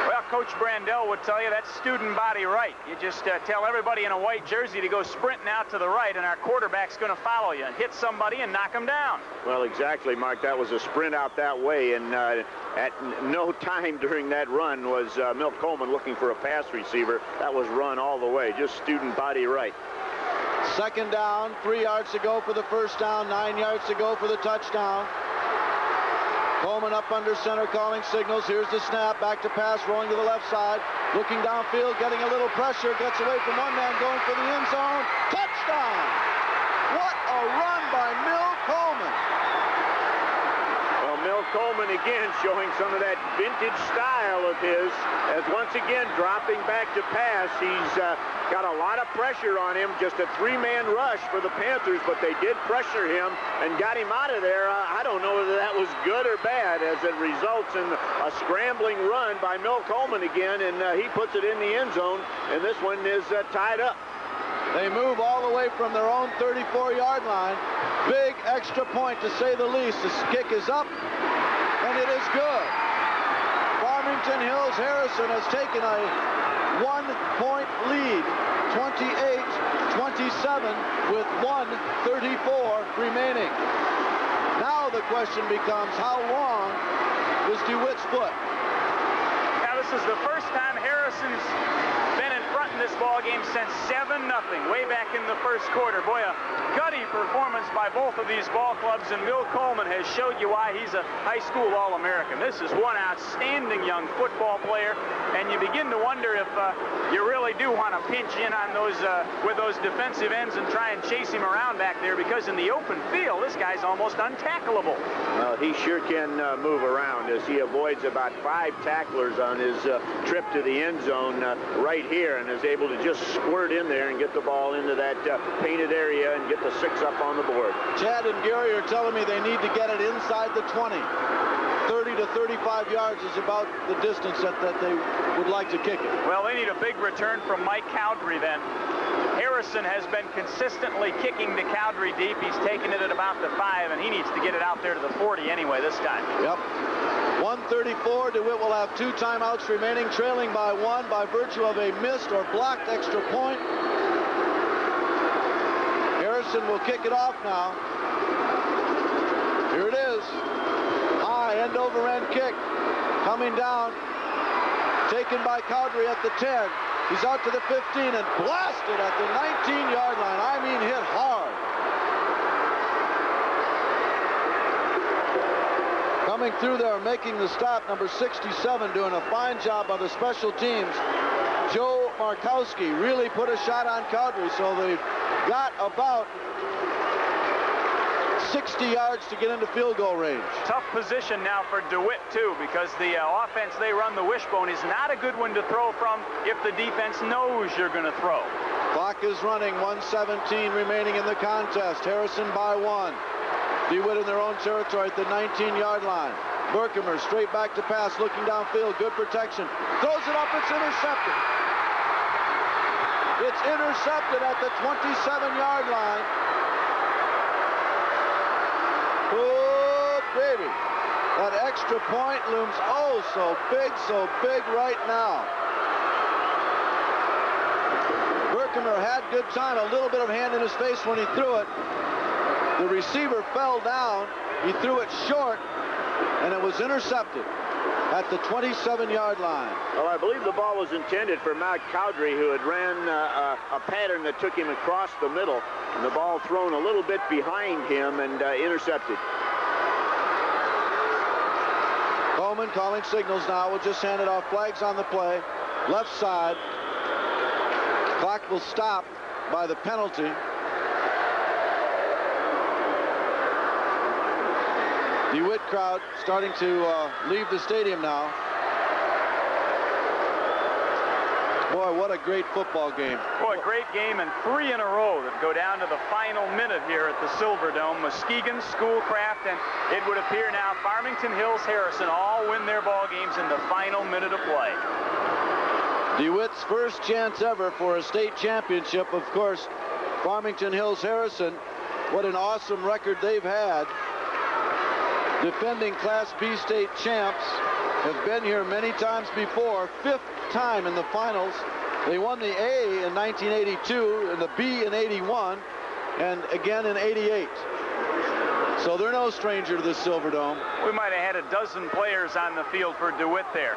Well, Coach Brandell would tell you that's student body right. You just tell everybody in a white jersey to go sprinting out to the right, and our quarterback's going to follow you and hit somebody and knock him down.
Well, exactly, Mark. That was a sprint out that way, and at no time during that run was Milt Coleman looking for a pass receiver. That was run all the way, just student body right.
2nd down, 3 yards to go for the 1st down, 9 yards to go for the touchdown. Coleman up under center, calling signals. Here's the snap, back to pass, rolling to the left side, looking downfield, getting a little pressure, gets away from one man, going for the end zone. Touchdown! What a run by Milt Coleman.
Well, Milt Coleman again showing some of that vintage style of his, as once again dropping back to pass. He's got a lot of pressure on him, just a 3-man rush for the Panthers, but they did pressure him and got him out of there. I don't know whether that was good or bad, as it results in a scrambling run by Milt Coleman again, and he puts it in the end zone, and this one is tied up.
They move all the way from their own 34-yard line. Big extra point, to say the least. This kick is up, and it is good. Farmington Hills Harrison has taken a 1-point lead, 28-27, with 1:34 remaining. Now the question becomes, how long is DeWitt's foot?
Now this is the first time Harrison's been in front in this ball game since 7-0, way back in the 1st quarter. Boy, a gutty performance by both of these ball clubs, and Bill Coleman has showed you why he's a high school All-American. This is one outstanding young football player, and you begin to wonder if you really do want to pinch in on those with those defensive ends and try and chase him around back there, because in the open field, this guy's almost untackleable.
Well, he sure can move around, as he avoids about 5 tacklers on his trip to the end zone right here, and is able to just squirt in there and get the ball into that painted area and get the 6 up on the board.
Chad and Gary are telling me they need to get it inside the 20. 30 to 35 yards is about the distance that they would like to kick it.
Well, they need a big return from Mike Cowdery then. Harrison has been consistently kicking to Cowdery deep. He's taken it at about the 5, and he needs to get it out there to the 40 anyway this time.
Yep. 1:34. DeWitt will have 2 timeouts remaining, trailing by 1 by virtue of a missed or blocked extra point. Harrison will kick it off now. Here it is. High end-over-end kick. Coming down. Taken by Cowdery at the 10. He's out to the 15 and blasted at the 19-yard line. I mean, hit hard. Coming through there, making the stop, number 67, doing a fine job on the special teams. Joe Markowski really put a shot on Cowdery, so the got about 60 yards to get into field goal range.
Tough position now for DeWitt, too, because the offense they run, the wishbone, is not a good one to throw from if the defense knows you're going to throw.
Clock is running, 1:17 remaining in the contest. Harrison by 1. DeWitt in their own territory at the 19-yard line. Berkemer straight back to pass, looking downfield, good protection. Throws it up, it's intercepted. It's intercepted at the 27-yard line. Oh, baby. That extra point looms oh so big right now. Berkemer had good time, a little bit of hand in his face when he threw it. The receiver fell down, he threw it short, and it was intercepted at the 27-yard line.
Well, I believe the ball was intended for Matt Cowdery, who had ran a pattern that took him across the middle, and the ball thrown a little bit behind him and intercepted.
Coleman calling signals now. We'll just hand it off. Flags on the play. Left side. Clock will stop by the penalty. DeWitt crowd starting to leave the stadium now. Boy, what a great football game.
Boy, great game, and 3 in a row that go down to the final minute here at the Silverdome. Muskegon, Schoolcraft, and it would appear now Farmington Hills, Harrison all win their ball games in the final minute of play.
DeWitt's first chance ever for a state championship. Of course, Farmington Hills, Harrison, what an awesome record they've had. Defending Class B state champs, have been here many times before. 5th time in the finals. They won the A in 1982 and the B in 81 and again in 88. So they're no stranger to the Silverdome.
We might have had a dozen players on the field for DeWitt there.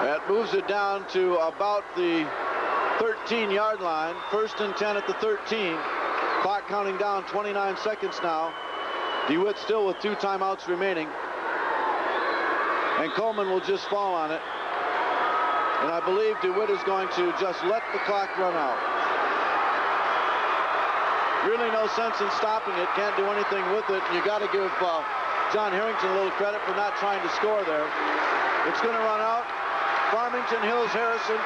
That moves it down to about the 13-yard line. 1st and 10 at the 13. Clock counting down, 29 seconds now. DeWitt still with 2 timeouts remaining. And Coleman will just fall on it. And I believe DeWitt is going to just let the clock run out. Really no sense in stopping it. Can't do anything with it. You got to give John Harrington a little credit for not trying to score there. It's going to run out. Farmington Hills Harrison,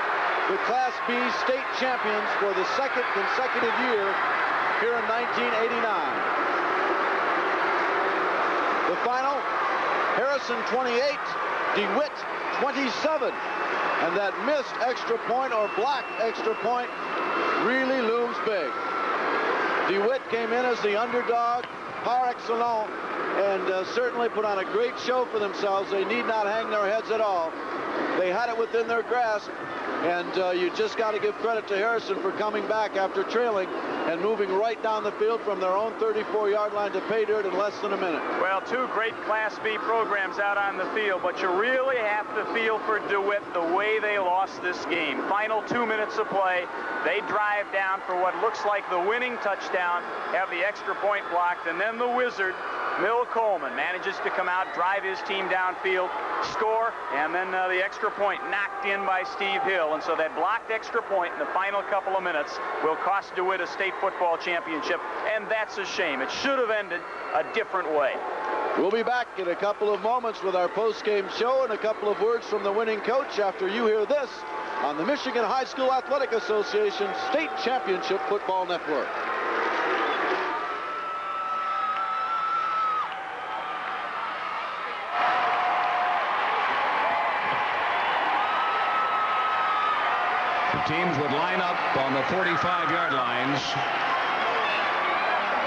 the Class B state champions for the 2nd consecutive year here in 1989. The final, Harrison 28, DeWitt 27. And that missed extra point or blocked extra point really looms big. DeWitt came in as the underdog par excellence and certainly put on a great show for themselves. They need not hang their heads at all. They had it within their grasp, and you just got to give credit to Harrison for coming back after trailing and moving right down the field from their own 34-yard line to pay dirt in less than a minute.
Well, 2 great Class B programs out on the field, but you really have to feel for DeWitt the way they lost this game. Final 2 minutes of play, they drive down for what looks like the winning touchdown, have the extra point blocked, and then the wizard, Mill Coleman, manages to come out, drive his team downfield, score, and then the extra point knocked in by Steve Hill. And so that blocked extra point in the final couple of minutes will cost DeWitt a state football championship, and that's a shame. It should have ended a different way.
We'll be back in a couple of moments with our post-game show and a couple of words from the winning coach after you hear this on the Michigan High School Athletic Association State Championship Football Network.
Teams would line up on the 45-yard lines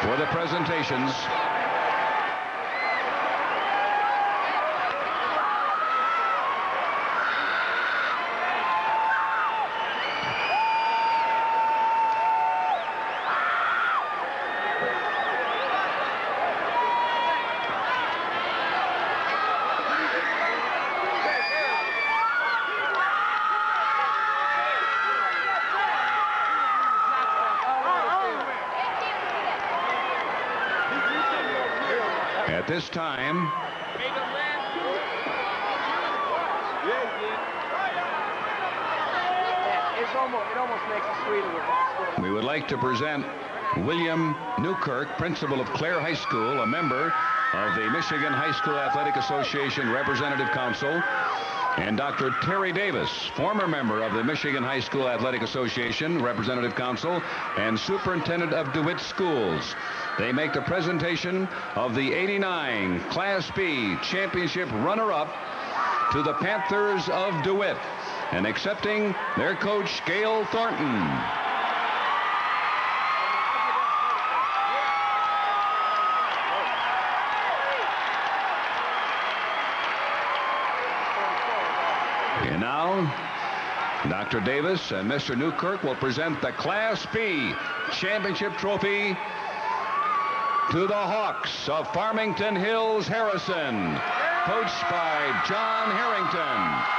for the presentations. At this time,
almost makes it sweeter.
We would like to present William Newkirk, principal of Clare High School, a member of the Michigan High School Athletic Association Representative Council, and Dr. Terry Davis, former member of the Michigan High School Athletic Association Representative Council and superintendent of DeWitt Schools. They make the presentation of the '89 Class B championship runner-up to the Panthers of DeWitt, and accepting their coach, Gail Thornton. And now, Dr. Davis and Mr. Newkirk will present the Class B championship trophy to the Hawks of Farmington Hills Harrison, coached by John Harrington.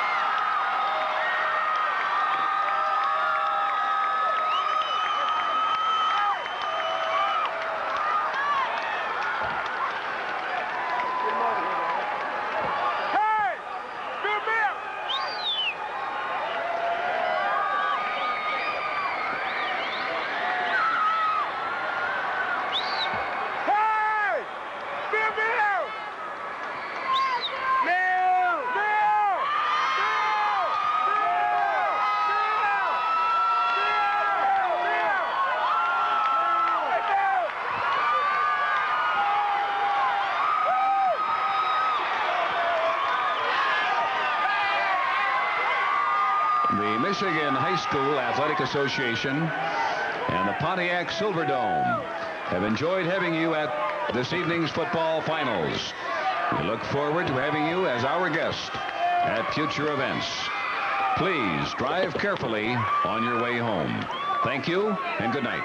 The Michigan High School Athletic Association and the Pontiac Silverdome have enjoyed having you at this evening's football finals. We look forward to having you as our guest at future events. Please drive carefully on your way home. Thank you and good night.